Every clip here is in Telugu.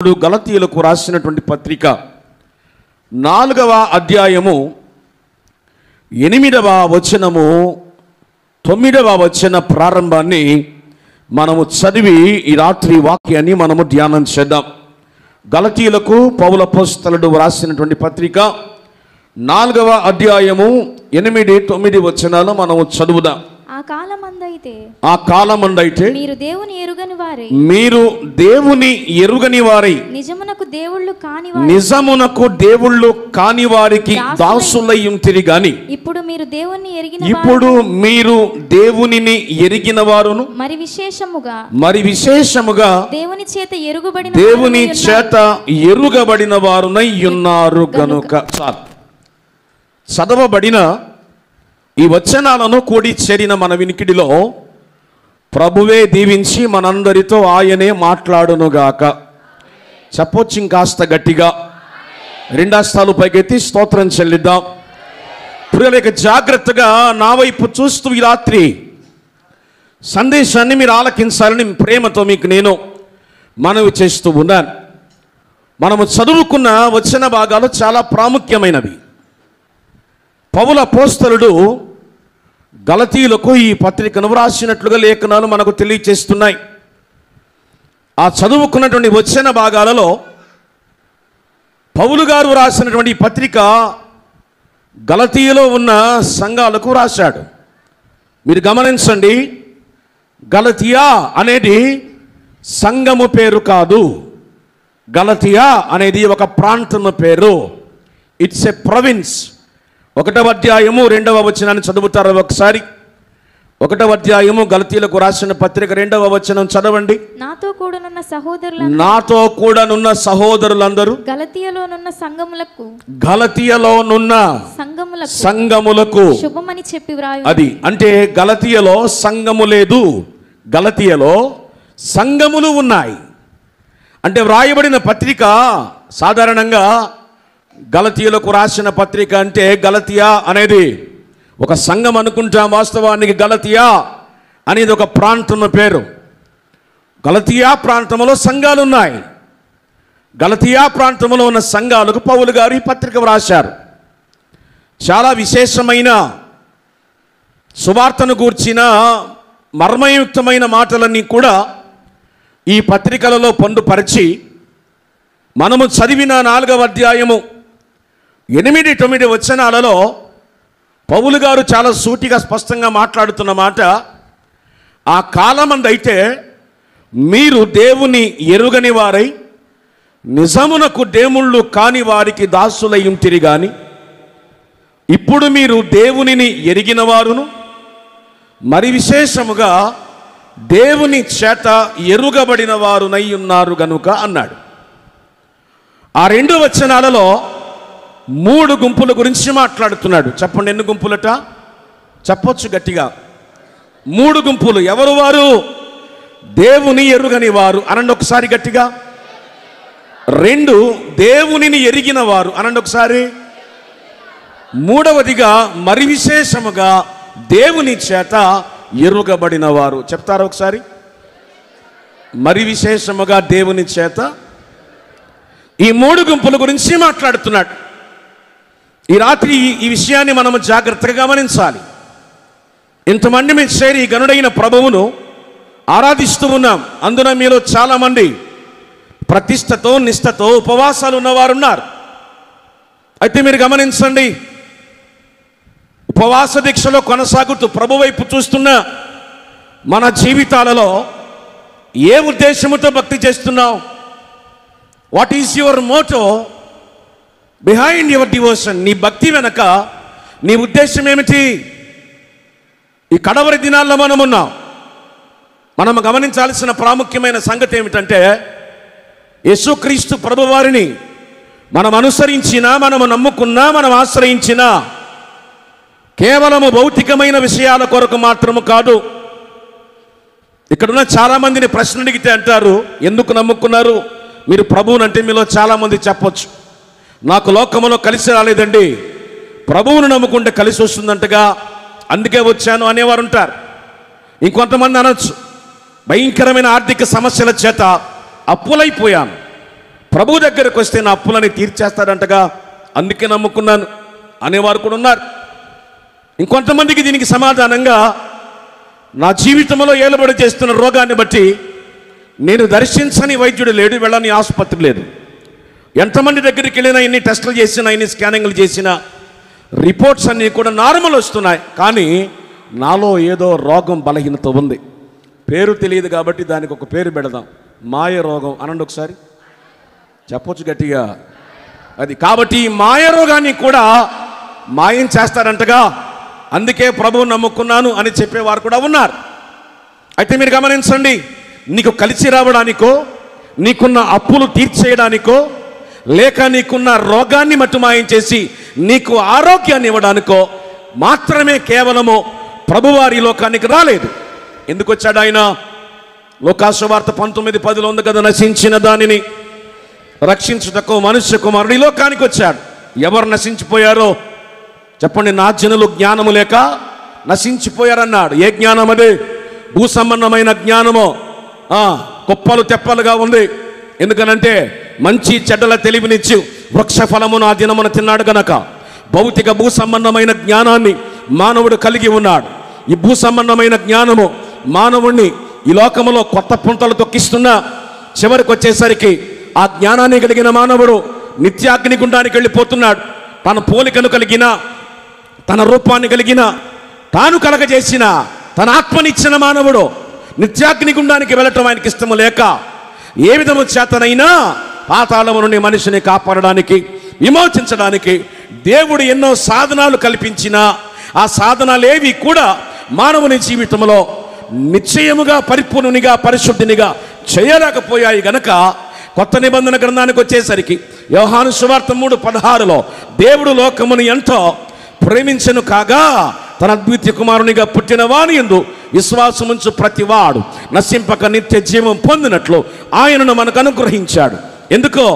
గలతీయులకు రాసినటువంటి పత్రిక 4వ అధ్యాయము 8వ వచనము 9వ వచన ప్రారంభాన్ని మనము చదివి ఈ రాత్రి వాక్యాన్ని మనము ధ్యానం చేద్దాం. గలతీయులకు పౌలు అపోస్తలుడు రాసినటువంటి పత్రిక 4వ అధ్యాయము 8, 9 వచనాలు మనము చదువుదాం. ఆ కాలమందైతే మీరు దేవుని ఎరుగని వారై నిజమునకు దేవుళ్ళు కాని వారికి దాసులయ్యుంటిరి గాని ఇప్పుడు మీరు దేవునిని ఎరిగిన వారును మరి విశేషముగా దేవుని చేత ఎరుగబడిన వారునై ఉన్నారు గనుక. చదవబడిన ఈ వచనాలను కూడి చేరిన మన వినికిడిలో ప్రభువే దీవించి మనందరితో ఆయనే మాట్లాడునుగాక. చెప్పొచ్చు ఇంకాస్త గట్టిగా. రెండాస్తాలు పైకెత్తి స్తోత్రం చెల్లిద్దాం. ప్రియులకి జాగ్రత్తగా నా వైపు చూస్తూ ఈ రాత్రి సందేశాన్ని మీరు ఆలకించాలని ప్రేమతో మీకు నేను మనవి చేస్తూ ఉన్నాను. మనము చదువుకున్న వచన భాగాలు చాలా ప్రాముఖ్యమైనవి. పౌలు అపోస్తలుడు గలతీయులకు ఈ పత్రికను వ్రాసినట్లుగా లేఖనాలు మనకు తెలియచేస్తున్నాయి. ఆ చదువుకున్నటువంటి వచన భాగాలలో పౌలు గారు రాసినటువంటి పత్రిక గలతీయులో ఉన్న సంఘాలకు రాశాడు. మీరు గమనించండి, గలతీయా అనేది సంఘము పేరు కాదు. గలతీయా అనేది ఒక ప్రాంతము పేరు. It's a province. 1వ అధ్యాయము 2వ వచనాన్ని చదువుతారు ఒకసారి. 1వ అధ్యాయము గలతీయులకు రాసిన పత్రిక 2వ వచనం చదవండి. నాతో కూడానున్న సహోదరులందరూ గలతీయలోనున్న సంఘములకు శుభమని చెప్పి వ్రాయు. అది అంటే గలతీయలో సంఘము లేదు, గలతీయలో సంఘములు ఉన్నాయి. అంటే వ్రాయబడిన పత్రిక సాధారణంగా గలతీయులకు రాసిన పత్రిక అంటే గలతీయా అనేది ఒక సంఘం అనుకుంటాం. వాస్తవానికి గలతీయా అనేది ఒక ప్రాంతం పేరు. గలతీయా ప్రాంతంలో సంఘాలు ఉన్నాయి. గలతీయా ప్రాంతంలో ఉన్న సంఘాలకు పౌలు గారు ఈ పత్రిక వ్రాశారు. చాలా విశేషమైన సువార్తను గూర్చిన మర్మయుక్తమైన మాటలన్నీ కూడా ఈ పత్రికలలో పొందుపరిచి మనము చదివిన 4వ అధ్యాయము 8, 9 వచనాలలో పౌలు గారు చాలా సూటిగా స్పష్టంగా మాట్లాడుతున్న మాట, ఆ కాలమందైతే మీరు దేవుని ఎరుగని వారై నిజమునకు దేవుళ్ళు కాని వారికి దాసులయ్యుంటిరి గాని ఇప్పుడు మీరు దేవునిని ఎరిగిన వారును మరి విశేషముగా దేవుని చేత ఎరుగబడిన వారునై ఉన్నారు గనుక అన్నాడు. ఆ 2 వచనాలలో 3 గుంపుల గురించి మాట్లాడుతున్నాడు. చెప్పండి, ఎన్ని గుంపులట? చెప్పొచ్చు గట్టిగా. 3 గుంపులు. ఎవరు వారు? దేవుని ఎరుగని వారు అనండి ఒకసారి గట్టిగా. 2 దేవునిని ఎరిగిన వారు అనండి ఒకసారి. 3వదిగా మరి విశేషముగా దేవుని చేత ఎరుగబడిన వారు. చెప్తారా ఒకసారి? మరి విశేషముగా దేవుని చేత. ఈ 3 గుంపుల గురించి మాట్లాడుతున్నాడు. ఈ రాత్రి ఈ విషయాన్ని మనము జాగ్రత్తగా గమనించాలి. ఇంతమంది మీ చేరి గనుడైన ప్రభువును ఆరాధిస్తూ ఉన్నాం. అందున మీలో చాలామంది ప్రతిష్టతో నిష్ఠతో ఉపవాసాలు ఉన్నవారు ఉన్నారు. అయితే మీరు గమనించండి, ఉపవాస దీక్షలో కొనసాగుతూ ప్రభు వైపు చూస్తున్న మన జీవితాలలో ఏ ఉద్దేశముతో భక్తి చేస్తున్నావు? What is your Moto behind your devotion? నీ భక్తి వెనక నీ ఉద్దేశం ఏమిటి? ఈ కడవరి దినాల్లో మనం గమనించాల్సిన ప్రాముఖ్యమైన సంగతి ఏమిటంటే, యేసుక్రీస్తు ప్రభువారిని మనం అనుసరించినా, మనము నమ్ముకున్నా, మనం ఆశ్రయించినా కేవలము భౌతికమైన విషయాల కొరకు మాత్రము కాదు. ఇక్కడున్న చాలామందిని ప్రశ్న అడిగితే అంటారు, ఎందుకు నమ్ముకున్నారు మీరు ప్రభువునంటే? మీలో చాలామంది చెప్పొచ్చు, నాకు లోకములో కలిసి రాలేదండి, ప్రభువును నమ్ముకుంటే కలిసి వస్తుందంటగా, అందుకే వచ్చాను అనేవారు ఉంటారు. ఇంకొంతమంది అనొచ్చు, భయంకరమైన ఆర్థిక సమస్యల చేత అప్పులైపోయాను, ప్రభు దగ్గరకు వస్తే నా అప్పులని తీర్చేస్తాడంటగా, అందుకే నమ్ముకున్నాను అనేవారు కూడా ఉన్నారు. ఇంకొంతమందికి దీనికి సమాధానంగా, నా జీవితంలో ఏలుబడి చేస్తున్న రోగాన్ని బట్టి నేను దర్శించని వైద్యుడు లేడు, వెళ్ళని ఆసుపత్రి లేదు. ఎంతమంది దగ్గరికి వెళ్ళినా, ఎన్ని టెస్టులు చేసినా, ఎన్ని స్కానింగ్లు చేసినా రిపోర్ట్స్ అన్నీ కూడా నార్మల్ వస్తున్నాయి. కానీ నాలో ఏదో రోగం, బలహీనత ఉంది. పేరు తెలియదు కాబట్టి దానికి ఒక పేరు పెడదాం, మాయ రోగం అనండి ఒకసారి, చెప్పొచ్చు గట్టిగా. అది కాబట్టి ఈ మాయ రోగాన్ని కూడా మాయం చేస్తారంటగా, అందుకే ప్రభువు నమ్ముకున్నాను అని చెప్పేవారు కూడా ఉన్నారు. అయితే మీరు గమనించండి, నీకు కలిసి రావడానికో, నీకున్న అప్పులు తీర్చేయడానికో, లేక నీకున్న రోగాన్ని మట్టు మాయం చేసి నీకు ఆరోగ్యాన్ని ఇవ్వడానికో మాత్రమే కేవలము ప్రభువారి లోకానికి రాలేదు. ఎందుకు వచ్చాడు ఆయన? లోకాసువార్త 19:10 ఉంది కదా, నశించిన దానిని రక్షించుటకు మనుష్య కుమారుడు ఈ లోకానికి వచ్చాడు. ఎవరు నశించిపోయారో చెప్పండి? నా జనులు జ్ఞానము లేక నశించిపోయారన్నాడు. ఏ జ్ఞానం అదే? భూ సంబంధమైన జ్ఞానము. కుప్పలు తెప్పలుగా ఉంది. ఎందుకనంటే మంచి చెడ్డల తెలివినిచ్చి వృక్ష ఫలమును ఆ దినమున తిన్నాడు గనక భౌతిక భూ సంబంధమైన జ్ఞానాన్ని మానవుడు కలిగి ఉన్నాడు. ఈ భూ సంబంధమైన జ్ఞానము మానవుణ్ణి ఈ లోకములో కొత్త పుంతలు తొక్కిస్తున్నా, చివరికి వచ్చేసరికి ఆ జ్ఞానాన్ని కలిగిన మానవుడు నిత్యాగ్నిగుండానికి వెళ్ళిపోతున్నాడు. తన పోలికను కలిగిన, తన రూపాన్ని కలిగిన, తాను కలగజేసిన, తన ఆత్మనిచ్చిన మానవుడు నిత్యాగ్నిగుండానికి వెళ్ళటం ఆయనకి ఇష్టము లేక, ఏ విధము చేతనైనా పాతాళము నుండి మనిషిని కాపాడడానికి, విమోచించడానికి దేవుడు ఎన్నో సాధనాలు కల్పించినా ఆ సాధనాలేవి కూడా మానవుని జీవితంలో నిశ్చయముగా పరిపూర్ణునిగా, పరిశుద్ధినిగా చేయలేకపోయాయి గనక కొత్త నిబంధన గ్రంథానికి వచ్చేసరికి యోహాను సువార్త 3:16 దేవుడు లోకమును ఎంతో ప్రేమించెను కాగా తన అద్వితీయ కుమారునిగా పుట్టిన వాని యందు విశ్వాసముంచు ప్రతివాడు నశింపక నిత్య జీవం పొందినట్లు ఆయనను మనకు అనుగ్రహించాడు. ఎందుకో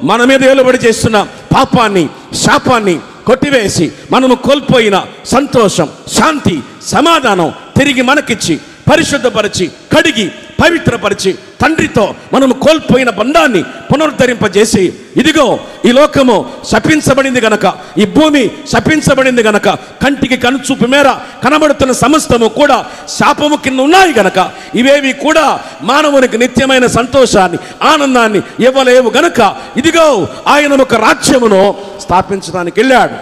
మన మీద ఏలుబడి చేస్తున్న పాపాన్ని, శాపాన్ని కొట్టివేసి మనము కోల్పోయిన సంతోషం, శాంతి, సమాధానం తిరిగి మనకిచ్చి, పరిశుద్ధపరిచి, కడిగి, పవిత్రపరిచి, తండ్రితో మనము కోల్పోయిన బంధాన్ని పునరుద్ధరింపజేసి, ఇదిగో ఈ లోకము శపించబడింది గనక, ఈ భూమి శపించబడింది గనక, కంటికి కనుచూపు మేర కనబడుతున్న సమస్తము కూడా శాపము కింద ఉన్నాయి గనక ఇవేవి కూడా మానవునికి నిత్యమైన సంతోషాన్ని, ఆనందాన్ని ఇవ్వలేవు గనక ఇదిగో ఆయన ఒక రాజ్యమును స్థాపించడానికి వెళ్ళాడు.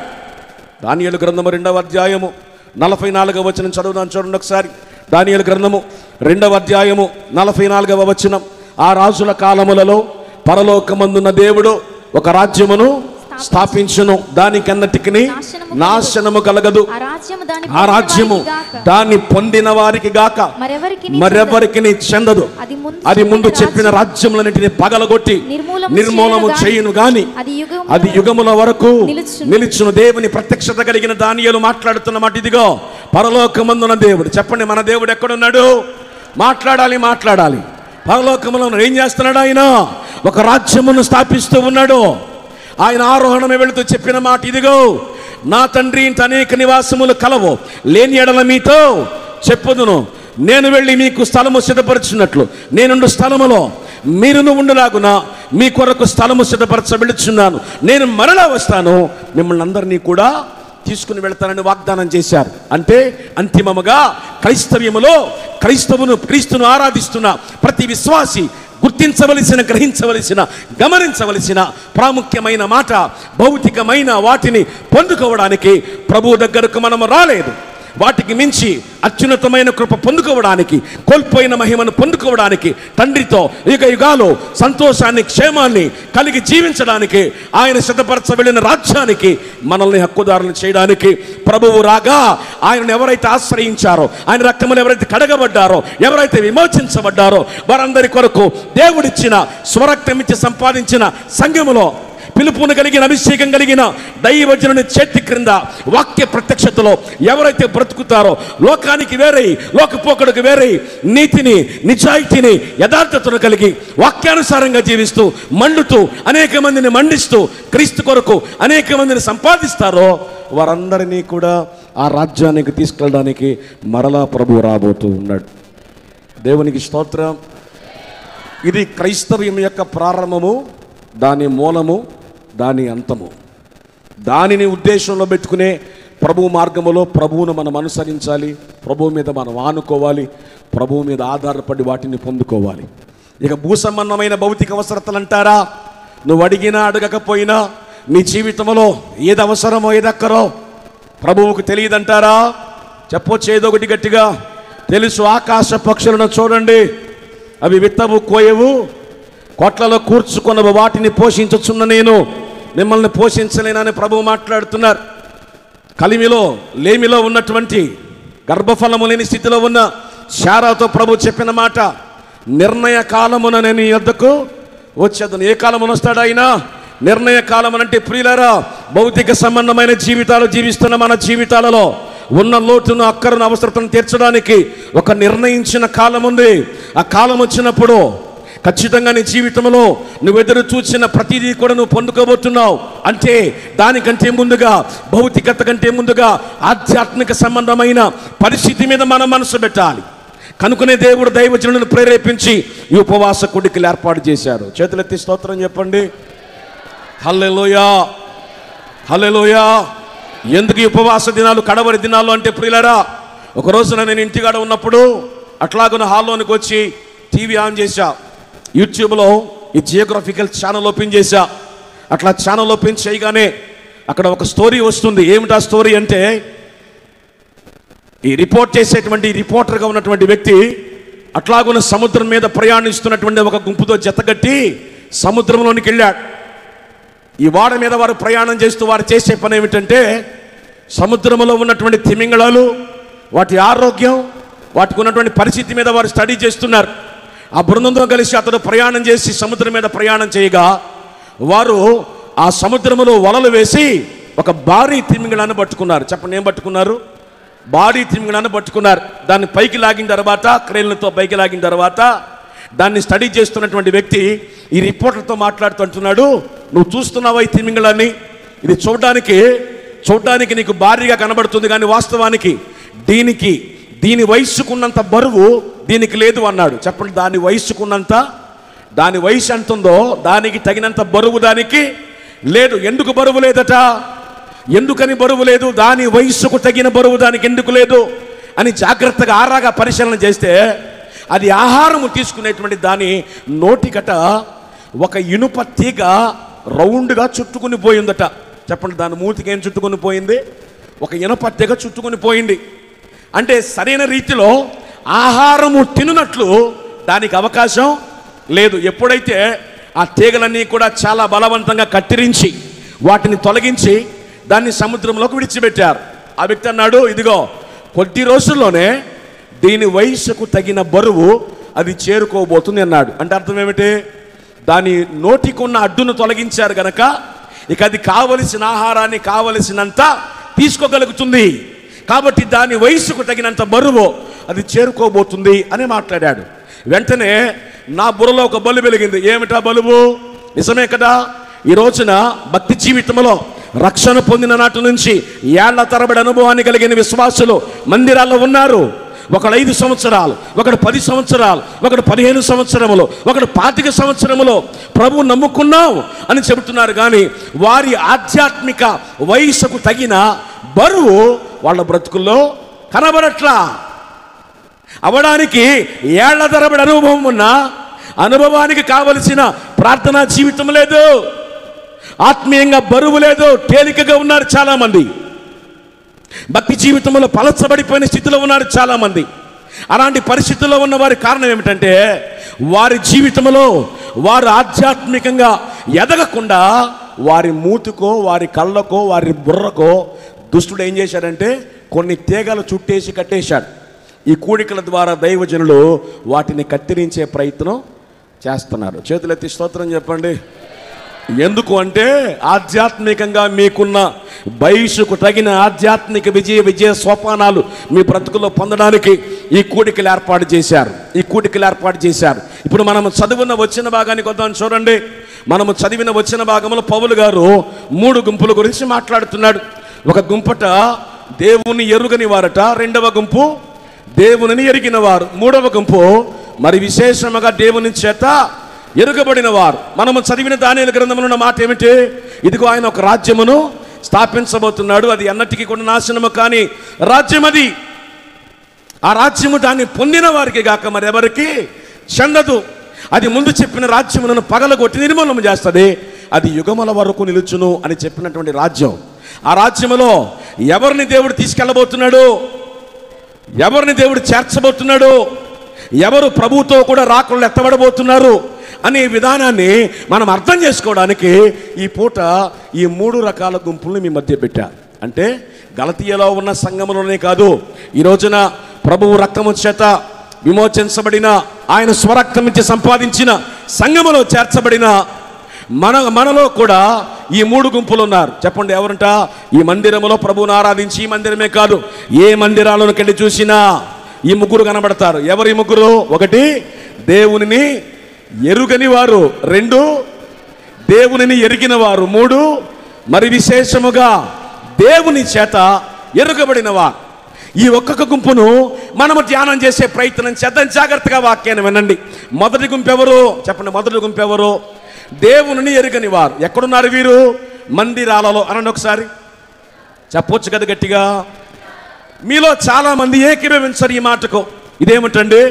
దానియేలు గ్రంథము 2వ అధ్యాయము 44వ వచనం చదువుదాం, చూడండి ఒకసారి. దానియేలు గ్రంథము 2వ అధ్యాయము 44వ వచనం. ఆ రాజుల కాలములలో పరలోకమందున్న దేవుడు ఒక రాజ్యమును స్థాపించును, దానికన్నటికి నాశనము కలగదు. ఆ రాజ్యము దాన్ని పొందిన వారికి గాక మరెవరికి చెందదు. అది ముందు చెప్పిన రాజ్యములన్నిటిని పగలగొట్టి నిర్మూలము చేయును గాని అది యుగముల వరకు నిలుచును. దేవుని ప్రత్యక్షత కలిగిన దానియేలు మాట్లాడుతున్న మాట ఇదిగో, పరలోకమందున దేవుడు. చెప్పండి, మన దేవుడు ఎక్కడున్నాడు? మాట్లాడాలి. పరలోకములో ఏం చేస్తున్నాడు? ఆయన ఒక రాజ్యమును స్థాపిస్తూ ఉన్నాడు. ఆయన ఆరోహణమే వెళుతూ చెప్పిన మాట ఇదిగో, నా తండ్రి ఇంత అనేక నివాసములు కలవు, లేని ఎడల మీతో చెప్పుదును. నేను వెళ్ళి మీకు స్థలము సిద్ధపరచున్నట్లు నేనుండు స్థలములో మీరును ఉండులాగున మీ కొరకు స్థలము సిద్ధపరచ వెళుచున్నాను. నేను మరలా వస్తాను, మిమ్మల్ని అందరినీ కూడా తీసుకుని వెళ్తానని వాగ్దానం చేశారు. అంటే అంతిమముగా క్రైస్తవ్యములో క్రీస్తును ఆరాధిస్తున్న ప్రతి విశ్వాసి గుర్తించవలసిన, గ్రహించవలసిన, గమనించవలసిన ప్రాముఖ్యమైన మాట, భౌతికమైన వాటిని పొందుకోవడానికి ప్రభువు దగ్గరకు మనము రాలేదు. వాటికి మించి అత్యున్నతమైన కృప పొందుకోవడానికి, కోల్పోయిన మహిమను పొందుకోవడానికి, తండ్రితో యుగ యుగాలు సంతోషాన్ని, క్షేమాన్ని కలిగి జీవించడానికి, ఆయన సిద్ధపరచ వెళ్ళిన రాజ్యానికి మనల్ని హక్కుదారులు చేయడానికి ప్రభువు రాగా ఆయనను ఎవరైతే ఆశ్రయించారో, ఆయన రక్తములు ఎవరైతే కడగబడ్డారో, ఎవరైతే విమోచించబడ్డారో వారందరి కొరకు దేవుడిచ్చిన, స్వరక్తం ఇచ్చి సంపాదించిన సంఘములో పిలుపును కలిగిన, అభిషేకం కలిగిన దైవజనుని చేతి క్రింద వాక్య ప్రత్యక్షతలో ఎవరైతే బ్రతుకుతారో, లోకానికి వేరే, లోకపోకడికి వేరే, నీతిని, నిజాయితీని, యథార్థతను కలిగి వాక్యానుసారంగా జీవిస్తూ, మండుతూ, అనేక మందిని మండిస్తూ క్రీస్తు కొరకు అనేక మందిని సంపాదిస్తారో వారందరినీ కూడా ఆ రాజ్యానికి తీసుకెళ్ళడానికి మరలా ప్రభువు రాబోతూ ఉన్నాడు. దేవునికి స్తోత్రం. ఇది క్రైస్తవ్యం యొక్క ప్రారంభము. దాని మూలము, దాని అంతము. దానిని ఉద్దేశంలో పెట్టుకునే ప్రభువు మార్గములో ప్రభువును మనం అనుసరించాలి, ప్రభువు మీద మనం ఆనుకోవాలి, ప్రభువు మీద ఆధారపడి వాటిని పొందుకోవాలి. ఇక భూసంబంధమైన భౌతిక అవసరతలు అంటారా, నువ్వు అడిగినా అడగకపోయినా నీ జీవితంలో ఏది అవసరమో ఏదక్కరో ప్రభువుకు తెలియదంటారా? చెప్పొచ్చు ఏదో ఒకటి గట్టిగా. తెలుసు. ఆకాశ పక్షులను చూడండి, అవి విత్తవు, కోయవు, కొట్లలో కూర్చుకొనవు, వాటిని పోషించుచున్న నేను మిమ్మల్ని పోషించలేనని ప్రభువు మాట్లాడుతున్నారు. కలిమిలో లేమిలో ఉన్నటువంటి గర్భఫలము లేని స్థితిలో ఉన్న శారాతో ప్రభు చెప్పిన మాట, నిర్ణయ కాలమున నేను నీ యొద్దకు వచ్చేదను. ఏ కాలమున వస్తాడు ఆయన? నిర్ణయ కాలమునంటే ప్రియులారా, భౌతిక సంబంధమైన జీవితాలు జీవిస్తున్న మన జీవితాలలో ఉన్న లోటును, అక్కరను, అవసరతను తీర్చడానికి ఒక నిర్ణయించిన కాలం ఉంది. ఆ కాలం వచ్చినప్పుడు ఖచ్చితంగా నీ జీవితంలో నువ్వు ఎదురు చూసిన ప్రతిదీ కూడా నువ్వు పొందుకోబోతున్నావు. అంటే దానికంటే ముందుగా, భౌతికత కంటే ముందుగా ఆధ్యాత్మిక సంబంధమైన పరిస్థితి మీద మనం మనసు పెట్టాలి. కనుకనే దేవుడు దైవజనులను ప్రేరేపించి ఈ ఉపవాస కూడికలు ఏర్పాటు చేశారు. చేతులెత్తి స్తోత్రం చెప్పండి. హల్లెలూయా, హల్లెలూయా. ఎందుకు ఈ ఉపవాస దినాలు, కడవరి దినాలు అంటే ప్రియులారా, ఒక రోజున నేను ఇంటికాడ ఉన్నప్పుడు అట్లాగున్న హాల్లోనికి వచ్చి టీవీ ఆన్ చేశా. యూట్యూబ్లో ఈ జియోగ్రఫికల్ ఛానల్ ఓపెన్ చేశా. అట్లా ఛానల్ ఓపెన్ చేయగానే అక్కడ ఒక స్టోరీ వస్తుంది. ఏమిటా స్టోరీ అంటే, ఈ రిపోర్ట్ చేసేటువంటి రిపోర్టర్గా ఉన్నటువంటి వ్యక్తి అట్లాగున్న సముద్రం మీద ప్రయాణిస్తున్నటువంటి ఒక గుంపుతో జతగట్టి సముద్రంలోనికి వెళ్ళాడు. ఈ వాడ మీద వారు ప్రయాణం చేస్తూ వారు చేసే పని ఏమిటంటే, సముద్రంలో ఉన్నటువంటి తిమింగళాలు, వాటి ఆరోగ్యం, వాటికి ఉన్నటువంటి పరిస్థితి మీద వారు స్టడీ చేస్తున్నారు. ఆ బృందంతో కలిసి అతడు ప్రయాణం చేసి సముద్రం మీద ప్రయాణం చేయగా వారు ఆ సముద్రంలో వలలు వేసి ఒక భారీ తిమింగళాన్ని పట్టుకున్నారు. చెప్పండి, ఏం పట్టుకున్నారు? భారీ తిమింగళాన్ని పట్టుకున్నారు. దాన్ని పైకి లాగిన తర్వాత, క్రేన్లతో పైకి లాగిన తర్వాత దాన్ని స్టడీ చేస్తున్నటువంటి వ్యక్తి ఈ రిపోర్టర్తో మాట్లాడుతుంటున్నాడు, నువ్వు చూస్తున్నావా ఈ తిమింగళాన్ని? ఇది చూడడానికి నీకు భారీగా కనబడుతుంది, కానీ వాస్తవానికి దీని వయస్సుకున్నంత బరువు దీనికి లేదు అన్నాడు. చెప్పండి, దాని వయసు ఎంత ఉందో దానికి తగినంత బరువు దానికి లేదు. ఎందుకు బరువు లేదట? ఎందుకని బరువు లేదు? దాని వయస్సుకు తగిన బరువు దానికి ఎందుకు లేదు అని జాగ్రత్తగా ఆరాగా పరిశీలన చేస్తే, అది ఆహారము తీసుకునేటువంటి దాని నోటికట ఒక ఇనుప తీగ రౌండ్గా చుట్టుకుని పోయిందట. చెప్పండి, దాని మూతికి ఏం చుట్టుకుని పోయింది? ఒక ఇనుప తీగ చుట్టుకుని పోయింది. అంటే సరైన రీతిలో ఆహారము తినున్నట్లు దానికి అవకాశం లేదు. ఎప్పుడైతే ఆ తీగలన్నీ కూడా చాలా బలవంతంగా కత్తిరించి వాటిని తొలగించి దాన్ని సముద్రంలోకి విడిచిపెట్టారు. ఆ వ్యక్తి అన్నాడు, ఇదిగో కొద్ది రోజుల్లోనే దీని వయసుకు తగిన బరువు అది చేరుకోబోతుంది అన్నాడు. అంటే అర్థం ఏమిటి? దాని నోటికున్న అడ్డును తొలగించారు గనక ఇక అది కావలసిన ఆహారాన్ని కావలసినంత తీసుకోగలుగుతుంది. కాబట్టి దాని వయసుకు తగినంత బరువు అది చేరుకోబోతుంది అని మాట్లాడాడు. వెంటనే నా బుర్రలో ఒక బలు వెలిగింది. ఏమిటా బలువు? నిజమే కదా, ఈ రోజున భక్తి జీవితంలో రక్షణ పొందిన నాటి నుంచి ఏళ్ల తరబడి అనుభవాన్ని కలిగిన విశ్వాసులు మందిరాల్లో ఉన్నారు. ఒకడు 5 సంవత్సరాలు, ఒకడు 10 సంవత్సరాలు, ఒకడు 15 సంవత్సరములు, ఒకడు 25 సంవత్సరములు ప్రభు నమ్ముకున్నాం అని చెబుతున్నారు. కానీ వారి ఆధ్యాత్మిక వయసుకు తగిన బరువు వాళ్ళ బ్రతుకుల్లో కనబడట్లా. అవడానికి ఏళ్ల తరబడి అనుభవం ఉన్న అనుభవానికి కావలసిన ప్రార్థనా జీవితం లేదు, ఆత్మీయంగా బరువు లేదు, తేలికగా ఉన్నారు చాలామంది. భక్తి జీవితంలో పలచబడిపోయిన స్థితిలో ఉన్నారు చాలామంది. అలాంటి పరిస్థితుల్లో ఉన్న వారి కారణం ఏమిటంటే, వారి జీవితంలో వారు ఆధ్యాత్మికంగా ఎదగకుండా వారి మూతికో, వారి కళ్ళకో, వారి బుర్రకో దుష్టుడు ఏం చేశాడంటే కొన్ని తీగలు చుట్టేసి కట్టేశాడు. ఈ కూడికల ద్వారా దైవజనులు వాటిని కత్తిరించే ప్రయత్నం చేస్తున్నారు. చేతులెత్తి స్తోత్రం చెప్పండి. ఎందుకు అంటే, ఆధ్యాత్మికంగా మీకున్న వయసుకు తగిన ఆధ్యాత్మిక విజయ సోపానాలు మీ బ్రతుకుల్లో పొందడానికి ఈ కూడికలు ఏర్పాటు చేశారు. ఇప్పుడు మనం చదివిన వచ్చిన భాగానికి వద్దాం. చూడండి, మనము చదివిన వచ్చిన భాగంలో పౌలు గారు 3 గుంపుల గురించి మాట్లాడుతున్నాడు. ఒక గుంపట దేవుని ఎరుగని వారట, రెండవ గుంపు దేవునిని ఎరిగిన వారు, మూడవ గుంపు మరి విశేషముగా దేవుని చేత ఎరుగబడిన వారు. మనము చదివిన దానియేలు గ్రంథంలో ఉన్న మాట ఏమిటి? ఇదిగో ఆయన ఒక రాజ్యమును స్థాపించబోతున్నాడు, అది ఎన్నటికీ కూడా నాశనము కాని రాజ్యం అది. ఆ రాజ్యము దాన్ని పొందిన వారికి గాక మరెవరికి చెందదు. అది ముందు చెప్పిన రాజ్యములను పగలగొట్టి నిర్మూలన చేస్తుంది, అది యుగముల వరకు నిలుచును అని చెప్పినటువంటి రాజ్యం. ఆ రాజ్యములో ఎవరిని దేవుడు తీసుకెళ్ళబోతున్నాడు, ఎవరిని దేవుడు చేర్చబోతున్నాడు, ఎవరు ప్రభువుతో కూడా రాకుండా ఎత్తబడబోతున్నారు అనే విధానాన్ని మనం అర్థం చేసుకోవడానికి ఈ పూట ఈ 3 రకాల గుంపుల్ని మీ మధ్య పెట్టా. అంటే గలతీయలో ఉన్న సంఘములోనే కాదు, ఈ రోజున ప్రభువు రక్తము చేత విమోచించబడిన, ఆయన స్వరక్తం ఇచ్చి సంపాదించిన సంఘములో చేర్చబడిన మనలో కూడా ఈ 3 గుంపులు ఉన్నారు. చెప్పండి ఎవరంట? ఈ మందిరములో ప్రభువును ఆరాధించి, ఈ మందిరమే కాదు ఏ మందిరాలకు వెళ్ళి చూసినా ఈ 3 కనబడతారు. ఎవరు ఈ 3? 1 దేవునిని ఎరుగని వారు, 2 దేవునిని ఎరిగిన వారు, 3 మరి విశేషముగా దేవుని చేత ఎరుగబడిన వారు. ఈ ఒక్కొక్క గుంపును మనము ధ్యానం చేసే ప్రయత్నం చేద్దాం. జాగ్రత్తగా వాక్యాన్ని వినండి. మొదటి గుంపు ఎవరు? చెప్పండి, మొదటి గుంపు ఎవరు? దేవునిని ఎరుగని వారు. ఎక్కడున్నారు వీరు? మందిరాలలో. అనండి ఒకసారి, చెప్పొచ్చు కదా గట్టిగా. మీలో చాలా మంది ఏకీభవించరు ఈ మాటకు. ఇదేమిటండి?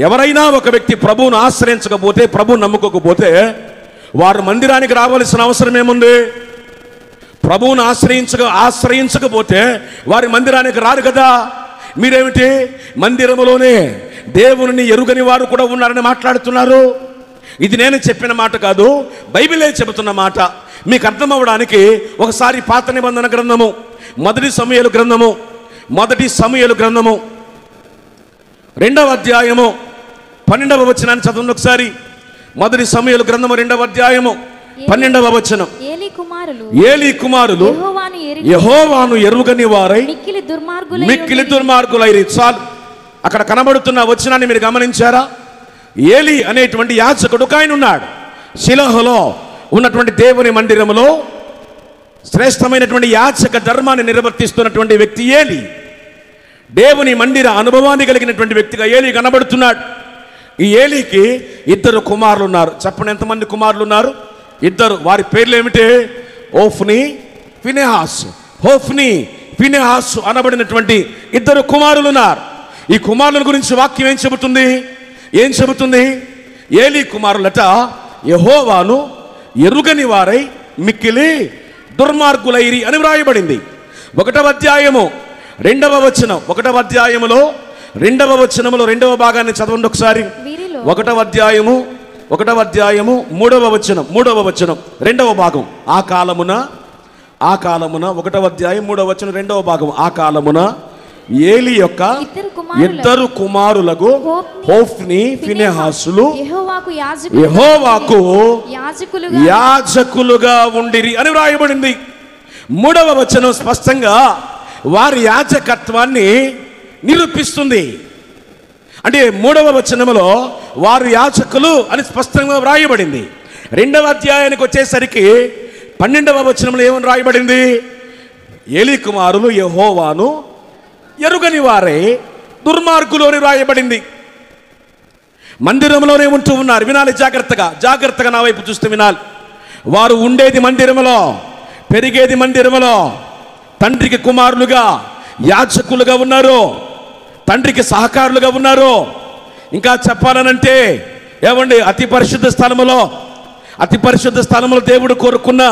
ఎవరైనా ఒక వ్యక్తి ప్రభువును ఆశ్రయించకపోతే, ప్రభువును నమ్ముకోకపోతే వారు మందిరానికి రావాల్సిన అవసరం ఏముంది? ప్రభువును ఆశ్రయించకపోతే వారి మందిరానికి రారు కదా. మీరేమిటి? మందిరములోనే దేవుని ఎరుగని వారు కూడా ఉన్నారని మాట్లాడుతున్నారు. ఇది నేను చెప్పిన మాట కాదు, బైబిలే చెబుతున్న మాట. మీకు అర్థం అవ్వడానికి ఒకసారి పాత నిబంధన గ్రంథము మొదటి సమూయేలు గ్రంథము 2వ అధ్యాయము 12వ వచనాన్ని చదవండి ఒకసారి. మొదటి సమూయేలు గ్రంథము 2వ అధ్యాయము 12వ వచనం. ఏలీ కుమారులు యెహోవాను ఎరుగని వారై మిక్కిలి దుర్మార్గులైరి. చాలు, అక్కడ కనబడుతున్న వచనాన్ని మీరు గమనించారా? ఏలీ అనేటువంటి యాజకుడు ఒక ఆయన ఉన్నాడు. షిలోహులో ఉన్నటువంటి దేవుని మందిరములో శ్రేష్టమైనటువంటి యాజక ధర్మాన్ని నిర్వర్తిస్తున్నటువంటి వ్యక్తి ఏలీ. దేవుని మందిర అనుభవాన్ని కలిగినటువంటి వ్యక్తిగా ఏలీ కనబడుతున్నాడు. ఈ ఏలీకి 2 కుమారులు ఉన్నారు. చెప్పండి, ఎంతమంది కుమారులు ఉన్నారు? 2. వారి పేర్లు ఏమిటి? హోఫ్నీ, ఫినెహాసు అనబడినటువంటి 2 కుమారులు ఉన్నారు. ఈ కుమారుల గురించి వాక్యం ఏం చెబుతుంది? ఏలీ కుమారులట యెహోవాను ఎరుగని వారై మిక్కిలి దుర్మార్గులైరి అని వ్రాయబడింది. 1వ అధ్యాయము 2వ వచనం. 1వ అధ్యాయములో 2వ వచనములో 2వ భాగాన్ని చదవండి ఒకసారి. 1వ అధ్యాయము 3వ వచనం 2వ భాగం. ఆ కాలమున 1వ అధ్యాయం 3వ వచనం 2వ భాగం. ఆ కాలమున ఏలీ యొక్క 2 కుమారులకు హోఫ్నీ, ఫినెహాసులు యెహోవాకు యాజకులుగా ఉండిరి అని వ్రాయబడింది. 3వ వచనం స్పష్టంగా వారి యాజకత్వాన్ని నిరూపిస్తుంది. అంటే 3వ వచనములో వారు యాజకులు అని స్పష్టంగా వ్రాయబడింది. 2వ అధ్యాయానికి వచ్చేసరికి 12వ వచనంలో ఏమని వ్రాయబడింది? ఏలీ కుమారులు యెహోవాను ఎరుగని వారే దుర్మార్గులు అని వ్రాయబడింది. మందిరంలోనే ఉంటూ ఉన్నారు. వినాలి జాగ్రత్తగా నా వైపు చూస్తే వినాలి. వారు ఉండేది మందిరములో, పెరిగేది మందిరములో, తండ్రికి కుమారులుగా యాజకులుగా ఉన్నారు, తండ్రికి సహకారులుగా ఉన్నారు. ఇంకా చెప్పాలనంటే ఏమండి, అతి పరిశుద్ధ స్థలములో దేవుడు కోరుకున్న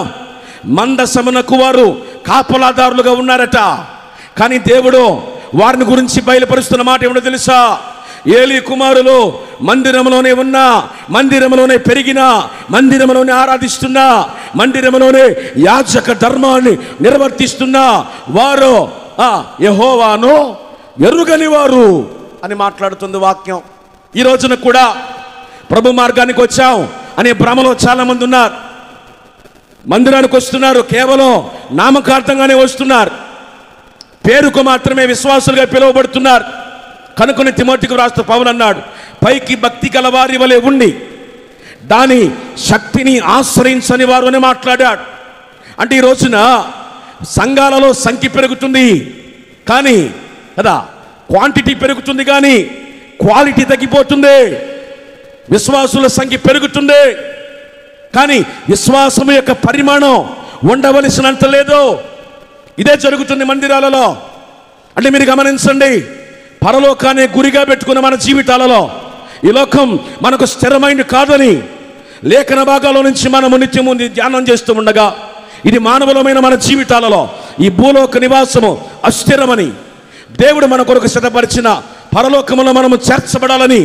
మందసమునకు వారు కాపలాదారులుగా ఉన్నారట. కానీ దేవుడు వారిని గురించి బయలుపరుస్తున్న మాట ఏమిటో తెలుసా? ఏలీ కుమారులు మందిరంలోనే ఉన్నా, మందిరంలోనే పెరిగినా, మందిరంలోనే ఆరాధిస్తున్నా, మందిరంలోనే యాజక ధర్మాన్ని నిర్వర్తిస్తున్నా వారు యెహోవాను ఎరుగని వారు అని మాట్లాడుతుంది వాక్యం. ఈ రోజున కూడా ప్రభు మార్గానికి వచ్చాం అనే భ్రమలో చాలా మంది ఉన్నారు. మందిరానికి వస్తున్నారు, కేవలం నామకార్థంగానే వస్తున్నారు, పేరుకు మాత్రమే విశ్వాసులుగా పిలువబడుతున్నారు. కనుకొని తిమోతికి రాస్తూ పౌలు అన్నాడు, పైకి భక్తి గలవారి వలె ఉండి దాని శక్తిని ఆశ్రయించని వారు అని మాట్లాడాడు. అంటే ఈ రోజున సంఘాలలో సంఖ్య పెరుగుతుంది కానీ కదా, క్వాంటిటీ పెరుగుతుంది కానీ క్వాలిటీ తగ్గిపోతుంది. విశ్వాసుల సంఖ్య పెరుగుతుంది, కానీ విశ్వాసం యొక్క పరిమాణం ఉండవలసినంత లేదు. ఇదే జరుగుతుంది మందిరాలలో. అంటే మీరు గమనించండి, పరలోకాన్ని గురిగా పెట్టుకున్న మన జీవితాలలో ఈ లోకం మనకు స్థిరమైనది కాదని లేఖన భాగాల నుంచి మనము నిత్యము ధ్యానం చేస్తూ ఉండగా, ఇది మానవులమైన మన జీవితాలలో ఈ భూలోక నివాసము అస్థిరమని, దేవుడు మన కొరకు సిద్ధపరిచిన పరలోకములో మనము చేర్చబడాలని,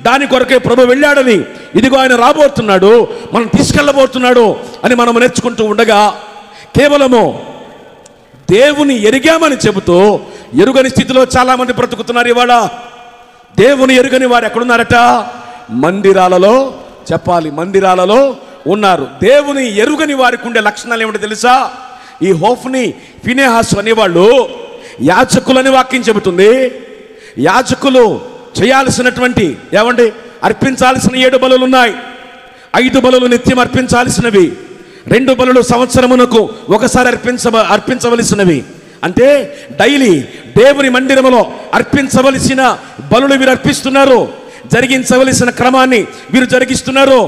దాని కొరకే ప్రభు వెళ్ళాడని, ఇదిగో ఆయన రాబోతున్నాడు, మనం తీసుకెళ్ళబోతున్నాడు అని మనము నేర్చుకుంటూ ఉండగా, కేవలము దేవుని ఎరిగామని చెబుతూ ఎరుగని స్థితిలో చాలామంది బ్రతుకుతున్నారు. ఇవాళ దేవుని ఎరుగని వారు ఎక్కడున్నారట? మందిరాలలో. చెప్పాలి, మందిరాలలో ఉన్నారు. దేవుని ఎరుగని వారికి ఉండే లక్షణాలు ఏమిటో తెలుసా? ఈ హోఫ్ని, ఫినెహాసు అనేవాళ్ళు యాజకులని వాక్యం చెబుతుంది. యాజకులు చేయాల్సినటువంటి అర్పించాల్సిన 7 బలులు ఉన్నాయి. 5 బలులు నిత్యం అర్పించాల్సినవి, 2 బలులు సంవత్సరమునకు ఒకసారి అర్పించవలసినవి. అంటే డైలీ దేవుని మందిరములో అర్పించవలసిన బలులు వీరు అర్పిస్తున్నారు, జరిగించవలసిన క్రమాన్ని వీరు జరిగిస్తున్నారు.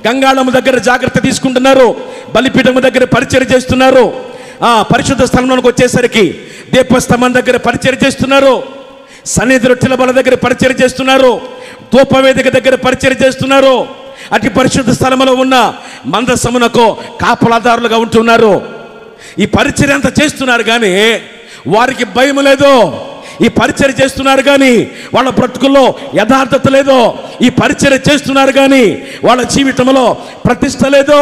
గంగాళము దగ్గర జాగ్రత్త తీసుకుంటున్నారు, బలిపీఠము దగ్గర పరిచర్య చేస్తున్నారు, పరిశుద్ధ స్థలంలోకి వచ్చేసరికి దీపస్తంభం దగ్గర పరిచర్య చేస్తున్నారు, సన్నిధి రొట్టెల బల దగ్గర పరిచర్య చేస్తున్నారు, ధూపవేదిక దగ్గర పరిచర్య చేస్తున్నారు. అతి పరిశుద్ధ స్థలములో ఉన్న మందసమునకు కాపలాదారులుగా ఉంటున్నారు. ఈ పరిచర్య అంతా చేస్తున్నారు, కానీ వారికి భయం లేదు. ఈ పరిచర్య చేస్తున్నారు, కానీ వాళ్ళ బ్రతుకుల్లో యథార్థత లేదు. ఈ పరిచర్య చేస్తున్నారు, కానీ వాళ్ళ జీవితంలో ప్రతిష్ట లేదు.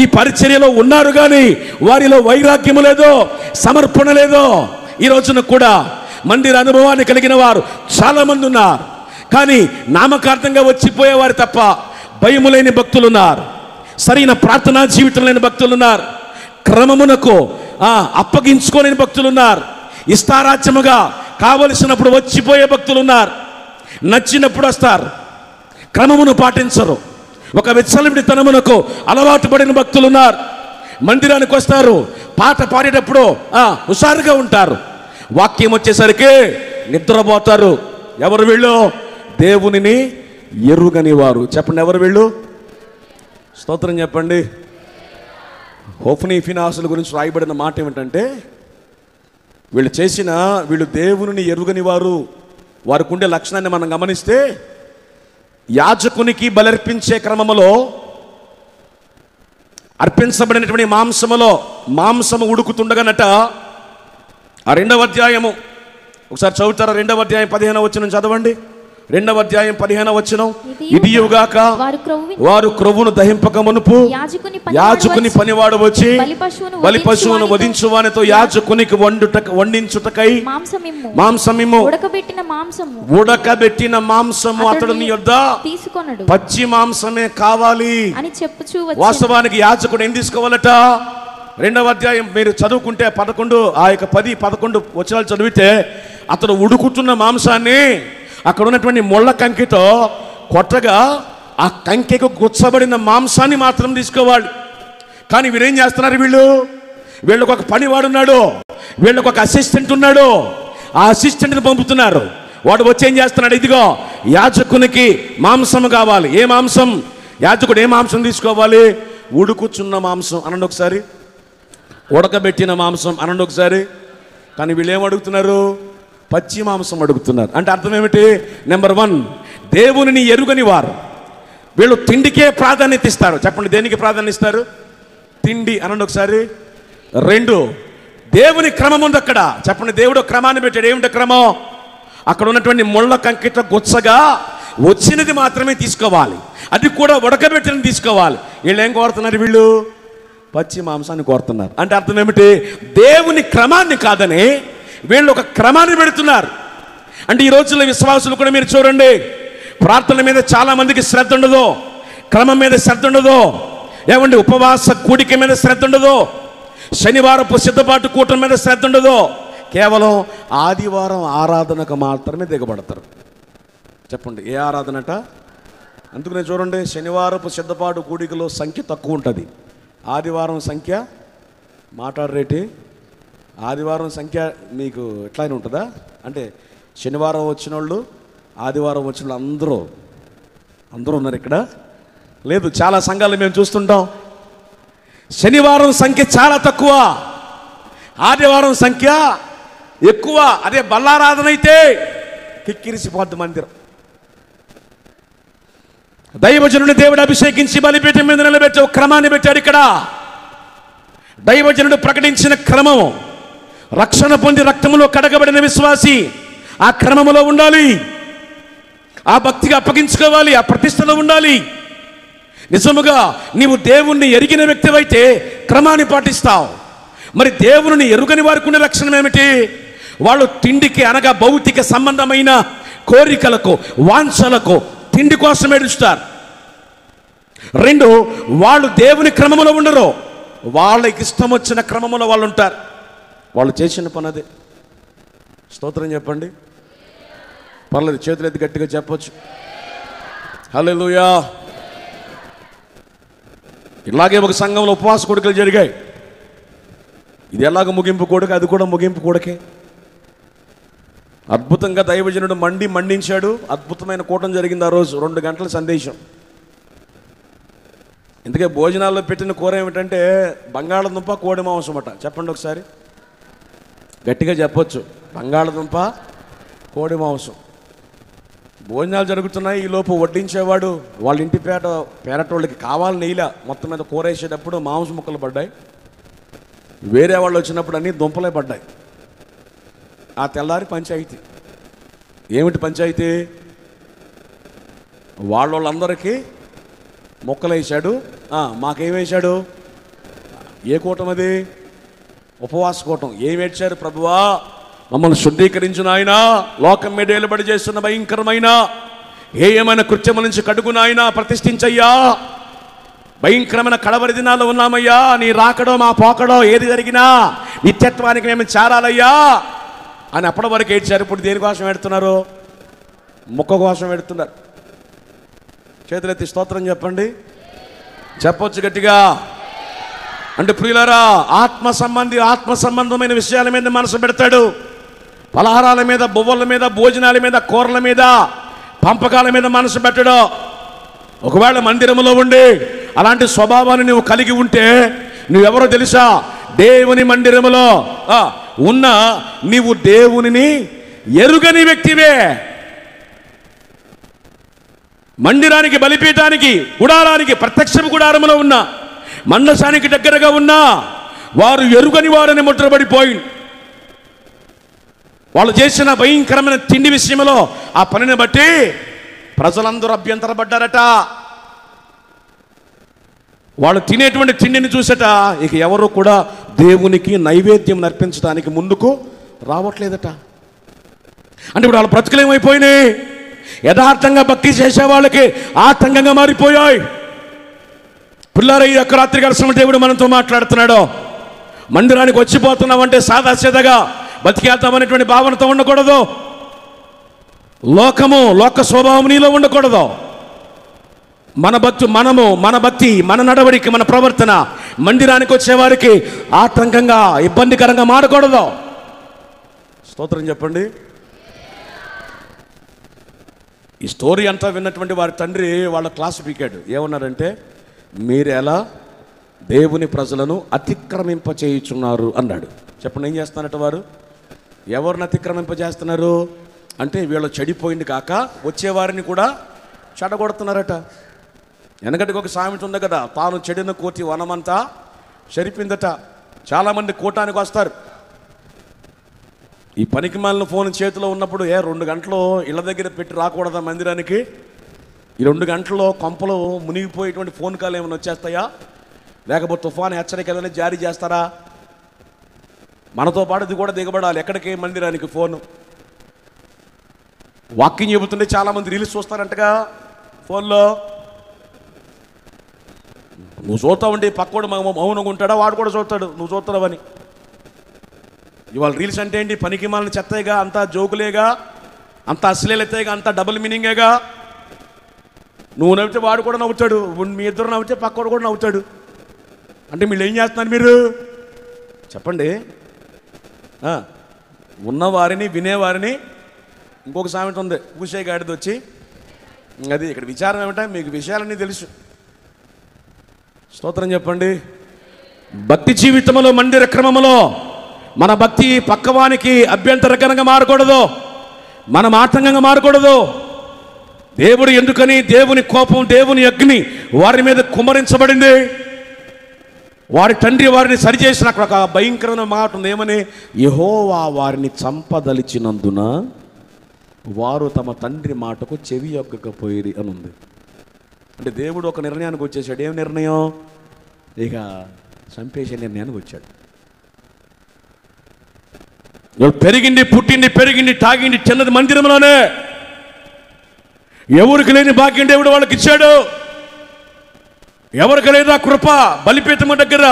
ఈ పరిచర్యలో ఉన్నారు, కానీ వారిలో వైరాగ్యము లేదు, సమర్పణ లేదు. ఈ రోజున కూడా మందిర అనుభవాన్ని కలిగిన వారు చాలామంది ఉన్నారు, కానీ నామకార్థంగా వచ్చిపోయేవారు తప్ప భయము లేని భక్తులు ఉన్నారు, సరైన ప్రార్థనా జీవితం లేని భక్తులు ఉన్నారు, క్రమమునకు అప్పగించుకోలేని భక్తులు ఉన్నారు, ఇష్టారాజ్యముగా కావలసినప్పుడు వచ్చిపోయే భక్తులు ఉన్నారు, నచ్చినప్పుడు వస్తారు, క్రమమును పాటించరు, ఒక విచ్చలవిడితనమునకు అలవాటు పడిన భక్తులు ఉన్నారు. మందిరానికి వస్తారు, పాట పాడేటప్పుడు హుషారుగా ఉంటారు, వాక్యం వచ్చేసరికి నిద్రపోతారు. ఎవరు వీళ్ళు? దేవునిని ఎరుగని వారు. చెప్పండి, ఎవరు వీళ్ళు? స్తోత్రం చెప్పండి. హోఫ్ని, ఫినెహాసుల గురించి రాయబడిన మాట ఏమిటంటే, వీళ్ళు దేవునిని ఎరుగని వారు. వారికి ఉండే లక్షణాన్ని మనం గమనిస్తే, యాజకునికి బలర్పించే క్రమములో అర్పించబడినటువంటి మాంసము ఉడుకుతుండగానట, ఆ 2వ అధ్యాయము ఒకసారి చదువుతారా? 2వ అధ్యాయం 15వ వచనం చదవండి. 2వ అధ్యాయం 15వ వచనం. ఇదియుగాక వారు క్రొవ్వును దహింపక మునుపు యాజకుని పనివాడు వచ్చి బలి పశువును వధించు వానితో యాజకునికి వండించుటకై మాంసమిమ్ము, ఉడకబెట్టిన మాంసము అతడుని యొద్ద తీసుకొనడు, పచ్చి మాంసమే కావాలి అని చెప్పుచూ. వాస్తవానికి యాజకుడు ఏం తీసుకోవాలట? 2వ అధ్యాయం మీరు చదువుకుంటే 11 10 11 వచనాలు చదివితే, అతడు ఉడుకుతున్న మాంసాన్ని అక్కడ ఉన్నటువంటి ముళ్ళ కంకితో కొట్టగా ఆ కంకెకు గుచ్చబడిన మాంసాన్ని మాత్రం తీసుకోవాలి. కానీ వీరేం చేస్తున్నారు? వీళ్ళకు ఒక పనివాడున్నాడు, వీళ్ళకు ఒక అసిస్టెంట్ ఉన్నాడు, ఆ అసిస్టెంట్ని పంపుతున్నారు. వాడు వచ్చి ఏం చేస్తున్నాడు? ఇదిగో యాజకునికి మాంసం కావాలి. ఏ మాంసం? యాజకుడు ఏ మాంసం తీసుకోవాలి? ఉడుకుచున్న మాంసం అనండి ఒకసారి, ఉడకబెట్టిన మాంసం అనండి ఒకసారి. కానీ వీళ్ళు ఏం అడుగుతున్నారు? పచ్చి మాంసం అడుగుతున్నారు. అంటే అర్థం ఏమిటి? నెంబర్ 1, దేవునిని ఎరుగని వారు. వీళ్ళు తిండికే ప్రాధాన్యత ఇస్తారు. చెప్పండి, దేనికి ప్రాధాన్యత ఇస్తారు? తిండి అనండి ఒకసారి. 2, దేవుని క్రమం ఉంది అక్కడ. చెప్పండి, దేవుడు క్రమాన్ని పెట్టాడు. ఏమిటి క్రమం? అక్కడ ఉన్నటువంటి ముళ్ళ కంకిట గుచ్చగా వచ్చినది మాత్రమే తీసుకోవాలి, అది కూడా ఉడకబెట్టినది తీసుకోవాలి. వీళ్ళు ఏం కోరుతున్నారు? వీళ్ళు పచ్చి మాంసాన్ని కోరుతున్నారు. అంటే అర్థం ఏమిటి? దేవుని క్రమాన్ని కాదని వీళ్ళు ఒక క్రమాన్ని పెడుతున్నారు. అంటే ఈ రోజుల్లో విశ్వాసులు కూడా మీరు చూడండి, ప్రార్థన మీద చాలా మందికి శ్రద్ధ ఉండదు, క్రమం మీద శ్రద్ధ ఉండదు, ఉపవాస కూడిక మీద శ్రద్ధ ఉండదు, శనివారపు సిద్ధపాటు కూటం మీద శ్రద్ధ ఉండదు, కేవలం ఆదివారం ఆరాధనకు మాత్రమే దిగబడతారు. చెప్పండి, ఏ ఆరాధనట? అందుకనే చూడండి, శనివారపు సిద్ధపాటు కూడికలో సంఖ్య తక్కువ ఉంటుంది, ఆదివారం సంఖ్య మాట్లాడరేటి. ఆదివారం సంఖ్య మీకు ఎట్లయినా ఉంటుందా? అంటే శనివారం వచ్చిన వాళ్ళు, ఆదివారం వచ్చిన వాళ్ళు అందరూ అందరూ ఉన్నారు ఇక్కడ? లేదు. చాలా సంఘాలు మేము చూస్తుంటాం, శనివారం సంఖ్య చాలా తక్కువ, ఆదివారం సంఖ్య ఎక్కువ. అదే బల్లారాధన అయితే కిక్కిరిసిపోద్ది మందిరం. దైవజనుడిని దేవుడు అభిషేకించి బలిపీఠం మీద నిలబెట్టి ఒక క్రమాన్ని పెట్టాడు ఇక్కడ. దైవజనుడు ప్రకటించిన క్రమం, రక్షణ పొంది రక్తములో కడగబడిన విశ్వాసి ఆ క్రమములో ఉండాలి, ఆ భక్తిగా అప్పగించుకోవాలి, ఆ ప్రతిష్టలో ఉండాలి. నిజముగా నీవు దేవుణ్ణి ఎరిగిన వ్యక్తివైతే క్రమాన్ని పాటిస్తావు. మరి దేవుని ఎరుగని వారికి ఉండే లక్షణం ఏమిటి? వాళ్ళు తిండికి అనగా భౌతిక సంబంధమైన కోరికలకు, వాంఛలకు తిండి కోసం ఏడుస్తారు. 2, వాళ్ళు దేవుని క్రమములో ఉండరు, వాళ్ళకి ఇష్టం వచ్చిన క్రమములో వాళ్ళు ఉంటారు. వాళ్ళు చేసిన పని అదే. స్తోత్రం చెప్పండి. పర్లేదు, చేతులు ఎత్తి గట్టిగా చెప్పొచ్చు. హల్లెలూయా. ఇలాగే ఒక సంఘంలో ఉపవాస కొడుకులు జరిగాయి. ఇది ఎలాగ ముగింపు కొడుకు, అది కూడా ముగింపు కొడుకే. అద్భుతంగా దైవజనుడు మండించాడు. అద్భుతమైన కూటం జరిగింది ఆ రోజు. 2 గంటల సందేశం. ఇందుకే భోజనాల్లో పెట్టిన కూర ఏమిటంటే బంగాళదుంప కోడి మాంసం అట. చెప్పండి ఒకసారి, గట్టిగా చెప్పొచ్చు. బంగాళదుంప కోడి మాంసం. భోజనాలు జరుగుతున్నాయి. ఈలోపు వడ్డించేవాడు వాళ్ళ ఇంటి పేరటోళ్ళకి కావాలి నెయ్యిలా మొత్తం మీద కూర వేసేటప్పుడు మాంసం ముక్కలు పడ్డాయి. వేరే వాళ్ళు వచ్చినప్పుడు అన్నీ దుంపలే పడ్డాయి. ఆ తెల్లారి పంచాయితీ. ఏమిటి పంచాయితీ? వాళ్ళందరికీ మొక్కలు వేసాడు. మాకేమేశాడు? ఏ కూటం అది? ఉపవాస కూటం. ఏమేడ్చారు? ప్రభువా మమ్మల్ని శుద్ధీకరించు నాయనా, లోకం మీద ఏలుబడి చేస్తున్న భయంకరమైన ఏమైన కృత్యము నుంచి కడుగు నాయనా, ప్రతిష్ఠించయ్యా. భయంకరమైన కడవరి దినాల్లో ఉన్నామయ్యా. నీ రాకడో మా పోకడో ఏది జరిగినా నిత్యత్వానికి మేము చేరాలయ్యా అని అప్పటి వరకు ఏడ్చారు. ఇప్పుడు దేనికోసం పెడుతున్నారు? మొక్క కోసం పెడుతున్నారు. చేతులెత్తి స్తోత్రం చెప్పండి. చెప్పొచ్చు గట్టిగా. అంటే ప్రియులారా, ఆత్మ సంబంధమైన విషయాల మీద మనసు పెడతాడు. పలహారాల మీద, బువ్వల మీద, భోజనాల మీద, కూరల మీద, పంపకాల మీద మనసు పెట్టడు. ఒకవేళ మందిరంలో ఉండి అలాంటి స్వభావాన్ని నువ్వు కలిగి ఉంటే నువ్వెవరో తెలుసా? దేవుని మందిరములో ఉన్న నీవు దేవునిని ఎరుగని వ్యక్తివే. మందిరానికి, బలిపీఠానికి, గుడారానికి, ప్రత్యక్ష గుడారములో ఉన్న మందసానికి దగ్గరగా ఉన్న వారు ఎరుగని వారని ముద్రపడిపోయి వాళ్ళు చేసిన భయంకరమైన తిండి విషయంలో ఆ పనిని బట్టి ప్రజలందరూ అభ్యంతరపడ్డారట. వాళ్ళు తినేటువంటి తిండిని చూసట ఇక ఎవరు కూడా దేవునికి నైవేద్యం నర్పించడానికి ముందుకు రావట్లేదట. అంటే ఇప్పుడు వాళ్ళ బ్రతుకులు ఏమైపోయినాయి? యథార్థంగా భక్తి చేసే వాళ్ళకి ఆటంకంగా మారిపోయాయి. పిల్లలు, ఈ యొక్క రాత్రి కలిసిన దేవుడు మనతో మాట్లాడుతున్నాడు. మందిరానికి వచ్చిపోతున్నామంటే సాదాసీదగా బతికేద్దామనేటువంటి భావనతో ఉండకూడదు. లోక స్వభావం నీలో ఉండకూడదు. మన భక్తి, మన నడవడికి, మన ప్రవర్తన మందిరానికి వచ్చేవారికి ఆటంకంగా, ఇబ్బందికరంగా మారకూడదు. స్తోత్రం చెప్పండి. ఈ స్టోరీ అంతా విన్నటువంటి వారి తండ్రి వాళ్ళ క్లాస్ పీకాడు. ఏమన్నారంటే, మీరు ఎలా దేవుని ప్రజలను అతిక్రమింపచేయుచున్నారు అన్నాడు. చెప్పండి, ఏం చేస్తున్నారట వారు? ఎవరిని అతిక్రమింపజేస్తున్నారు అంటే వీళ్ళు చెడిపోయింది కాక వచ్చేవారిని కూడా చెడగొడుతున్నారట. వెనకటికి ఒక సామెత ఉంది కదా, తాను చెడిన కోతి వనమంతా చెరిపిందట. చాలామంది కూటానికి వస్తారు. ఈ పనికి మాలిన ఫోన్ చేతిలో ఉన్నప్పుడు 2 గంటలు ఇళ్ళ దగ్గర పెట్టి రాకూడదా మందిరానికి? ఈ 2 గంటల్లో కొంపలు మునిగిపోయేటువంటి ఫోన్ కాల్ ఏమైనా వచ్చేస్తాయా? లేకపోతే తుఫాను హెచ్చరిక ఏదైనా జారీ చేస్తారా? మనతో పాటు ఇది కూడా దిగబడాలి. ఎక్కడికి? మందిరానికి ఫోను. వాకింగ్ చెబుతుంటే చాలామంది రీల్స్ చూస్తారంటగా ఫోన్లో. నువ్వు చూస్తావంటే పక్కోడు మౌనంగా ఉంటాడా? వాడు కూడా చూస్తాడు నువ్వు చూస్తున్నావని. ఇవాళ రీల్స్ అంటే ఏంటి? పనికి మాలిన చెత్తగా, అంతా జోకులేగా, అంత అశ్లీలతేగా, అంత డబుల్ మీనింగేగా. నువ్వు నవ్వితే వాడు కూడా నవ్వుతాడు, మీ ఇద్దరు నవ్వితే పక్కోడు కూడా నవ్వుతాడు. అంటే మీరు ఏం చేస్తున్నారు? మీరు చెప్పండి. ఉన్నవారిని, వినేవారిని, ఇంకొక సామెత ఉంది, పూసే గాడిది వచ్చి అది ఇక్కడ విచారం ఏమిటంటే మీకు విషయాలన్నీ తెలుసు. స్తోత్రం చెప్పండి. భక్తి జీవితంలో, మందిర క్రమంలో మన భక్తి పక్కవానికి అభ్యంతరకరంగా మారకూడదు, మనం ఆటంకంగా మారకూడదు. దేవుడు ఎందుకని, దేవుని కోపం, దేవుని అగ్ని వారి మీద కుమ్మరించబడింది. వారి తండ్రి వారిని సరిచేసిన అక్కడ ఒక భయంకరమైన మాట ఉంది. ఏమని? యెహోవా వారిని చంపదలిచినందున వారు తమ తండ్రి మాటకు చెవి యొక్కకపోయిరి అని ఉంది. అంటే దేవుడు ఒక నిర్ణయానికి వచ్చేసాడు. ఏం నిర్ణయం? ఇక చంపేసే నిర్ణయానికి వచ్చాడు. పెరిగింది, పుట్టింది, పెరిగింది, తాగింది, చిన్నది మందిరంలోనే. ఎవరికి లేని భాగ్యం దేవుడు వాళ్ళకి ఇచ్చాడు. ఎవరికి లేదా కృప? బలిపీఠము దగ్గర,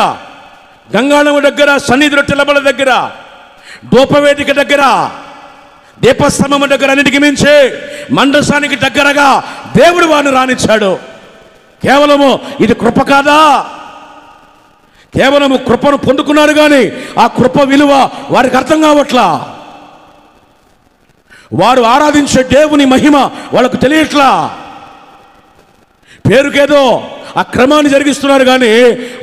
గంగాళము దగ్గర, సన్నిధి రొట్టెల బల దగ్గర, ధూపవేదిక దగ్గర, దీపస్తంభము దగ్గర, అన్నిటికి మించి మండసానికి దగ్గరగా దేవుడు వారిని రానిచ్చాడు. కేవలము ఇది కృప కాదా? కేవలము కృపను పొందుకున్నారు కానీ ఆ కృప విలువ వారికి అర్థం కావట్లా. వారు ఆరాధించే దేవుని మహిమ వాళ్ళకు తెలియట్లా. పేరుకేదో ఆ క్రమాన్ని జరిగిస్తున్నారు కానీ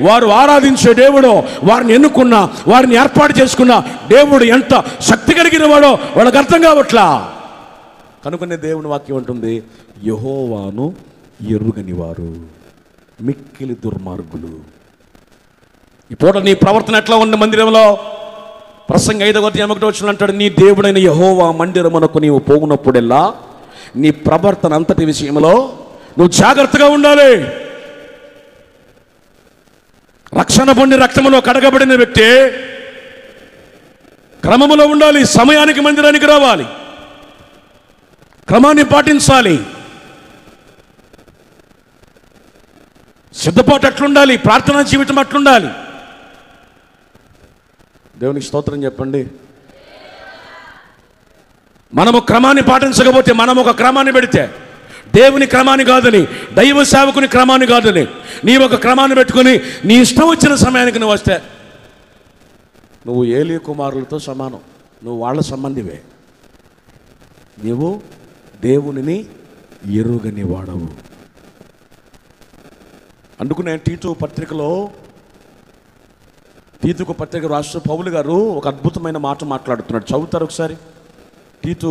వారు ఆరాధించే దేవుడు, వారిని ఎన్నుకున్న, వారిని ఏర్పాటు చేసుకున్న దేవుడు ఎంత శక్తి కలిగిన వాడో వాళ్ళకి అర్థం కావట్లా. కనుకనే దేవుని వాక్యం ఉంటుంది, యెహోవాను ఎరుగని వారు మిక్కిలి దుర్మార్గులు. ఈ పూట నీ ప్రవర్తన ఎట్లా ఉంది మందిరంలో? ప్రసంగ 5:1 అంటాడు, నీ దేవుడైన యెహోవా మందిరమునకు నీవు పోగునప్పుడెల్లా నీ ప్రవర్తన అంతటి విషయంలో నువ్వు జాగ్రత్తగా ఉండాలి. రక్షణ పొంది రక్తములో కడగబడిన వ్యక్తి క్రమములో ఉండాలి. సమయానికి మందిరానికి రావాలి, క్రమాన్ని పాటించాలి. సిద్ధపాటు అట్లుండాలి, ప్రార్థనా జీవితం అట్లుండాలి. దేవునికి స్తోత్రం చెప్పండి. మనము క్రమాన్ని పాటించకపోతే, మనం ఒక క్రమాన్ని పెడితే, దేవుని క్రమాన్ని కాదని, దైవ సేవకుని క్రమాన్ని కాదని, నీ ఒక క్రమాన్ని పెట్టుకుని నీ ఇష్టం వచ్చిన సమయానికి నువ్వు వస్తే నువ్వు ఏలీ కుమారులతో సమానం. నువ్వు వాళ్ళ సంబంధివే. నీవు దేవునిని ఎరుగని వాడవు. అందుకనే తీతుకు పత్రిక రాష్ట్ర పౌలు గారు ఒక అద్భుతమైన మాట మాట్లాడుతున్నాడు. చదువుతారు ఒకసారి. తీతు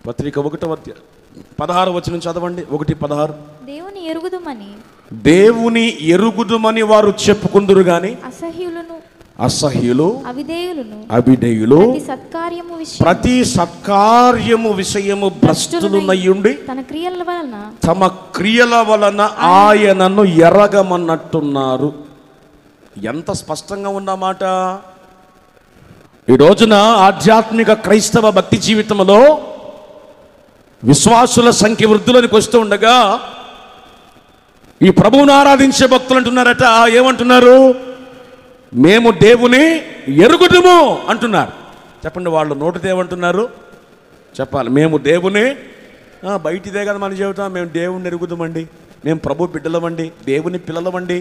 పత్రిక 1:16 చదవండి. 1:16. దేవుని ఎరుగుదుమని వారు చెప్పుకుందురు గాని అసహ్యులు అవిధేయులు ప్రతి సత్కార్యము విషయము భ్రష్టులునయ్యుండి తమ క్రియల వలన ఆయనను ఎరగమన్నట్టున్నారు. ఎంత స్పష్టంగా ఉన్నమాట. ఈ రోజున ఆధ్యాత్మిక క్రైస్తవ భక్తి జీవితంలో విశ్వాసుల సంఖ్య వృద్ధిలోనికి వస్తూ ఉండగా ఈ ప్రభువును ఆరాధించే భక్తులు అంటున్నారట. ఏమంటున్నారు? మేము దేవుని ఎరుగుదుము అంటున్నారు. చెప్పండి, వాళ్ళు నోటితో ఏమంటున్నారు చెప్పాలి. మేము దేవుని, బయటిదే కదా మనం చెబుతాం, మేము దేవుని ఎరుగుదామండి, మేము ప్రభు బిడ్డలమండి, దేవుని పిల్లలమండి,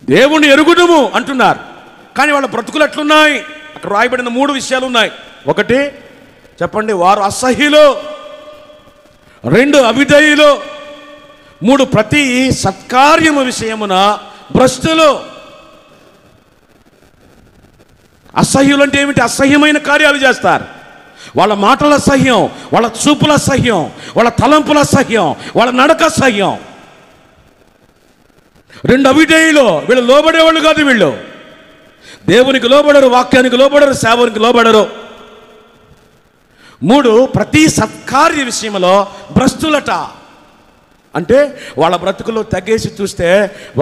దేవుని ఎరుగుదుము అంటున్నారు. కానీ వాళ్ళ బ్రతుకులు ఎట్లున్నాయి? అక్కడ రాయబడిన 3 విషయాలు ఉన్నాయి. 1 చెప్పండి, వారు అసహ్యులు. 2 అవిధేయులు. 3 ప్రతి సత్కార్యము విషయమున భ్రష్టులు. అసహ్యులు అంటే ఏమిటి? అసహ్యమైన కార్యాలు చేస్తారు. వాళ్ళ మాటల అసహ్యం, వాళ్ళ చూపుల అసహ్యం, వాళ్ళ తలంపుల అసహ్యం, వాళ్ళ నడక అసహ్యం. 2 అవిధేయులు. వీళ్ళు లోబడేవాళ్ళు కాదు. వీళ్ళు దేవునికి లోబడరు, వాక్యానికి లోబడరు, సేవనికి లోబడరు. 3 ప్రతి సత్కార్య విషయంలో భ్రష్టులట. అంటే వాళ్ళ బ్రతుకులో తగ్గేసి చూస్తే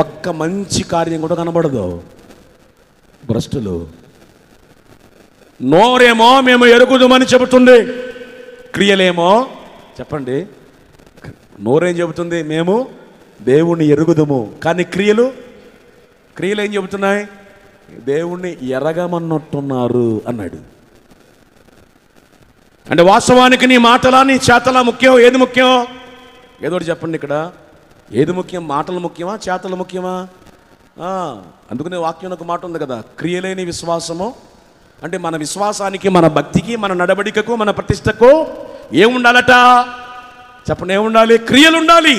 ఒక్క మంచి కార్యం కూడా కనబడదు. భ్రష్టులు. నోరేమో మేము ఎరుగుదుమని చెబుతుంది, క్రియలేమో చెప్పండి, నోరేం చెబుతుంది? మేము దేవుణ్ణి ఎరుగుదుము. కానీ క్రియలు ఏం చెబుతున్నాయి? దేవుణ్ణి ఎరగమన్నట్టున్నారు అన్నాడు. అంటే వాస్తవానికి నీ మాటలా నీ చేతలా ముఖ్యం? ఏది ముఖ్యం? ఏదో చెప్పండి ఇక్కడ. ఏది ముఖ్యం? మాటలు ముఖ్యమా, చేతలు ముఖ్యమా? అందుకనే వాక్యం ఒక మాట ఉంది కదా, క్రియలేని విశ్వాసము. అంటే మన విశ్వాసానికి, మన భక్తికి, మన నడవడికకు, మన ప్రతిష్టకు ఏముండాలట? చెప్పండి, ఏముండాలి? క్రియలు ఉండాలి.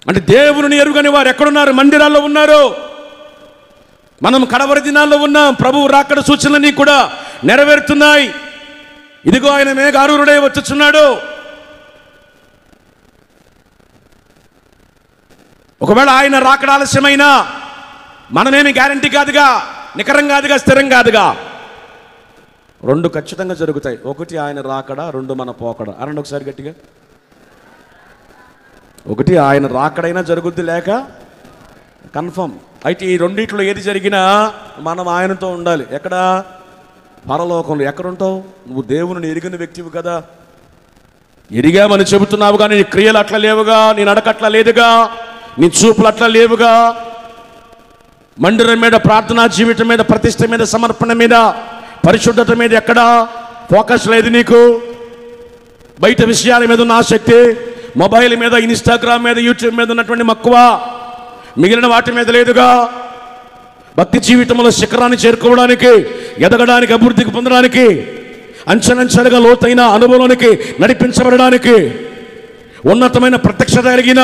అంటే దేవుని ఎరుగని వారు ఎక్కడున్నారు? మందిరాల్లో ఉన్నారు. మనం కడవరి దినాల్లో ఉన్నాం. ప్రభువు రాకడ సూచనలన్నీ కూడా నెరవేరుతున్నాయి. ఇదిగో ఆయన మేఘారూఢుడై వచ్చుచున్నాడు. ఒకవేళ ఆయన రాకడ ఆలస్యమైనా మనమేమి గ్యారంటీ కాదుగా, నికరం కాదుగా, స్థిరం కాదుగా. రెండు ఖచ్చితంగా జరుగుతాయి. ఒకటి ఆయన రాకడ, రెండు మన పోకడ. అనండి ఒకసారి గట్టిగా. ఒకటి ఆయన రాకడైనా జరుగుద్ది, లేక కన్ఫర్మ్. అయితే ఈ రెండిట్లో ఏది జరిగినా మనం ఆయనతో ఉండాలి. ఎక్కడ? పరలోకంలో. ఎక్కడుంటావు నువ్వు? దేవుని ఎరిగిన వ్యక్తివి కదా. ఎరిగామని చెబుతున్నావు కానీ నీ క్రియలు అట్లా లేవుగా, నీ నడక అట్లా లేదుగా, నీ చూపులు అట్లా లేవుగా. మందిరం మీద, ప్రార్థనా జీవితం మీద, ప్రతిష్ట మీద, సమర్పణ మీద, పరిశుద్ధత మీద ఎక్కడా ఫోకస్ లేదు నీకు. బయట విషయాల మీద ఉన్న ఆసక్తి, మొబైల్ మీద, ఇన్స్టాగ్రామ్ మీద, యూట్యూబ్ మీద ఉన్నటువంటి మక్కువ మిగిలిన వాటి మీద లేదుగా. భక్తి జీవితంలో శిఖరాన్ని చేరుకోవడానికి, ఎదగడానికి, అభివృద్ధికి పొందడానికి, అంచెలంచెలుగా లోతైన అనుభవానికి నడిపించబడడానికి ఉన్నతమైన ప్రత్యక్షత కలిగిన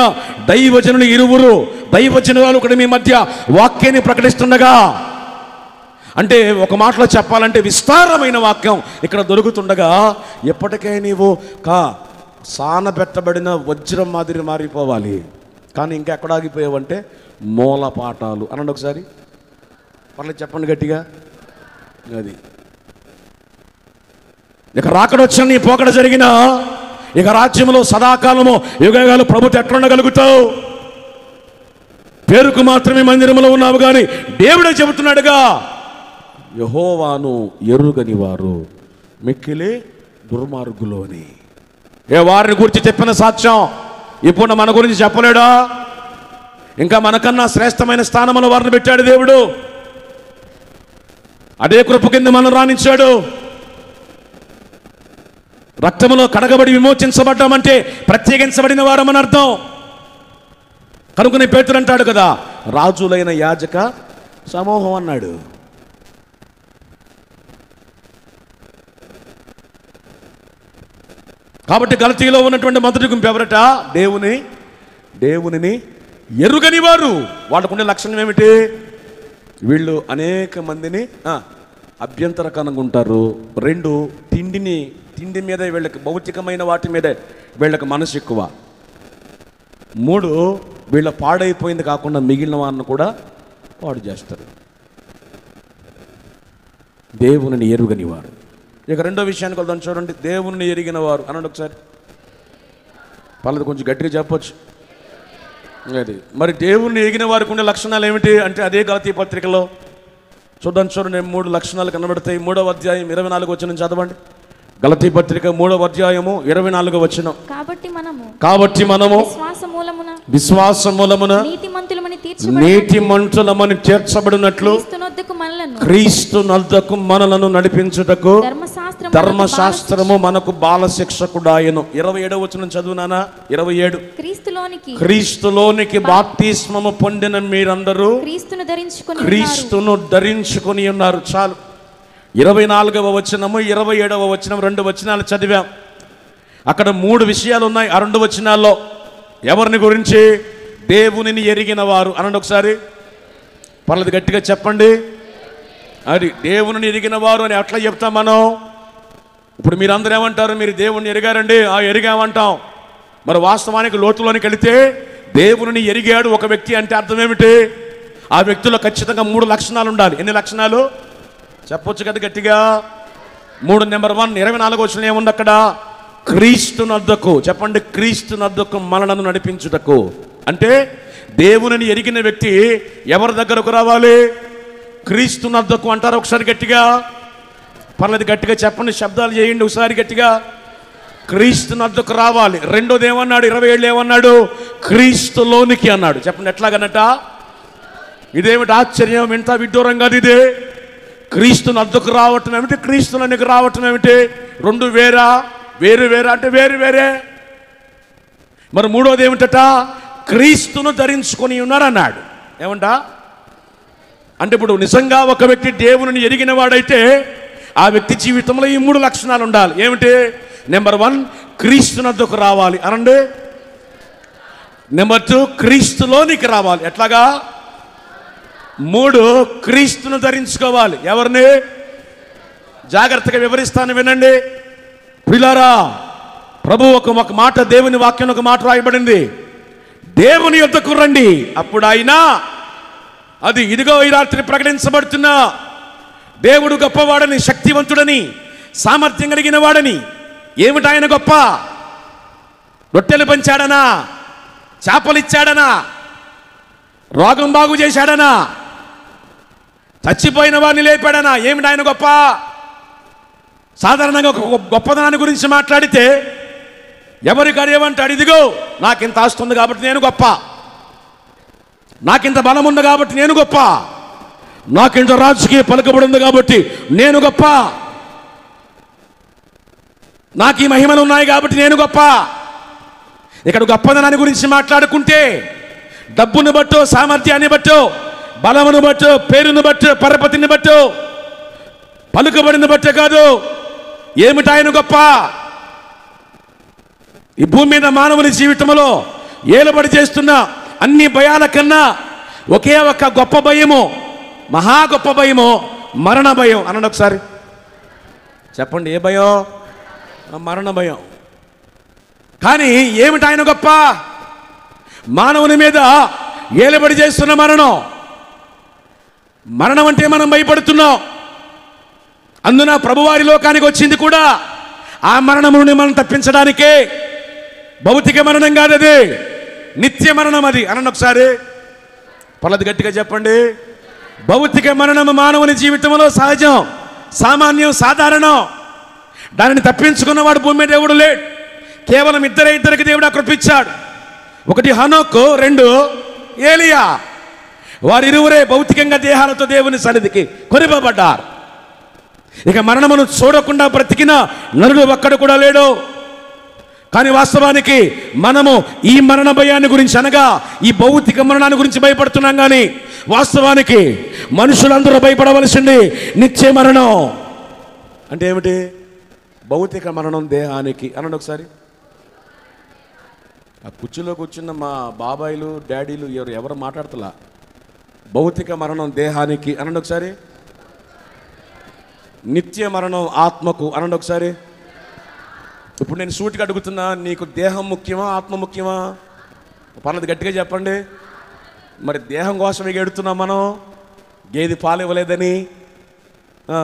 దైవజనులు ఇరువురు, దైవజనులు ఒకటి మీ మధ్య వాక్యాన్ని ప్రకటిస్తుండగా, అంటే ఒక మాటలో చెప్పాలంటే విస్తారమైన వాక్యం ఇక్కడ దొరుకుతుండగా ఎప్పటికే నీవు సానబెట్టబడిన వజ్రం మాదిరి మారిపోవాలి. కానీ ఇంకా ఎక్కడ ఆగిపోయావంటే మూల పాఠాలు. అనండి ఒకసారి, పర్లేదు చెప్పండి గట్టిగా. అది ఇక రాకడ వచ్చిన నీ పోకడ జరిగిన ఇక రాజ్యంలో సదాకాలము యుగాలు ప్రభుత్వం ఎట్లా ఉండగలుగుతావు? పేరుకు మాత్రమే మందిరంలో ఉన్నావు కానీ దేవుడే చెబుతున్నాడుగా, యెహోవాను ఎరుగని వారు మిక్కిలి దుర్మార్గులు అని. వారిని గురించి చెప్పిన సాక్ష్యం ఇప్పుడు మన గురించి చెప్పలేడా? ఇంకా మనకన్నా శ్రేష్టమైన స్థానంలో వారిని పెట్టాడు దేవుడు. అదే కృప కింద మనం రాణించాడు. రక్తములో కడగబడి విమోచించబడ్డామంటే ప్రత్యేకించబడిన వారమని అర్థం. కనుకనే పేతురు అంటాడు కదా, రాజులైన యాజక సమూహం అన్నాడు. కాబట్టి గలతీలో ఉన్నటువంటి మొదటి గుంపు ఎవరట? దేవునిని ఎరుగని వారు. వాళ్ళకుండే లక్షణం ఏమిటి? వీళ్ళు అనేక మందిని అభ్యంతరకరంగా ఉంటారు. రెండు, తిండి మీద వీళ్ళకి, భౌతికమైన వాటి మీద వీళ్ళకి మనసు ఎక్కువ. మూడు, వీళ్ళ పాడైపోయింది కాకుండా మిగిలిన వారిని కూడా పాడు చేస్తారు. దేవునిని ఎరుగని వారు. ఇక రెండో విషయానికి వెళ్దాం. చూడండి, దేవునిని ఎరిగిన వారు అనండి ఒకసారి. పర్లేదు, కొంచెం గట్టిగా చెప్పొచ్చు. అది మరి దేవుణ్ణి ఎరిగిన వారికి ఉండే లక్షణాలు ఏమిటి అంటే అదే గలతీ పత్రికలో చూడండి 3 లక్షణాలు కనబడతాయి. 3వ అధ్యాయం 24వ వచనం చదవండి. గలతీ పత్రిక 3వ అధ్యాయము 24వ వచనం. కాబట్టి మనము విశ్వాస మూలమున నీతిమంతులమని తీర్చబడినట్లు క్రీస్తునొద్దకు మనలను నడిపించుటకు ధర్మశాస్త్రము మనకు బాల శిక్షకుడాయెను. 27వ వచనం చదువునానా? 27. క్రీస్తులోనికి బాప్తిస్మము పొందిన మీరందరూ క్రీస్తును ధరించుకొని ఉన్నారు. చాలు. 24వ వచనము 27వ వచనం 2 వచనాలు చదివాం. అక్కడ 3 విషయాలు ఉన్నాయి. ఆ 2 వచనాల్లో ఎవరిని గురించి? దేవునిని ఎరిగిన వారు అనండి ఒకసారి. పర్లేదు గట్టిగా చెప్పండి. అది దేవునిని ఎరిగిన వారు అని అట్లా చెప్తాం మనం. ఇప్పుడు మీరందరూ ఏమంటారు? మీరు దేవుణ్ణి ఎరిగారండి. ఎరిగామంటాం. మరి వాస్తవానికి లోతులోనికి వెళితే దేవునిని ఎరిగాడు ఒక వ్యక్తి అంటే అర్థం ఏమిటి? ఆ వ్యక్తిలో ఖచ్చితంగా 3 లక్షణాలు ఉండాలి. ఎన్ని లక్షణాలు చెప్పొచ్చు కదా గట్టిగా? 3. నెంబర్ 1, 24వ వచనం ఏముంది అక్కడ? క్రీస్తునొద్దకు. చెప్పండి, క్రీస్తునొద్దకు మనలను నడిపించుటకు. అంటే దేవునిని ఎరిగిన వ్యక్తి ఎవరి దగ్గరకు రావాలి? క్రీస్తునొద్దకు అంటారు. ఒకసారి గట్టిగా. పర్లేదు గట్టిగా చెప్పండి, శబ్దాలు చేయండి ఒకసారి గట్టిగా. క్రీస్తునొద్దకు రావాలి. రెండోది ఏమన్నాడు? 27 ఏమన్నాడు? క్రీస్తులోనికి అన్నాడు. చెప్పండి ఎట్లాగనట? ఇదేమిటి ఆశ్చర్యం, ఎంత విడ్డూరం కాదు ఇదే. క్రీస్తునొద్దకు రావటం ఏమిటి, క్రీస్తులోనికి రావటం ఏమిటి? 2 వేరు అంటే వేరే. మరి 3వది ఏమిటట? క్రీస్తును ధరించుకొని ఉన్నారన్నాడు. ఏమంటా అంటే ఇప్పుడు నిజంగా ఒక వ్యక్తి దేవుని ఎరిగిన వాడైతే ఆ వ్యక్తి జీవితంలో ఈ 3 లక్షణాలు ఉండాలి. ఏమిటి? నెంబర్ 1, క్రీస్తునొద్దకు రావాలి అనండి. నెంబర్ 2, క్రీస్తులోనికి రావాలి. ఎట్లాగా? 3, క్రీస్తును ధరించుకోవాలి. ఎవరిని? జాగ్రత్తగా వివరిస్తాను, వినండి ప్రియులారా. ప్రభు ఒక మాట, దేవుని వాక్యం ఒక మాట రాయబడింది. దేవుని యొద్దకు రండి, అప్పుడు ఆయన అది ఇదిగో ఈ రాత్రి ప్రకటించబడుతున్నా దేవుడు గొప్పవాడని, శక్తివంతుడని, సామర్థ్యం కలిగిన వాడని. ఏమిటి ఆయన గొప్ప? రొట్టెలు పంచాడనా? చేపలు ఇచ్చాడనా? రోగం బాగు చేశాడనా? చచ్చిపోయిన వారిని లేపాడనా? ఏమిటి ఆయన గొప్ప? సాధారణంగా ఒక గొప్పదనాన్ని గురించి మాట్లాడితే ఎవరికి అదేమంటాడు? ఇదిగో నాకింత ఆస్తుంది కాబట్టి నేను గొప్ప, నాకింత బలం ఉంది కాబట్టి నేను గొప్ప, నాకింత రాజకీయ పలుకుబడి ఉంది కాబట్టి నేను గొప్ప, నాకు ఈ మహిమలు ఉన్నాయి కాబట్టి నేను గొప్ప. ఇక్కడ గొప్పదనాన్ని గురించి మాట్లాడుకుంటే డబ్బును బట్టో, సామర్థ్యాన్ని బట్టో, బలమును బట్టో, పేరును బట్టో, పరపతిని బట్టో, పలుకుబడిని బట్టో కాదు. ఏమిటి ఆయన గొప్ప? ఈ భూమి మీద మానవుని జీవితంలో ఏలుబడి చేస్తున్న అన్ని భయాల కన్నా ఒకే ఒక గొప్ప భయము, మహా గొప్ప భయము మరణ భయం. అనండి ఒకసారి, చెప్పండి. ఏ భయం? మరణ భయం. కానీ ఏమిటి ఆయన గొప్ప? మానవుని మీద ఏలుబడి చేస్తున్న మరణం. మరణం అంటే మనం భయపడుతున్నాం. అందున ప్రభువారి లోకానికి వచ్చింది కూడా ఆ మరణం నుండి మనం తప్పించడానికే. భౌతిక మరణం కాదు, అది నిత్య మరణం. అది అనండి ఒకసారి, పలది గట్టిగా చెప్పండి. భౌతిక మరణం మానవుని జీవితంలో సహజం, సామాన్యం, సాధారణం. దానిని తప్పించుకున్నవాడు భూమి మీద దేవుడు లేడు. కేవలం ఇద్దరికి దేవుడు కృపించాడు. 1 హనోకు, 2 ఏలియా. వారిరువురే భౌతికంగా దేహాలతో దేవుని సన్నిధికి కొనిపోబడ్డారు. ఇక మరణమును చూడకుండా బ్రతికిన నరుడు ఒక్కడు కూడా లేడు. కానీ వాస్తవానికి మనము ఈ మరణ భయాన్ని గురించి, అనగా ఈ భౌతిక మరణాన్ని గురించి భయపడుతున్నాం. కానీ వాస్తవానికి మనుషులందరూ భయపడవలసింది నిత్య మరణం. అంటే ఏమిటి? భౌతిక మరణం దేహానికి. అనండి ఒకసారి. ఆ కుర్చీలో కూర్చున్న మా బాబాయిలు, డాడీలు ఎవరు మాట్లాడతలా? భౌతిక మరణం దేహానికి అనండి ఒకసారి. నిత్య మరణం ఆత్మకు అనండి ఒకసారి. ఇప్పుడు నేను సూటిగా అడుగుతున్నా, నీకు దేహం ముఖ్యమా, ఆత్మ ముఖ్యమా? పర్లేదు గట్టిగా చెప్పండి. మరి దేహం కోసమే ఎడుతున్నాం మనం. గేదె పాలు ఇవ్వలేదని,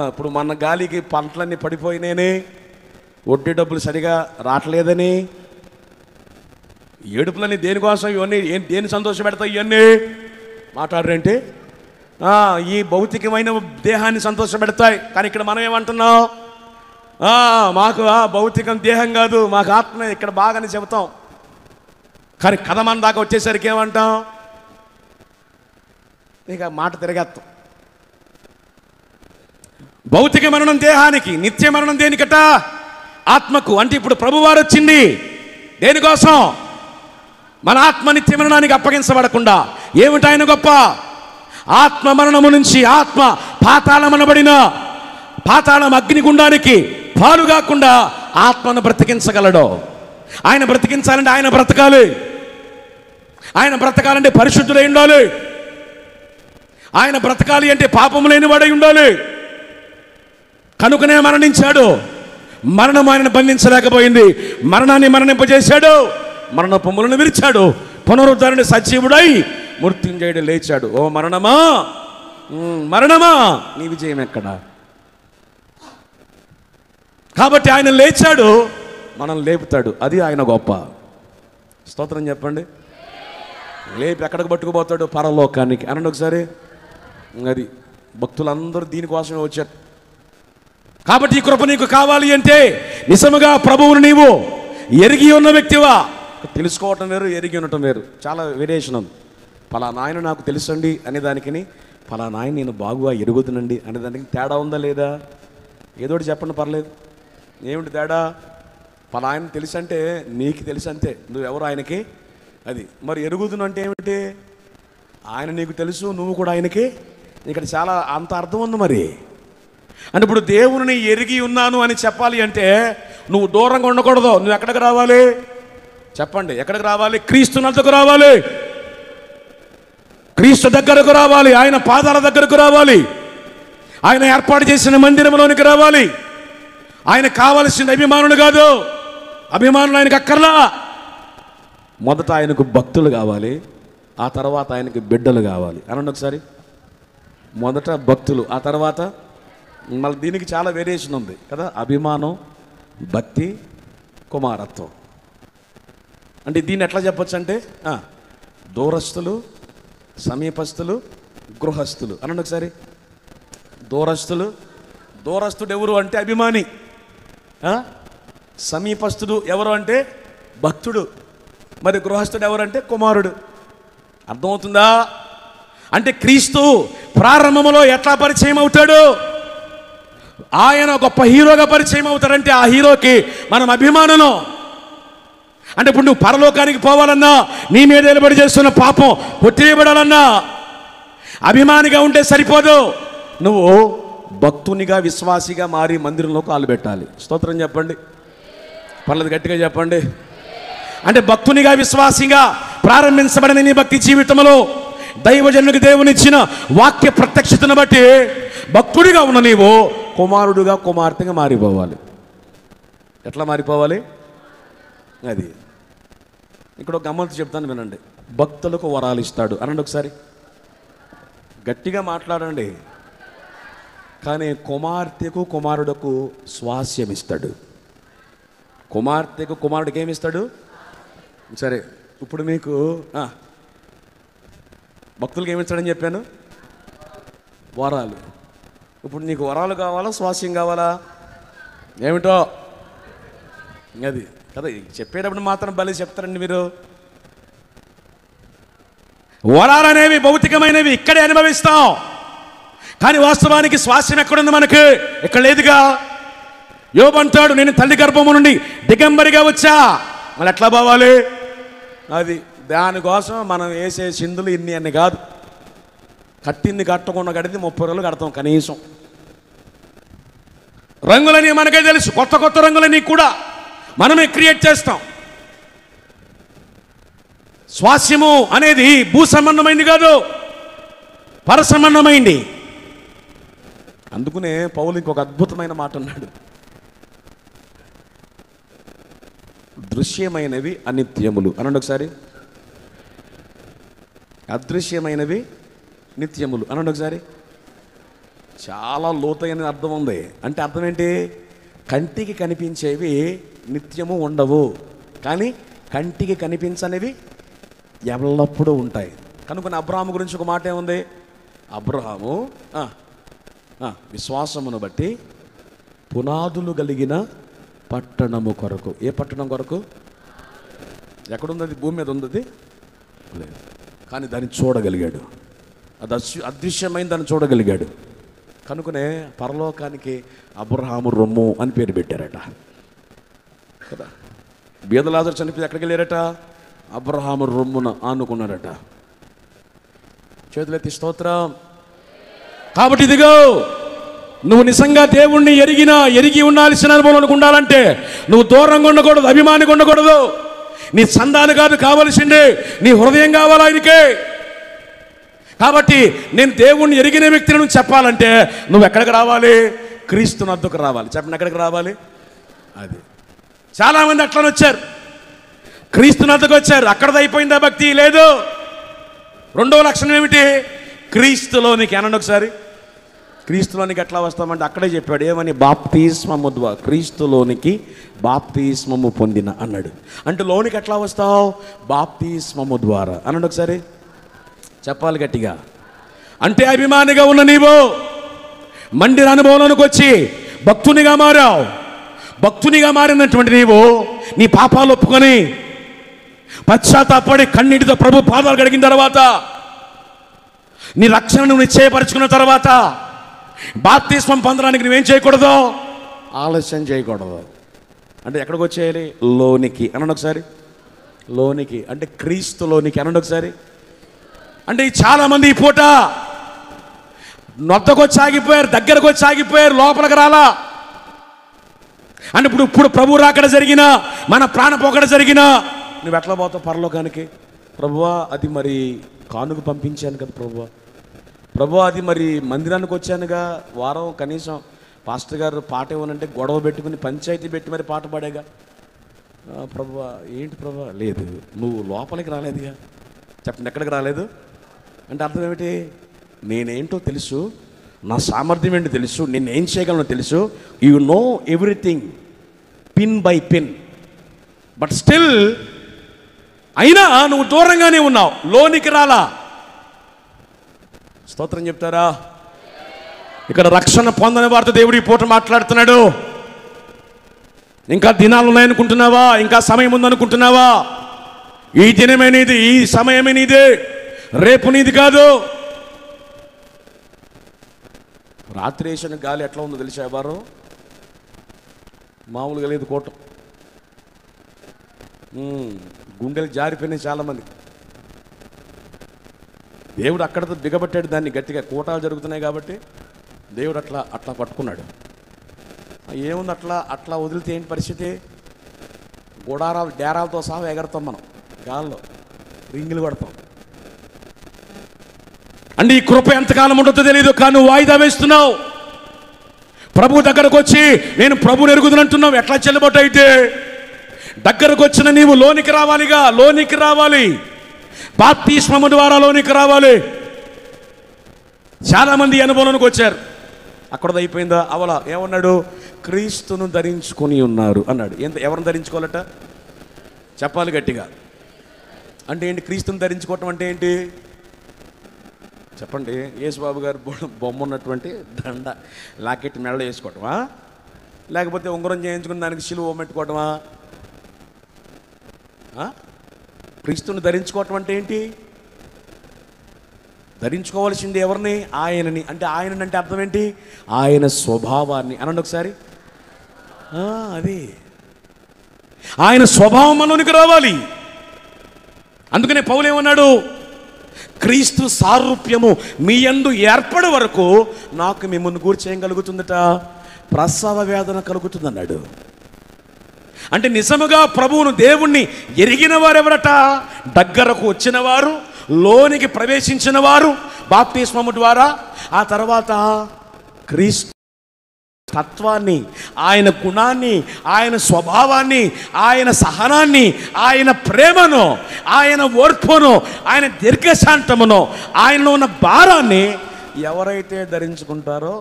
ఇప్పుడు మన గాలికి పంటలన్నీ పడిపోయినాయని, వడ్డీ డబ్బులు సరిగా రావట్లేదని, ఏడుపులన్నీ దేనికోసం? ఇవన్నీ దేని సంతోషపెడతాయి? ఇవన్నీ మాట్లాడరేంటి? ఈ భౌతికమైన దేహాన్ని సంతోషపెడతాయి. కానీ ఇక్కడ మనం ఏమంటున్నాం? మాకు భౌతికం దేహం కాదు, మాకు ఆత్మ ఇక్కడ బాగానే చెబుతాం. కానీ కథ మన దాకా వచ్చేసరికి ఏమంటాం? ఇక మాట తిరగేస్తాం. భౌతిక మరణం దేహానికి, నిత్య మరణం దేనికట? ఆత్మకు. అంటే ఇప్పుడు ప్రభువారు వచ్చింది దేనికోసం? మన ఆత్మ నిత్య మరణానికి అప్పగించబడకుండా. ఏమిటి ఆయన గొప్ప? ఆత్మ మరణము నుంచి, ఆత్మ పాతాళమనబడిన పాతాళం అగ్నిగుండానికి పాలు కాకుండా ఆత్మను బ్రతికించగలడు. ఆయన బ్రతికించాలంటే ఆయన బ్రతకాలి. ఆయన బ్రతకాలంటే పరిశుద్ధుడై ఉండాలి. ఆయన బ్రతకాలి అంటే పాపము లేని వాడై ఉండాలి. కనుకనే మరణించాడు. మరణం ఆయనను బంధించలేకపోయింది. మరణాన్ని మరణింపజేశాడు, మరణ పొమ్ములను విరిచాడు. పునరుద్ధరణ సజీవుడై మృత్యుంజయుడు లేచాడు. ఓ మరణమా, మరణమా నీ విజయం ఎక్కడ? కాబట్టి ఆయన లేచాడు, మనం లేపుతాడు. అది ఆయన గొప్ప. స్తోత్రం చెప్పండి. లేపి ఎక్కడికి పట్టుకుపోతాడు? పరలోకానికి. అనండి ఒకసారి. అది భక్తులందరూ దీనికోసమే వచ్చారు. కాబట్టి ఈ కృప నీకు కావాలి అంటే నిజముగా ప్రభువును నీవు ఎరిగి ఉన్న వ్యక్తివా? తెలుసుకోవటం వేరు, ఎరిగి ఉండటం వేరు. చాలా వేరియేషన్ ఉంది. ఫలానా ఆయన నాకు తెలుసండి అనేదానికి, ఫలానా ఆయన నేను బాగుగా ఎరుగుతునండి అనేదానికి తేడా ఉందా లేదా? ఏదోటి చెప్పండి, పర్లేదు. ఏమిటి తేడా? ఫలానా ఆయన తెలుసు అంటే నీకు తెలుసు అంతే, నువ్వెవరు ఆయనకి. అది మరి ఎరుగుతును అంటే ఏమిటి? ఆయన నీకు తెలుసు, నువ్వు కూడా ఆయనకి. ఇక్కడ చాలా అంత అర్థం ఉంది. మరి అంటే ఇప్పుడు దేవుని ఎరిగి ఉన్నాను అని చెప్పాలి అంటే నువ్వు దూరంగా ఉండకూడదు. నువ్వు ఎక్కడికి రావాలి చెప్పండి? ఎక్కడికి రావాలి? క్రీస్తునంతకు రావాలి. క్రీస్తు దగ్గరకు రావాలి. ఆయన పాదాల దగ్గరకు రావాలి. ఆయన ఏర్పాటు చేసిన మందిరంలోనికి రావాలి. ఆయన కావలసిన అభిమానులు కాదు, అభిమానులు ఆయనకు అక్కర్లా. మొదట ఆయనకు భక్తులు కావాలి, ఆ తర్వాత ఆయనకు బిడ్డలు కావాలి. అనండి ఒకసారి. మొదట భక్తులు, ఆ తర్వాత మళ్ళీ దీనికి చాలా వేరియేషన్ ఉంది కదా. అభిమానం, భక్తి, కుమారత్వం. అంటే దీన్ని ఎట్లా చెప్పొచ్చు అంటే దూరస్తులు, సమీపస్తులు, గృహస్థులు. అనండి ఒకసారి. దూరస్తుడు ఎవరు అంటే అభిమాని. సమీపస్తుడు ఎవరు అంటే భక్తుడు. మరి గృహస్థుడు ఎవరంటే కుమారుడు. అర్థమవుతుందా? అంటే క్రీస్తు ప్రారంభంలో ఎట్లా పరిచయం అవుతాడు? ఆయన గొప్ప హీరోగా పరిచయం అవుతాడంటే ఆ హీరోకి మనం అభిమానులు. అంటే ఇప్పుడు నువ్వు పరలోకానికి పోవాలన్నా, నీ మీద నిలబడి చేస్తున్న పాపం కొట్టివేయబడాలన్నా అభిమానిగా ఉంటే సరిపోదు. నువ్వు భక్తునిగా, విశ్వాసిగా మారి మందిరంలో కాలు పెట్టాలి. స్తోత్రం చెప్పండి. పర్లేదు గట్టిగా చెప్పండి. అంటే భక్తునిగా, విశ్వాసిగా ప్రారంభించబడిన నీ భక్తి జీవితంలో దైవజనునికి దేవునిచ్చిన వాక్య ప్రత్యక్షతను బట్టి భక్తుడిగా ఉన్న నీవు కుమారుడుగా, కుమార్తెగా మారిపోవాలి. ఎట్లా మారిపోవాలి? అది ఇక్కడ ఒక గమ్మత్తు చెప్తాను వినండి. భక్తులకు వరాలు ఇస్తాడు అనండి ఒకసారి. గట్టిగా మాట్లాడండి. కానీ కుమార్తెకు, కుమారుడుకు స్వాస్యం ఇస్తాడు. కుమార్తెకు, కుమారుడికి ఏమి ఇస్తాడు? సరే, ఇప్పుడు మీకు భక్తులకు ఏమి ఇస్తాడని చెప్పాను? వరాలు. ఇప్పుడు నీకు వరాలు కావాలా, స్వాస్యం కావాలా? ఏమిటో అది కదా. చెప్పేటప్పుడు మాత్రం బలి చెప్తారండి మీరు. వరాలు అనేవి భౌతికమైనవి, ఇక్కడే అనుభవిస్తాం. కానీ వాస్తవానికి స్వాస్యం ఎక్కడుంది? మనకి ఇక్కడ లేదుగా. యోబు అంటాడు, నేను తల్లి గర్భము నుండి దిగంబరిగా వచ్చా. మళ్ళీ ఎట్లా పోవాలి? అది దానికోసం మనం వేసే చిందులు ఇన్ని అన్ని కాదు. కట్టింది కట్టకుండా కడితే 30 రోజులు కడతాం కనీసం. రంగులని మనకే తెలుసు, కొత్త కొత్త రంగులని కూడా మనమే క్రియేట్ చేస్తాం. స్వాస్యము అనేది భూ సంబంధమైంది కాదు, పర సంబంధమైంది. అందుకనే పౌలు ఇంకొక అద్భుతమైన మాట అన్నాడు, దృశ్యమైనవి అనిత్యములు. అనండి ఒకసారి. అదృశ్యమైనవి నిత్యములు. అనండి ఒకసారి. చాలా లోతైన అర్థం ఉంది. అంటే అర్థం ఏంటి? కంటికి కనిపించేవి నిత్యము ఉండవు, కానీ కంటికి కనిపించనివి ఎల్లప్పుడూ ఉంటాయి. కనుక అబ్రహాము గురించి ఒక మాట ఏముంది? అబ్రహాము విశ్వాసమును బట్టి పునాదులు కలిగిన పట్టణము కొరకు. ఏ పట్టణం కొరకు? ఎక్కడుంది? భూమి మీద ఉంది లేదు, కానీ దాన్ని చూడగలిగాడు. అది అదృశ్యమైన దాన్ని చూడగలిగాడు. కనుకనే పరలోకానికి అబ్రహాము రొమ్ము అని పేరు పెట్టారట కదా. బీదలాజరు చనిపోయి ఎక్కడికి వెళ్ళారట? అబ్రహాము రొమ్మున ఆనుకున్నారట. చేతులెత్తి స్తోత్రం. కాబట్టి ఇదిగో, నువ్వు నిజంగా దేవుణ్ణి ఎరిగి ఉండాల్సిన అనుభవంలోకి ఉండాలంటే నువ్వు దూరంగా ఉండకూడదు, అభిమానిగా ఉండకూడదు. నీ సందాలు కాదు కావలసింది, నీ హృదయం కావాలి ఆయనకే. కాబట్టి నేను దేవుణ్ణి ఎరిగిన వ్యక్తిని నువ్వు చెప్పాలంటే నువ్వు ఎక్కడికి రావాలి? క్రీస్తునద్దుకు రావాలి. చెప్పండి, ఎక్కడికి రావాలి? అది చాలామంది అట్లా వచ్చారు, క్రీస్తునద్దుకు వచ్చారు, అక్కడది అయిపోయిందా భక్తి? లేదు. రెండవ లక్షణం ఏమిటి? క్రీస్తులోనికి. అనండి ఒకసారి. క్రీస్తులోనికి ఎట్లా వస్తామంటే అక్కడే చెప్పాడు, ఏమని? బాప్తిస్మము ద్వారా. క్రీస్తులోనికి బాప్తిస్మము పొందిన అన్నాడు. అంటే లోనికి ఎట్లా వస్తావు? బాప్తిస్మము ద్వారా. అనండి ఒకసారి. చెప్పాలి గట్టిగా. అంటే అభిమానిగా ఉన్న నీవు మందిర అనుభవంలోనికి వచ్చి భక్తునిగా మారావు. భక్తునిగా మారినటువంటి నీవు నీ పాపాలు ఒప్పుకొని పశ్చాత్తాపడి కన్నీటితో ప్రభు పాదాలు కడిగిన తర్వాత, నీ రక్షణను నిశ్చయపరుచుకున్న తర్వాత బాప్తిస్మం పొందడానికి నువ్వేం చేయకూడదు? ఆలస్యం చేయకూడదు. అంటే ఎక్కడికి వచ్చేయాలి? లోనికి. అనండి ఒకసారి. లోనికి అంటే క్రీస్తులోనికి. అనండి ఒకసారి. అంటే చాలామంది ఈ పూట నొద్దకు వచ్చి ఆగిపోయారు, దగ్గరకు వచ్చి ఆగిపోయారు, లోపలికి రాలా. అంటే ఇప్పుడు ప్రభు రాకడ జరిగినా, మన ప్రాణపోకడ జరిగినా నువ్వు ఎట్లా పోతావు పరలోకానికి? ప్రభువా అది మరి కానుక పంపించాను కదా ప్రభువా అది మరి మందిరానికి వచ్చానుగా, వారం కనీసం పాస్టర్ గారు పాట ఇవ్వనంటే గొడవ పెట్టుకుని పంచాయతీ పెట్టి మరి పాట పాడేగా. ప్రభువా ఏంటి ప్రభువా? లేదు, నువ్వు లోపలికి రాలేదుగా. చెప్పండి, ఎక్కడికి రాలేదు అంటే అర్థం ఏమిటి? నేనేంటో తెలుసు, నా సామర్థ్యం ఏంటో తెలుసు, నేనేం చేయగలను తెలుసు. You know everything pin by pin, but still అయినా నువ్వు దూరంగానే ఉన్నావు, లోనికి రాలా. స్తోత్రం చెప్తారా? ఇక్కడ రక్షణ పొందని వారితో దేవుడు ఈ పూట మాట్లాడుతున్నాడు. ఇంకా దినాలు ఉన్నాయనుకుంటున్నావా? ఇంకా సమయం ఉందనుకుంటున్నావా? ఈ దినమే నీది, ఈ సమయమే నీదే, రేపు నీది కాదు. రాత్రి వేసిన గాలి ఎట్లా ఉందో తెలిసా వారు? మామూలుగా లేదు కోట. గుండెలు జారిపోయినాయి చాలామంది. దేవుడు అక్కడతో దిగబట్టాడు దాన్ని గట్టిగా. కూటాలు జరుగుతున్నాయి కాబట్టి దేవుడు అట్లా పట్టుకున్నాడు. ఏముంది అట్లా వదిలితే ఏంటి పరిస్థితి? గుడారాలు డేరాలతో సహా ఎగరతాం మనం, గాల్లో రింగులు కొడతాం. అంటే ఈ కృప ఎంతకాలం ఉంటుందో తెలియదు, కానీ వాయిదా వేస్తున్నావు. ప్రభు దగ్గరకు వచ్చి నేను ప్రభుని ఎరుగుదనంటున్నావు. ఎట్లా చెల్లుబాటు అయితే? దగ్గరకు వచ్చిన నీవు లోనికి రావాలిగా, లోనికి రావాలి. బాప్తిస్మము ద్వారా లోనికి రావాలి. చాలామంది అనుభవంలోకి వచ్చారు, అక్కడది అయిపోయిందా? అవలా ఏమన్నాడు? క్రీస్తును ధరించుకొని ఉన్నారు అన్నాడు. ఎవరిని ధరించుకోవాలట? చెప్పాలి గట్టిగా. అంటే ఏంటి క్రీస్తుని ధరించుకోవటం అంటే ఏంటి చెప్పండి? యేసుబాబు గారు బొమ్మ ఉన్నటువంటి దండ లాకెట్ మెడలో వేసుకోవటమా? లేకపోతే ఉంగరం చేయించుకుని దానికి శిలువ పెట్టుకోవటమా? క్రీస్తుని ధరించుకోవటం అంటే ఏంటి? ధరించుకోవాల్సింది ఎవరిని? ఆయనని. అంటే ఆయనని అంటే అర్థం ఏంటి? ఆయన స్వభావాన్ని అనండి ఒకసారి. అది ఆయన స్వభావం మనలోనికి రావాలి. అందుకనే పౌలు ఏమన్నాడు? క్రీస్తు సారూప్యము మీ యందు ఏర్పడే వరకు నాకు మిమ్మల్ని గూర్చి ఏం కలుగుతుందట? ప్రసవ వేదన కలుగుతుంది అన్నాడు. అంటే నిజముగా ప్రభువును దేవుణ్ణి ఎరిగిన వారెవరట? దగ్గరకు వచ్చిన వారు, లోనికి ప్రవేశించిన వారు బాప్తిస్మము ద్వారా. ఆ తర్వాత క్రీస్తు తత్వాన్ని, ఆయన గుణాన్ని, ఆయన స్వభావాన్ని, ఆయన సహనాన్ని, ఆయన ప్రేమను, ఆయన ఓర్పును, ఆయన దీర్ఘశాంతమును, ఆయనలో ఉన్న భారాన్ని ఎవరైతే ధరించుకుంటారో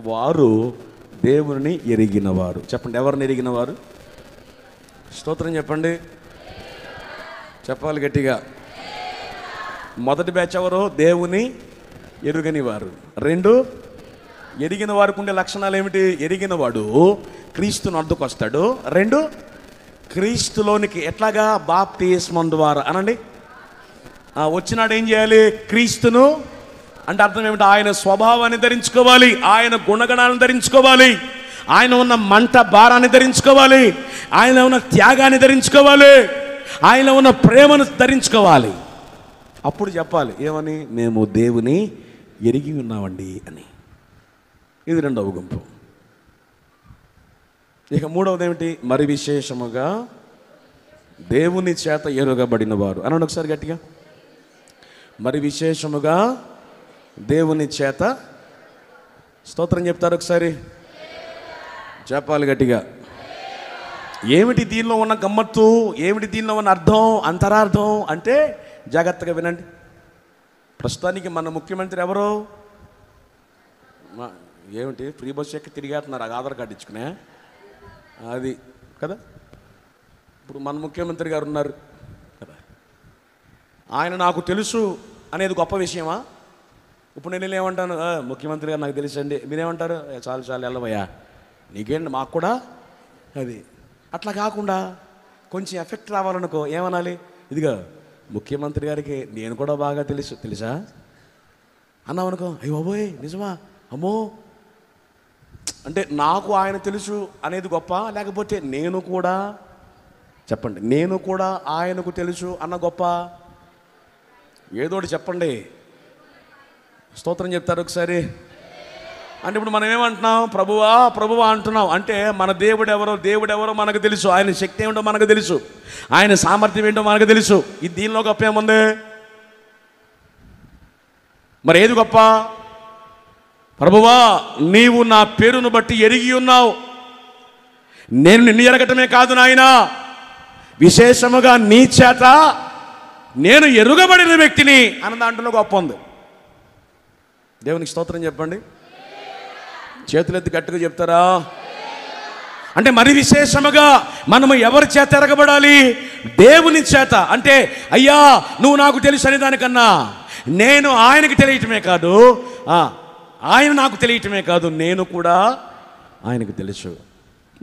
వారు దేవుని ఎరిగినవారు. చెప్పండి, ఎవరిని ఎరిగినవారు? స్తోత్రం చెప్పండి, చెప్పాలి గట్టిగా. మొదటి బ్యాచ్ ఎవరు? దేవుని ఎరుగని వారు. రెండు, ఎరిగిన వారికి ఉండే లక్షణాలు ఏమిటి? ఎరిగినవాడు క్రీస్తుని అడ్డుకు వస్తాడు. రెండు, క్రీస్తులోనికి ఎట్లాగా? బాప్తిస్మం ద్వారా అనండి. వచ్చినాడు ఏం చేయాలి? క్రీస్తును అంటే అర్థం ఏమిటి? ఆయన స్వభావాన్ని ధరించుకోవాలి, ఆయన గుణగణాలను ధరించుకోవాలి, ఆయన ఉన్న మంట భారాన్ని ధరించుకోవాలి, ఆయన ఉన్న త్యాగాన్ని ధరించుకోవాలి, ఆయన ఉన్న ప్రేమను ధరించుకోవాలి. అప్పుడు చెప్పాలి ఏమని? మేము దేవుని ఎరిగి ఉన్నామండి అని. ఇది రెండవ గుంపు. ఇక మూడవది ఏమిటి? మరి విశేషముగా దేవుని చేత ఎరుగబడిన వారు అనండి ఒకసారి గట్టిగా. మరి విశేషముగా దేవుని చేత. స్తోత్రం చెప్తారు ఒకసారి, చెప్పాలి గట్టిగా. ఏమిటి దీనిలో ఉన్న గమ్మత్తు? ఏమిటి దీనిలో ఉన్న అర్థం, అంతరార్థం అంటే జాగ్రత్తగా వినండి. ప్రస్తుతానికి మన ముఖ్యమంత్రి ఎవరు? ఏమిటి ఫ్రీ బస్ ఎక్కి తిరిగేస్తున్నారు ఆధార్ కార్డు ఇచ్చుకునే అది కదా. ఇప్పుడు మన ముఖ్యమంత్రి గారు ఉన్నారు కదా, ఆయన నాకు తెలుసు అనేది గొప్ప విషయమా? ఇప్పుడు నేను ఏమంటాను? ముఖ్యమంత్రి గారు నాకు తెలుసండి. మీరేమంటారు? చాలు చాలు వెళ్ళవయ్యా, నీకేంటి మాకు కూడా అది. అట్లా కాకుండా కొంచెం ఎఫెక్ట్ రావాలనుకో ఏమనాలి? ఇదిగో ముఖ్యమంత్రి గారికి నేను కూడా బాగా తెలుసా అన్నామనుకో, అయ్యో బాబోయ్ నిజమా, అమ్మో. అంటే నాకు ఆయన తెలుసు అనేది గొప్ప, లేకపోతే నేను కూడా, చెప్పండి, నేను కూడా ఆయనకు తెలుసు అన్న గొప్ప? ఏదోటి చెప్పండి. స్తోత్రం చెప్తారు ఒకసారి. అంటే ఇప్పుడు మనం ఏమంటున్నాం? ప్రభువా ప్రభువా అంటున్నాం. అంటే మన దేవుడెవరో మనకు తెలుసు. ఆయన శక్తి ఏమిటో మనకు తెలుసు. ఆయన సామర్థ్యం ఏంటో మనకు తెలుసు. ఇది దీనిలో గొప్ప ఏముంది? మరి ఏది గొప్ప? ప్రభువా నీవు నా పేరును బట్టి ఎరిగి ఉన్నావు, నేను నిన్ను ఎరగటమే కాదు నాయనా, విశేషముగా నీ చేత నేను ఎరుగబడిన వ్యక్తిని అన్న దాంట్లో గొప్ప ఉంది. దేవునికి స్తోత్రం చెప్పండి. చేతులెత్తి గట్టిగా చెప్తారా? అంటే మరి విశేషముగా మనము ఎవరి చేత ఎరగబడాలి? దేవుని చేత. అంటే అయ్యా నువ్వు నాకు తెలుసు అనే దానికన్నా నేను ఆయనకి తెలియటమే కాదు, ఆయన నాకు తెలియటమే కాదు, నేను కూడా ఆయనకు తెలుసు.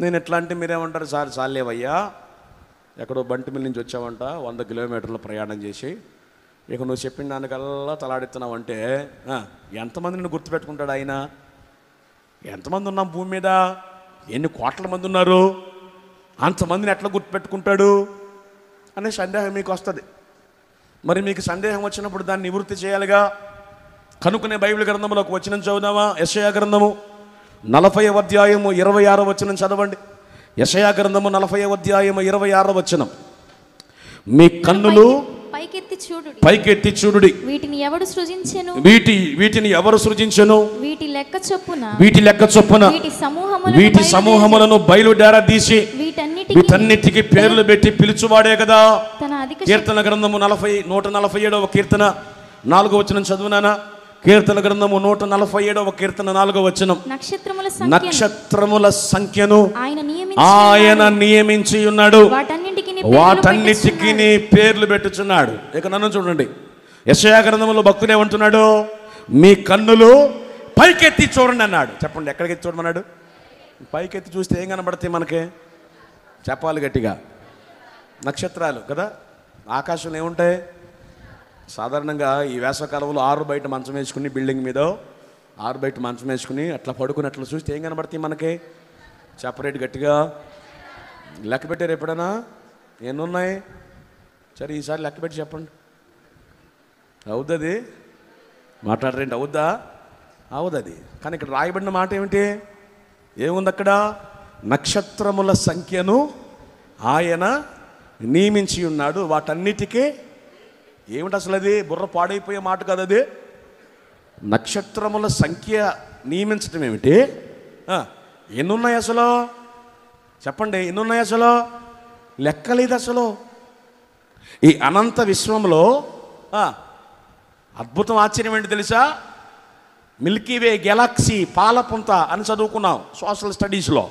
నేను ఎట్లా అంటే మీరేమంటారు? సార్ చాలేవయ్యా, ఎక్కడో బంటిమిల్ నుంచి వచ్చావంట, 100 కిలోమీటర్లు ప్రయాణం చేసి, ఇక నువ్వు చెప్పిన దానికల్లా తలాడుతున్నావు అంటే ఎంతమంది నిన్ను గుర్తుపెట్టుకుంటాడు ఆయన? ఎంతమంది ఉన్నాం భూమి మీద? ఎన్ని కోట్ల మంది ఉన్నారు? అంతమందిని ఎట్లా గుర్తుపెట్టుకుంటాడు అనే సందేహం మీకు వస్తుంది. మరి మీకు సందేహం వచ్చినప్పుడు దాన్ని నివృత్తి చేయాలిగా. కనుకునే బైబిల్ గ్రంథంలో ఒక వచనం చదువుదామా? యెషయా గ్రంథము 40వ అధ్యాయము 26వ వచనం చదవండి. యెషయా గ్రంథము 40వ అధ్యాయము 26వ వచనం. మీ కన్నులు పైకెత్తి చూడుడి. వీటిని ఎవరు సృజించెను? వీటి లెక్క చొప్పున వీటి సమూహములను బయలుదేరదీసి వీటన్నిటికి పేర్లు పెట్టి పిలుచువాడే కదా. కీర్తన గ్రంథము 147వ కీర్తన 4వ వచనం చదువునానా? కీర్తన గ్రంథము 147వ కీర్తన 4వ వచనం. నక్షత్రముల సంఖ్యను ఆయన నియమించి ఉన్నాడు, వాటన్నిటికి పేర్లు పెట్టుచున్నాడు. ఇక నన్ను చూడండి. యెషయా గ్రంథంలో భక్తుడు ఏమంటున్నాడు? మీ కన్నులు పైకెత్తి చూడండి అన్నాడు. చెప్పండి, ఎక్కడికి చూడమన్నాడు? పైకెత్తి చూస్తే ఏం కనబడతాయి మనకి? చెప్పాలి గట్టిగా. నక్షత్రాలు కదా. ఆకాశంలో ఏముంటాయి? సాధారణంగా ఈ వేసవకాలంలో 6 బయట మంచం వేసుకుని, బిల్డింగ్ మీద 6 బయట మంచం వేసుకుని అట్లా పడుకుని అట్లా చూస్తే ఏం కనబడతాయి మనకి? చెప్పరేటు గట్టిగా. లెక్క పెట్టారు ఎప్పుడైనా? ఎన్ని ఉన్నాయి? సరే ఈసారి లెక్క పెట్టి చెప్పండి. అవుద్దది? మాట్లాడరేంటి? అవుద్దా? అవుదది. కానీ ఇక్కడ రాయబడిన మాట ఏమిటి? ఏముంది అక్కడ? నక్షత్రముల సంఖ్యను ఆయన నియమించి ఉన్నాడు, వాటన్నిటికీ. ఏమిటి అసలు అది? బుర్ర పాడైపోయే మాట కదా అది. నక్షత్రముల సంఖ్య నియమించడం ఏమిటి? ఎన్నున్నాయి అసలు? చెప్పండి, ఎన్నున్నాయి అసలు? లెక్కలేదు అసలు. ఈ అనంత విశ్వంలో అద్భుతం, ఆశ్చర్యం ఏంటి తెలుసా? మిల్కీవే గెలాక్సీ, పాలపుంత అని చదువుకున్నాం సోషల్ స్టడీస్లో.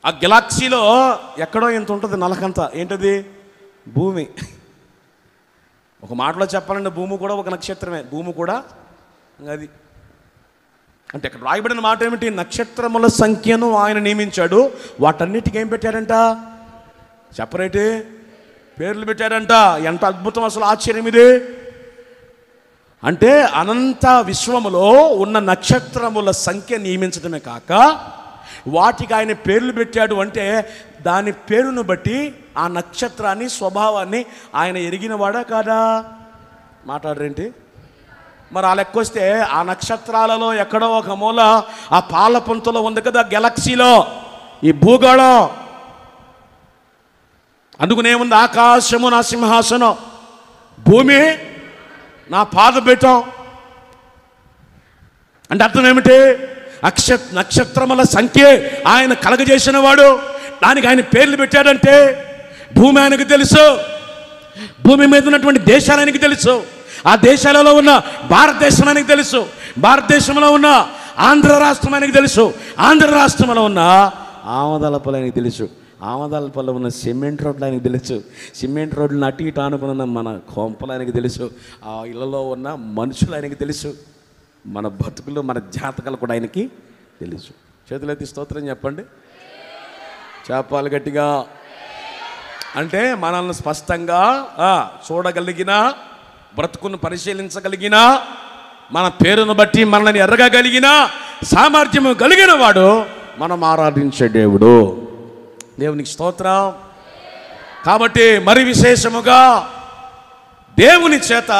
ఆ గెలాక్సీలో ఎక్కడో ఇంత ఉంటుంది, నలకంత. ఏంటది? భూమి. ఒక మాటలో చెప్పాలంటే భూమి కూడా ఒక నక్షత్రమే. భూమి కూడా అది. అంటే ఇక్కడ రాయబడిన మాట ఏమిటి? నక్షత్రముల సంఖ్యను ఆయన నియమించాడు, వాటన్నిటికీ ఏం పెట్టారంట? చెప్పరేటి? పేర్లు పెట్టారంట. ఎంత అద్భుతం అసలు, ఆశ్చర్యం ఇది. అంటే అనంత విశ్వములో ఉన్న నక్షత్రముల సంఖ్య నియమించడమే కాక వాటికి ఆయన పేర్లు పెట్టాడు. అంటే దాని పేరును బట్టి ఆ నక్షత్రాన్ని, స్వభావాన్ని ఆయన ఎరిగినవాడా కాదా? మాట్లాడరేంటి? మరి ఆ లెక్క వస్తే ఆ నక్షత్రాలలో ఎక్కడో ఒక మూల ఆ పాలపుంతలో ఉంది కదా గెలాక్సీలో, ఈ భూగోళం. అందుకునేముంది? ఆకాశము నా సింహాసనం, భూమి నా పాదపీఠం. అంటే అర్థం ఏమిటి? నక్షత్రముల సంఖ్య ఆయన కలగజేసిన వాడు, దానికి ఆయన పేర్లు పెట్టాడంటే భూమి ఆయనకు తెలుసు, భూమి మీద ఉన్నటువంటి దేశాలు ఆయనకు తెలుసు, ఆ దేశాలలో ఉన్న భారతదేశం ఆయనకు తెలుసు, భారతదేశంలో ఉన్న ఆంధ్ర రాష్ట్రం ఆయనకు తెలుసు, ఆంధ్ర రాష్ట్రంలో ఉన్న ఆమదాలపల్లి ఆయనకు తెలుసు, ఆమదాలపల్లి ఉన్న సిమెంట్ రోడ్లు ఆయనకు తెలుసు, సిమెంట్ రోడ్లను అటు ఇటు ఆనుకున్న మన కొంపలు ఆయనకు తెలుసు, ఆ ఇళ్లలో ఉన్న మనుషులు ఆయనకు తెలుసు, మన బతుకులు, మన జాతకాలు కూడా ఆయనకి తెలుసు. చేతులెత్తి స్తోత్రం చెప్పండి. చెప్పాలి గట్టిగా. అంటే మనల్ని స్పష్టంగా చూడగలిగిన, బ్రతుకును పరిశీలించగలిగిన, మన పేరును బట్టి మనల్ని ఎరగగలిగిన సామర్థ్యము కలిగిన వాడు మనం ఆరాధించే దేవుడు. దేవునికి స్తోత్రం. కాబట్టి మరి విశేషముగా దేవుని చేత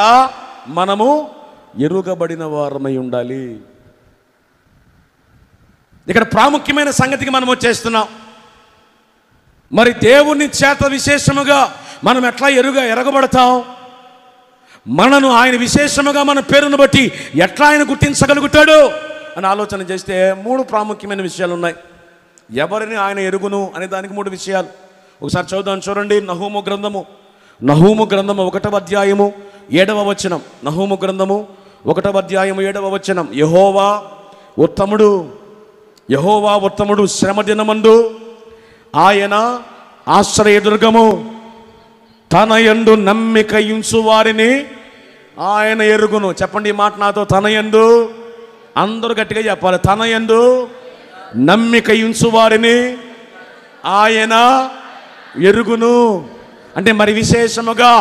మనము ఎరుగబడిన వారమై ఉండాలి. ఇక్కడ ప్రాముఖ్యమైన సంగతికి మనం వచ్చేస్తున్నాం. మరి దేవుని చేత విశేషముగా మనం ఎట్లా ఎరగబడతాం? మనను ఆయన విశేషముగా మన పేరును బట్టి ఎట్లా ఆయన గుర్తించగలుగుతాడు అని ఆలోచన చేస్తే 3 ప్రాముఖ్యమైన విషయాలు ఉన్నాయి. ఎవరిని ఆయన ఎరుగును అనే దానికి 3 విషయాలు. ఒకసారి చదువుదాం, చూడండి. నహూము గ్రంథము 1వ అధ్యాయము 7వ వచనం. నహూము గ్రంథము 1వ అధ్యాయము 7వ వచనం. యెహోవా ఉత్తముడు, శ్రమ దినమందు ఆయన ఆశ్రయదుర్గము, తన యందు నమ్మిక ఉంచు వారిని ఆయన ఎరుగును. చెప్పండి ఈ మాట నాతో, తన యందు. అందరూ గట్టిగా చెప్పాలి, తన యందు నమ్మిక ఉంచు వారిని ఆయన ఎరుగును. అంటే మరి విశేషముగా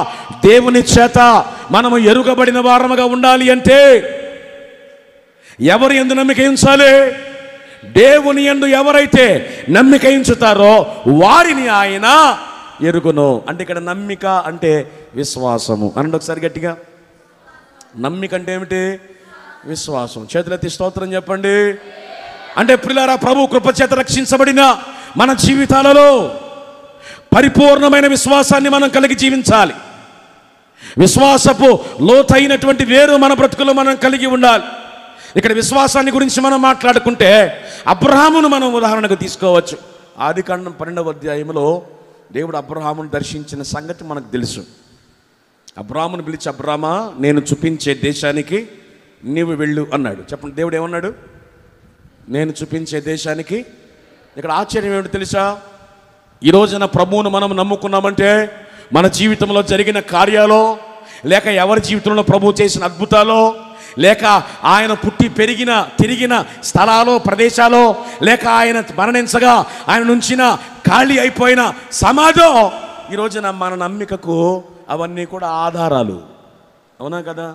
దేవుని చేత మనము ఎరుగబడిన వారముగా ఉండాలి అంటే ఎవరి యందు నమ్మిక ఉంచాలి? దేవుని యందు ఎవరైతే నమ్మిక ఉంచుతారో వారిని ఆయన ఎరుగును. అంటే ఇక్కడ నమ్మిక అంటే విశ్వాసము. అనండి ఒకసారి గట్టిగా, నమ్మిక అంటే ఏమిటి? విశ్వాసం. చేతులెత్తి స్తోత్రం చెప్పండి. అంటే ప్రియులారా, ప్రభు కృపచేత రక్షించబడిన మన జీవితాలలో పరిపూర్ణమైన విశ్వాసాన్ని మనం కలిగి జీవించాలి. విశ్వాసపు లోతైనటువంటి వేరు మన బ్రతుకులో మనం కలిగి ఉండాలి. ఇక్కడ విశ్వాసాన్ని గురించి మనం మాట్లాడుకుంటే అబ్రహామును మనం ఉదాహరణకు తీసుకోవచ్చు. ఆదికాండం 12వ అధ్యాయంలో దేవుడు అబ్రహామును దర్శించిన సంగతి మనకు తెలుసు. అబ్రహామును పిలిచి, అబ్రహామా, నేను చూపించే దేశానికి నీవు వెళ్ళు అన్నాడు. చెప్పండి, దేవుడు ఏమన్నాడు? నేను చూపించే దేశానికి. ఇక్కడ ఆశ్చర్యం ఏమిటి తెలుసా? ఈ రోజున ప్రభువును మనం నమ్ముకున్నామంటే మన జీవితంలో జరిగిన కార్యాలో, లేక ఎవరి జీవితంలో ప్రభువు చేసిన అద్భుతాలో, లేక ఆయన పుట్టి తిరిగిన స్థలాలో, ప్రదేశాలో, లేక ఆయన మరణించగా ఆయన నుంచిన ఖాళీ అయిపోయిన సమాజం, ఈ రోజున మన నమ్మికకు అవన్నీ కూడా ఆధారాలు. అవునా కదా?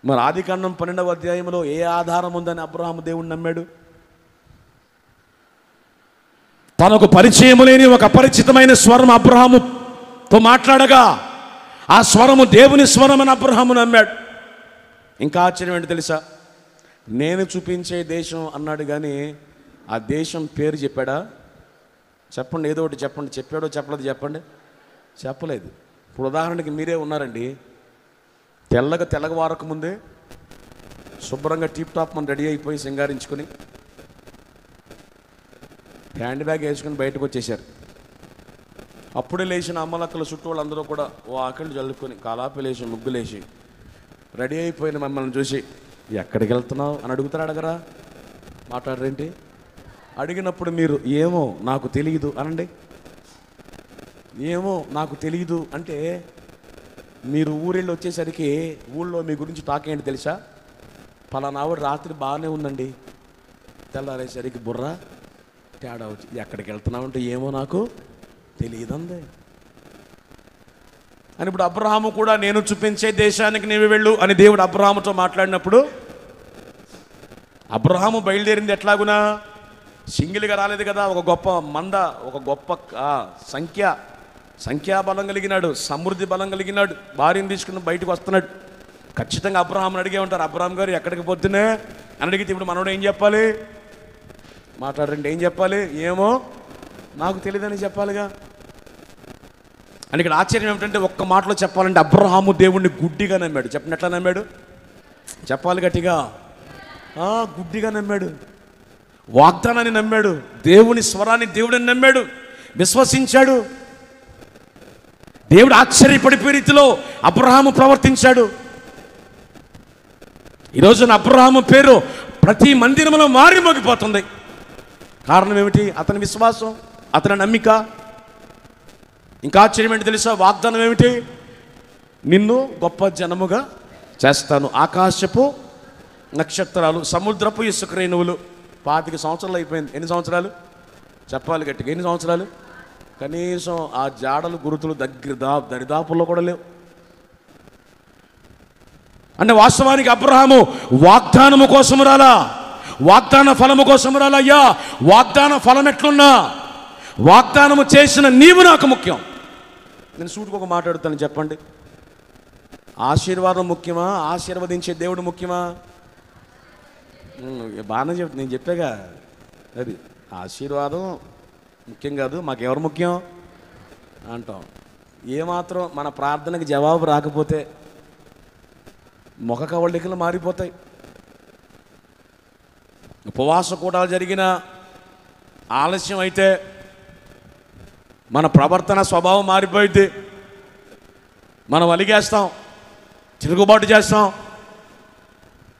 మరి ఆదికాండం 12వ అధ్యాయంలో ఏ ఆధారం ఉందని అబ్రహాము దేవుణ్ణి నమ్మాడు? తనకు పరిచయం లేని ఒక అపరిచితమైన స్వరం అబ్రహాముతో మాట్లాడగా ఆ స్వరము దేవుని స్వరం అని అబ్రహాము నమ్మాడు. ఇంకా ఆశ్చర్యం ఏంటి తెలుసా? నేను చూపించే దేశం అన్నాడు, కానీ ఆ దేశం పేరు చెప్పాడా? చెప్పండి, ఏదో ఒకటి చెప్పండి. చెప్పాడో చెప్పలేదు? చెప్పండి. చెప్పలేదు. ఇప్పుడు ఉదాహరణకి మీరే ఉన్నారండి, తెల్లవారక ముందే శుభ్రంగా టీప్ టాప్ మనం రెడీ అయిపోయి సింగారించుకొని హ్యాండ్ బ్యాగ్ వేసుకుని బయటకు వచ్చేసారు. అప్పుడే లేచిన అమ్మలక్కల చుట్టూ వాళ్ళందరూ కూడా ఆకలి జల్లుకొని కాలాపిలేసి ముగ్గులేసి రెడీ అయిపోయిన మమ్మల్ని చూసి, ఎక్కడికి వెళ్తున్నావు అని అడగరా? మాట్లాడరేంటి? అడిగినప్పుడు మీరు ఏమో నాకు తెలియదు అనండి. ఏమో నాకు తెలియదు అంటే మీరు ఊరెళ్ళి వచ్చేసరికి ఊళ్ళో మీ గురించి టాక్ ఏంటి తెలుసా? పలానావిడ రాత్రి బాగానే ఉందండి, తెల్లారేసరికి బుర్ర తేడా వచ్చి ఎక్కడికి వెళ్తున్నామంటే ఏమో నాకు తెలియదండి అని. ఇప్పుడు అబ్రహాము కూడా నేను చూపించే దేశానికి నీవు వెళ్ళు అని దేవుడు అబ్రహాముతో మాట్లాడినప్పుడు అబ్రహాము బయలుదేరింది ఎట్లాగునా? సింగిల్గా రాలేదు కదా. ఒక గొప్ప మంద, ఒక గొప్ప సంఖ్యాబలం కలిగినాడు, సమృద్ధి బలం కలిగినాడు. భార్యను తీసుకుని బయటకు వస్తున్నాడు. ఖచ్చితంగా అబ్రహాముని అడిగే ఉంటారు, అబ్రహాం గారు ఎక్కడికి పోతున్నా అని అడిగితే ఇప్పుడు మనోడు ఏం చెప్పాలి? మాట్లాడండి, ఏం చెప్పాలి? ఏమో నాకు తెలియదని చెప్పాలిగా. అని ఇక్కడ ఆశ్చర్యం ఏమిటంటే ఒక్క మాటలో చెప్పాలంటే అబ్రహాము దేవుణ్ణి గుడ్డిగా నమ్మాడు. చెప్పండి, ఎట్లా నమ్మాడు? చెప్పాలి గట్టిగా. గుడ్డిగా నమ్మాడు. వాగ్దానాన్ని నమ్మాడు, దేవుని స్వరాన్ని దేవుడిని నమ్మాడు, విశ్వసించాడు. దేవుడు ఆశ్చర్యపడిపోయే రీతిలో అబ్రహాము ప్రవర్తించాడు. ఈరోజున అబ్రహాము పేరు ప్రతి మందిరంలో మారి మోగిపోతుంది. కారణం ఏమిటి? అతని విశ్వాసం, అతని నమ్మిక. ఇంకా ఆశ్చర్యం ఏంటి తెలుసా? వాగ్దానం ఏమిటి? నిన్ను గొప్ప జనముగా చేస్తాను, ఆకాశపు నక్షత్రాలు, సముద్రపు ఇసుక రేణువులు. 25 సంవత్సరాలు అయిపోయింది. ఎన్ని సంవత్సరాలు చెప్పాలి గట్టిగా? ఎన్ని సంవత్సరాలు? కనీసం ఆ జాడలు గురుతులు దరిదాపుల్లో కూడా లేవు. అంటే వాస్తవానికి అబ్రహాము వాగ్దానము కోసం రాలా, వాగ్దాన ఫలము కోసం రాలయ్యా. వాగ్దాన ఫలం ఎట్లున్నా వాగ్దానము చేసిన నీవు నాకు ముఖ్యం. నేను సూటికి మాట్లాడుతాను, చెప్పండి. ఆశీర్వాదం ముఖ్యమా, ఆశీర్వదించే దేవుడు ముఖ్యమా? బాగానే చెప్తా, నేను చెప్పాగా అది ఆశీర్వాదం ముఖ్యం కాదు, మాకెవరు ముఖ్యం అంటాం. ఏమాత్రం మన ప్రార్థనకి జవాబు రాకపోతే ముఖ కవళికలు మారిపోతాయి. ఉపవాస కూటాలు జరిగిన ఆలస్యం అయితే మన ప్రవర్తన స్వభావం మారిపోయింది. మనం అలిగేస్తాం, తిరుగుబాటు చేస్తాం.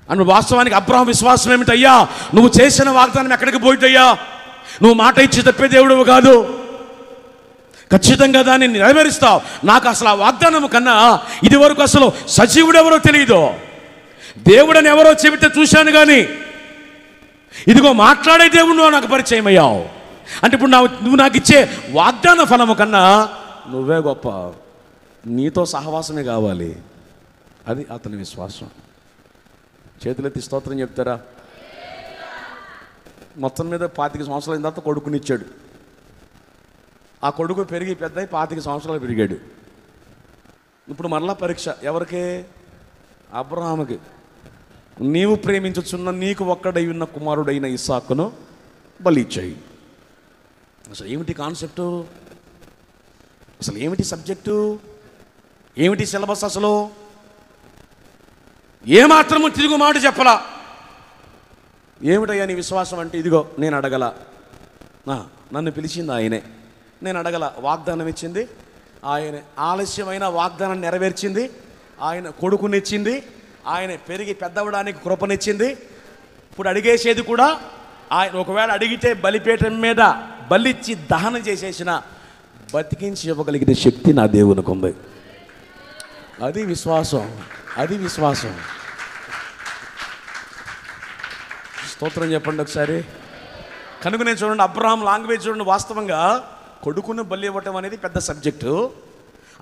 అని వాస్తవానికి అబ్రహాం విశ్వాసం ఏమిటయ్యా, నువ్వు చేసిన వాగ్దానం ఎక్కడికి పోయితయ్యా, నువ్వు మాట ఇచ్చి తప్పే దేవుడు కాదు, ఖచ్చితంగా దాన్ని నెరవేరుస్తావు. నాకు అసలు ఆ వాగ్దానం కన్నా ఇది వరకు అసలు సజీవుడు ఎవరో తెలియదు, దేవుడని ఎవరో చెబితే చూశాను కానీ ఇదిగో మాట్లాడే దేవుడు నాకు పరిచయం అయ్యావు అంటే ఇప్పుడు నువ్వు నాకు ఇచ్చే వాగ్దాన ఫలము కన్నా నువ్వే గొప్ప, నీతో సహవాసమే కావాలి. అది అతని విశ్వాసం. చేతులెత్తి స్తోత్రం చెప్తారా? మొత్తం మీద 25 సంవత్సరాల తర్వాత కొడుకునిచ్చాడు. ఆ కొడుకు పెరిగి పెద్ద 25 సంవత్సరాలు పెరిగాడు. ఇప్పుడు మరలా పరీక్ష ఎవరికి? అబ్రహాముకి. నీవు ప్రేమించుచున్న నీకు ఒక్కడై ఉన్న కుమారుడైన ఇస్సాకును బలి ఇచ్చాయి. అసలు ఏమిటి కాన్సెప్టు, అసలు ఏమిటి సబ్జెక్టు, ఏమిటి సిలబస్? అసలు ఏమాత్రము తిరుగు మాట చెప్పలా. ఏమిటయ్యా నీ విశ్వాసం అంటే, ఇదిగో నేను అడగల, నన్ను పిలిచింది ఆయనే, నేను అడగల, వాగ్దానం ఇచ్చింది ఆయనే, ఆలస్యమైన వాగ్దానం నెరవేర్చింది ఆయన, కొడుకునిచ్చింది ఆయన, పెరిగి పెద్దవడానికి కృపనిచ్చింది. ఇప్పుడు అడిగేసేది కూడా ఆయన. ఒకవేళ అడిగితే బలిపీఠం మీద బలిచ్చి దహనం చేసేసిన బతికించి ఇవ్వగలిగిన శక్తి నా దేవునికి ఉంది. అది విశ్వాసం, అది విశ్వాసం. స్తోత్రం చెప్పండి ఒకసారి. కనుక నేను చూడండి, అబ్రహాం లాంగ్వేజ్ చూడండి. వాస్తవంగా కొడుకును బలి ఇవ్వటం అనేది పెద్ద సబ్జెక్టు.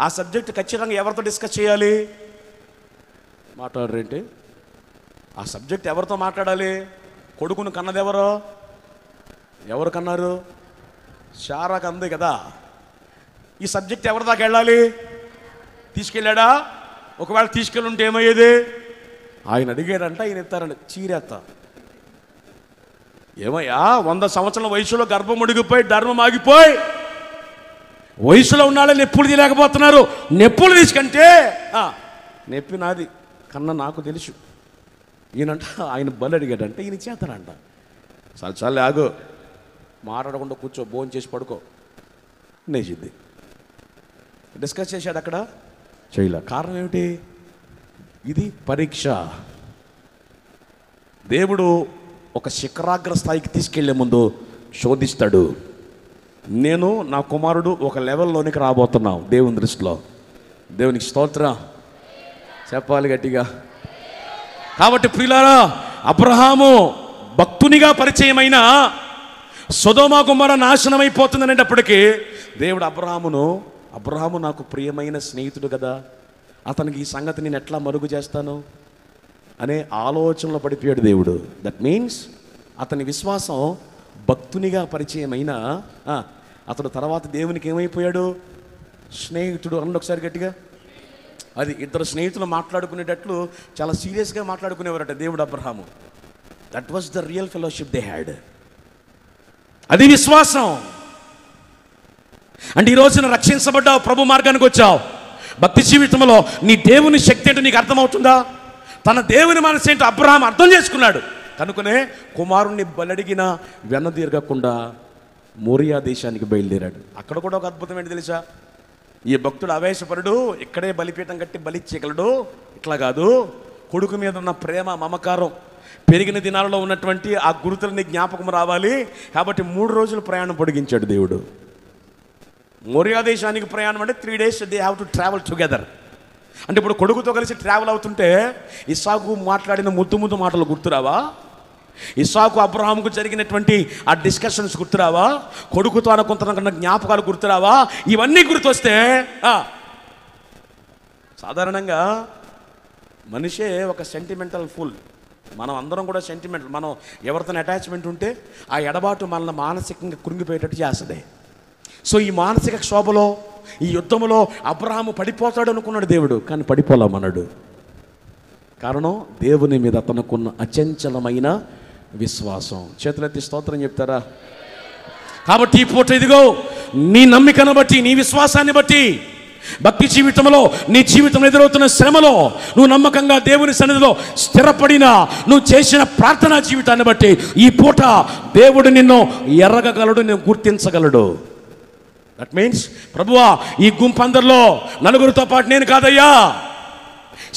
ఆ సబ్జెక్టు ఖచ్చితంగా ఎవరితో డిస్కస్ చేయాలి? మాట్లాడరేంటి? ఆ సబ్జెక్ట్ ఎవరితో మాట్లాడాలి? కొడుకును కన్నది ఎవరో? ఎవరు కన్నారు? శారా కంది కదా. ఈ సబ్జెక్ట్ ఎవరి దాకా వెళ్ళాలి? తీసుకెళ్ళాడా? ఒకవేళ తీసుకెళ్ళి ఉంటే ఏమయ్యేది? ఆయన అడిగాడంట, ఆయన ఎత్తారంట, చీరేస్తా. ఏమయ్యా 100 సంవత్సరాల వయసులో గర్భం ఉడిగిపోయి ధర్మం ఆగిపోయి వయసులో ఉన్నాళ్ళే నొప్పులు తీయలేకపోతున్నారు. నొప్పులు తీసుకంటే నొప్పి నాది కన్నా నాకు తెలుసు. ఈయనంట ఆయన బలి అడిగాడంటే ఈయన చేస్తాడంట. చాలా ఆగు, మాట్లాడకుండా కూర్చో, భోజనం చేసి పడుకో, నేసిద్ది. డిస్కస్ చేశాడు అక్కడ, చేయలే. కారణం ఏమిటి? ఇది పరీక్ష. దేవుడు ఒక శిఖరాగ్ర స్థాయికి తీసుకెళ్లే ముందు శోధిస్తాడు. నేను నా కుమారుడు ఒక లెవెల్లోనికి రాబోతున్నావు దేవుని దృష్టిలో. దేవునికి స్తోత్రం చెప్పాలి గట్టిగా. కాబట్టి ప్రియులారా, అబ్రహాము భక్తునిగా పరిచయమైన సొదొమ గొమొర్రా నాశనం అయిపోతుంది అనేటప్పటికీ దేవుడు అబ్రహాము నాకు ప్రియమైన స్నేహితుడు కదా, అతనికి ఈ సంగతి నేను ఎట్లా మరుగు చేస్తాను అనే ఆలోచనలో పడిపోయాడు దేవుడు. దట్ మీన్స్ అతని విశ్వాసం భక్తునిగా పరిచయమైన అతడు తర్వాత దేవునికి ఏమైపోయాడు? స్నేహితుడు. అన్న ఒకసారి గట్టిగా. అది ఇద్దరు స్నేహితులు మాట్లాడుకునేటట్లు చాలా సీరియస్గా మాట్లాడుకునేవారట దేవుడు Abraham. That was the real fellowship they had. అది విశ్వాసం. అంటే ఈ రోజున రక్షించబడ్డావు, ప్రభు మార్గానికి వచ్చావు, భక్తి జీవితంలో నీ దేవుని శక్తి ఏంటో నీకు అర్థమవుతుందా? తన దేవుని మనసు ఏంటో అబ్రహాం అర్థం చేసుకున్నాడు. కనుకనే కుమారుణ్ణి బలడిగిన వెనదీరగకుండా మోరియా దేశానికి బయలుదేరాడు. అక్కడ కూడా ఒక అద్భుతం ఏంటి తెలుసా? ఈ భక్తుడు ఆవేశపరుడు, ఇక్కడే బలిపీఠం కట్టి బలిచ్చేయగలడు, ఇట్లా కాదు, కొడుకు మీద ఉన్న ప్రేమ మమకారం పెరిగిన దినాలలో ఉన్నటువంటి ఆ గురుతులని జ్ఞాపకం రావాలి కాబట్టి 3 రోజులు ప్రయాణం పొడిగించాడు దేవుడు. మోరియా దేశానికి ప్రయాణం అంటే 3 days they have to travel together. అంటే ఇప్పుడు కొడుకుతో కలిసి ట్రావెల్ అవుతుంటే ఇస్సాకు మాట్లాడిన ముద్దు మాటలు గుర్తురావా? ఇస్సాకు అబ్రహాముకు జరిగినటువంటి ఆ డిస్కషన్స్ గుర్తురావా? కొడుకుతో అనుకుంటున్న జ్ఞాపకాలు గుర్తురావా? ఇవన్నీ గుర్తొస్తే సాధారణంగా మనిషే ఒక సెంటిమెంటల్ ఫుల్. మనం అందరం కూడా సెంటిమెంటల్. మనం ఎవరితో అటాచ్మెంట్ ఉంటే ఆ ఎడబాటు మనల్ని మానసికంగా కృంగిపోయేటట్టు చేస్తుంది. సో ఈ మానసిక క్షోభలో, ఈ యుద్ధంలో అబ్రహాము పడిపోతాడు అనుకున్నాడు దేవుడు, కానీ పడిపోలేమన్నాడు. కారణం దేవుని మీద తనకున్న అచంచలమైన విశ్వాసం. చేతులెత్తి స్తోత్రం చెప్తారా? కాబట్టి ఈ పూట ఇదిగో నీ నమ్మికను బట్టి, నీ విశ్వాసాన్ని బట్టి, భక్తి జీవితంలో, నీ జీవితంలో ఎదురవుతున్న శ్రమలో నువ్వు నమ్మకంగా దేవుని సన్నిధిలో స్థిరపడిన, నువ్వు చేసిన ప్రార్థనా జీవితాన్ని బట్టి ఈ పూట దేవుడు నిన్ను ఎరగగలడు, నిన్ను గుర్తించగలడు. దట్ మీన్స్, ప్రభువా ఈ గుంపందరిలో నలుగురితో పాటు నేను కాదయ్యా,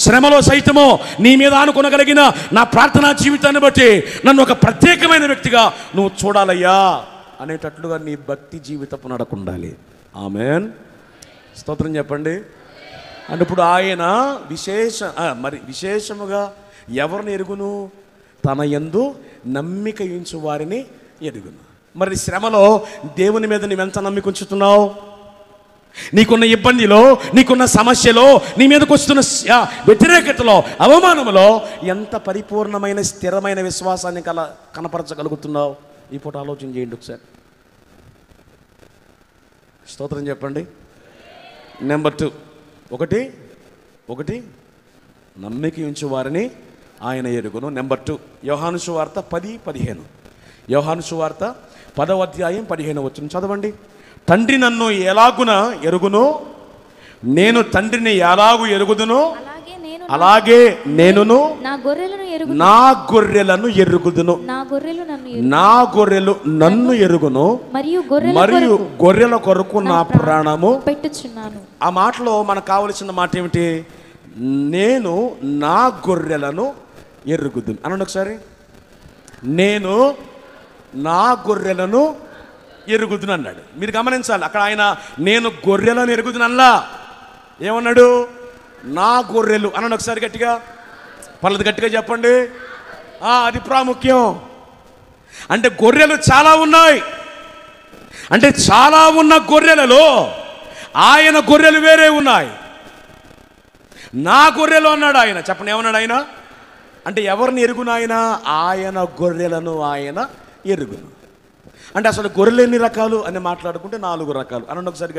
శ్రమలో సైతమో నీ మీద ఆనుకొనగలిగిన నా ప్రార్థనా జీవితాన్ని బట్టి నన్ను ఒక ప్రత్యేకమైన వ్యక్తిగా నువ్వు చూడాలయ్యా అనేటట్లుగా నీ భక్తి జీవితపు నడక ఉండాలి. ఆమేన్. స్తోత్రం చెప్పండి. అంటే ఇప్పుడు ఆయన విశేషముగా ఎవరిని ఎరుగును? తన యందు నమ్మిక ఉంచు వారిని ఎరుగును. మరి శ్రమలో దేవుని మీద నువ్వెంత నమ్మిక ఉంచుతున్నావు? నీకున్న ఇబ్బందిలో, నీకున్న సమస్యలో, నీ మీదకి వస్తున్న వ్యతిరేకతలో, అవమానంలో ఎంత పరిపూర్ణమైన స్థిరమైన విశ్వాసాన్ని కనపరచగలుగుతున్నావు? ఈ పూట ఆలోచన చేయండి ఒకసారి. స్తోత్రం చెప్పండి. నెంబర్ 2, ఒకటి నమ్మిక ఉంచు వారిని ఆయన ఎరుగును. నెంబర్ 2, యోహాను సువార్త 10:15. యోహాను సువార్త 10వ అధ్యాయం 15 వచనం చదవండి. తండ్రి నన్ను ఎలాగున ఎరుగునో, నేను తండ్రిని ఎలాగు ఎరుగుదునో, అలాగే నేనును నా గొర్రెలను ఎరుగుదును. నా గొర్రెలు నన్ను ఎరుగును, మరియు గొర్రెల కొరకు నా ప్రాణము పెట్టుచున్నాను. ఆ మాటలో మనకు కావలసిన మాట ఏమిటి? నేను నా గొర్రెలను ఎరుగుదును అనండి ఒకసారి. నేను నా గొర్రెలను ఎరుగుదును అన్నాడు. మీరు గమనించాలి, అక్కడ ఆయన నేను గొర్రెలను ఎరుగుదును అన్నా, ఏమన్నాడు? నా గొర్రెలు అనండి ఒకసారి గట్టిగా, పర్లేదు గట్టిగా చెప్పండి. అది ప్రాముఖ్యం. అంటే గొర్రెలు చాలా ఉన్నాయి. అంటే చాలా ఉన్న గొర్రెలలో ఆయన గొర్రెలు వేరే ఉన్నాయి. నా గొర్రెలు అన్నాడు ఆయన. చెప్పండి, ఏమన్నాడు ఆయన? అంటే ఎవరిని ఎరుగును ఆయన? ఆయన గొర్రెలను ఆయన ఎరుగును. అంటే అసలు గొర్రెలు ఎన్ని రకాలు అని మాట్లాడుకుంటే 4 రకాలు అనండి ఒకసారి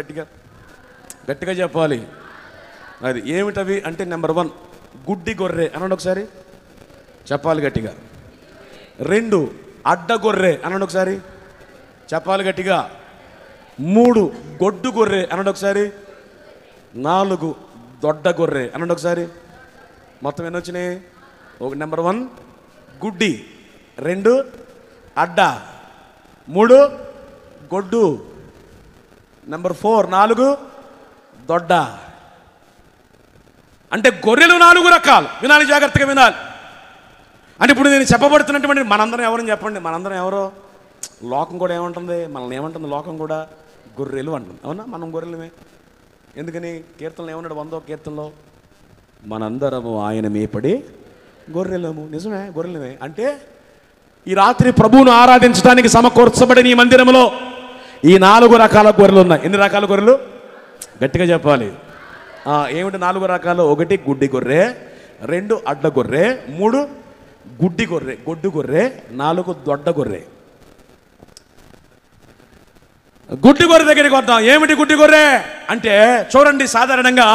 గట్టిగా చెప్పాలి. అది ఏమిటవి అంటే, నెంబర్ 1 గుడ్డి గొర్రె అనండి ఒకసారి, చెప్పాలి గట్టిగా. 2 అడ్డ గొర్రె అనండి ఒకసారి, చెప్పాలి గట్టిగా. 3 గొడ్డు గొర్రె అనండి ఒకసారి. 4 దొడ్డ గొర్రె అనండి ఒకసారి. మొత్తం ఎన్ని వచ్చినాయి? నెంబర్ 1 గుడ్డి, 2 అడ్డ, 3 గొడ్డు, నెంబర్ 4 4 దొడ్డ. అంటే గొర్రెలు 4 రకాలు. వినాలి, జాగ్రత్తగా వినాలి. అంటే ఇప్పుడు నేను చెప్పబడుతున్నటువంటి మనందరం ఎవరని చెప్పండి? మనందరం ఎవరో? లోకం కూడా ఏమంటుంది? మనల్ని ఏమంటుంది లోకం కూడా? గొర్రెలు అంటుంది. అవునా? మనం గొర్రెలమే. ఎందుకని? కీర్తనలు ఏమన్నాడు? 100వ కీర్తనలో మనందరము ఆయన మేపడి గొర్రెలము. నిజమే, గొర్రెలమే. అంటే ఈ రాత్రి ప్రభువును ఆరాధించడానికి సమకూర్చబడిన ఈ మందిరంలో ఈ 4 రకాల గొర్రెలు ఉన్నాయి. ఎన్ని రకాల గొర్రెలు? గట్టిగా చెప్పాలి. ఏమిటి 4 రకాలు? 1 గుడ్డి గొర్రె, 2 అడ్డ గొర్రె, 3 గుడ్డి గొర్రె గొడ్డు గొర్రె, 4 దొడ్డ గొర్రె. గుడ్డి గొర్రె దగ్గరికి వద్దాం. ఏమిటి గుడ్డి గొర్రె అంటే? చూడండి, సాధారణంగా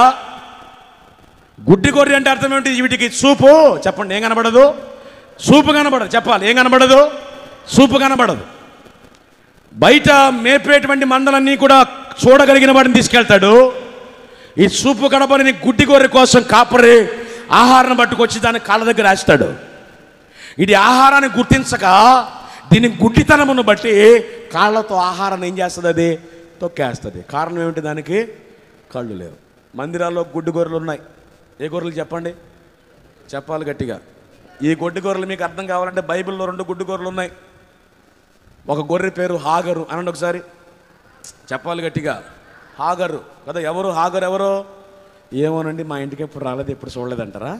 గుడ్డి గొర్రె అంటే అర్థం ఏమిటి? వీటికి చూపు, చెప్పండి, ఏం కనబడదు? చూపు కనబడదు. చెప్పాలి, ఏం కనబడదు? చూపు కనబడదు. బయట మేపేటువంటి మందలన్నీ కూడా చూడగలిగిన వాడిని తీసుకెళ్తాడు. ఈ చూపు కనబడిన గుడ్డి గొర్రె కోసం కాపరి ఆహారాన్ని పట్టుకొచ్చి దాని కాళ్ళ దగ్గర వేస్తాడు. ఇది ఆహారాన్ని గుర్తించక దీని గుడ్డితనమును బట్టి కాళ్ళతో ఆహారాన్ని ఏం చేస్తుంది? అది తొక్కేస్తుంది. కారణం ఏమిటి? దానికి కళ్ళు లేవు. మందిరాల్లో గుడ్డి గొర్రెలు ఉన్నాయి. ఏ గొర్రెలు చెప్పండి? చెప్పాలి గట్టిగా. ఈ గుడ్డి గొర్రెలు మీకు అర్థం కావాలంటే బైబిల్లో 2 గుడ్డి గొర్రెలు ఉన్నాయి. ఒక గొర్రె పేరు హాగరు అనండి ఒకసారి, చెప్పాలి గట్టిగా. హాగరు కదా. ఎవరు హాగరు? ఎవరు? ఏమోనండి, మా ఇంటికి ఎప్పుడు రాలేదు, ఎప్పుడు చూడలేదంటారా?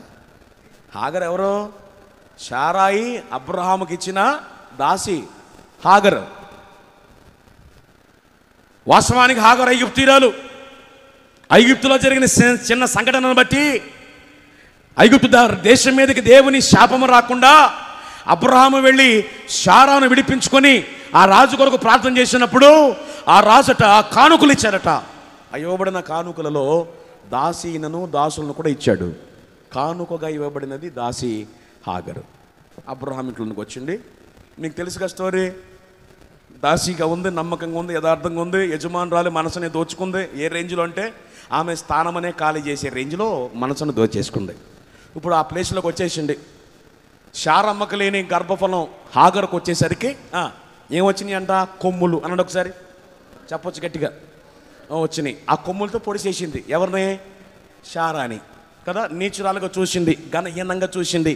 హాగరు ఎవరు? శారాయి అబ్రహాముకి ఇచ్చిన దాసి హాగరు. వాస్తవానికి హాగరు ఐగుప్తీయురాలు. ఐగుప్తులో జరిగిన చిన్న సంఘటనను బట్టి ఐగుప్తు దేశం మీదకి దేవుని శాపము రాకుండా అబ్రహాము వెళ్ళి శారాను విడిపించుకొని ఆ రాజు కొరకు ప్రార్థన చేసినప్పుడు ఆ రాజట కానుకలు ఇచ్చారట. ఆ ఇవ్వబడిన కానుకలలో దాసీనను దాసులను కూడా ఇచ్చాడు. కానుకగా ఇవ్వబడినది దాసి హాగరు. అబ్రహాం ఇంట్లోకి వచ్చింది. మీకు తెలుసుగా స్టోరీ. దాసిగా ఉంది, నమ్మకంగా ఉంది, యథార్థంగా ఉంది, యజమానురాలు మనసుని దోచుకుంది. ఏ రేంజ్లో అంటే ఆమె స్థానమనే ఖాళీ చేసే రేంజ్లో మనసును దోచేసుకుంది. ఇప్పుడు ఆ ప్లేస్లోకి వచ్చేసింది. శారమ్మకు లేని గర్భఫలం హాగర్కు వచ్చేసరికి ఏమొచ్చినాయి అంట? కొమ్ములు అన్నాడు. ఒకసారి చెప్పొచ్చు గట్టిగా. వచ్చినాయి. ఆ కొమ్ములతో పొడిసేసింది. ఎవరిని? శారాని కదా. నీచురాలుగా చూసింది, ఘనహీనంగా చూసింది,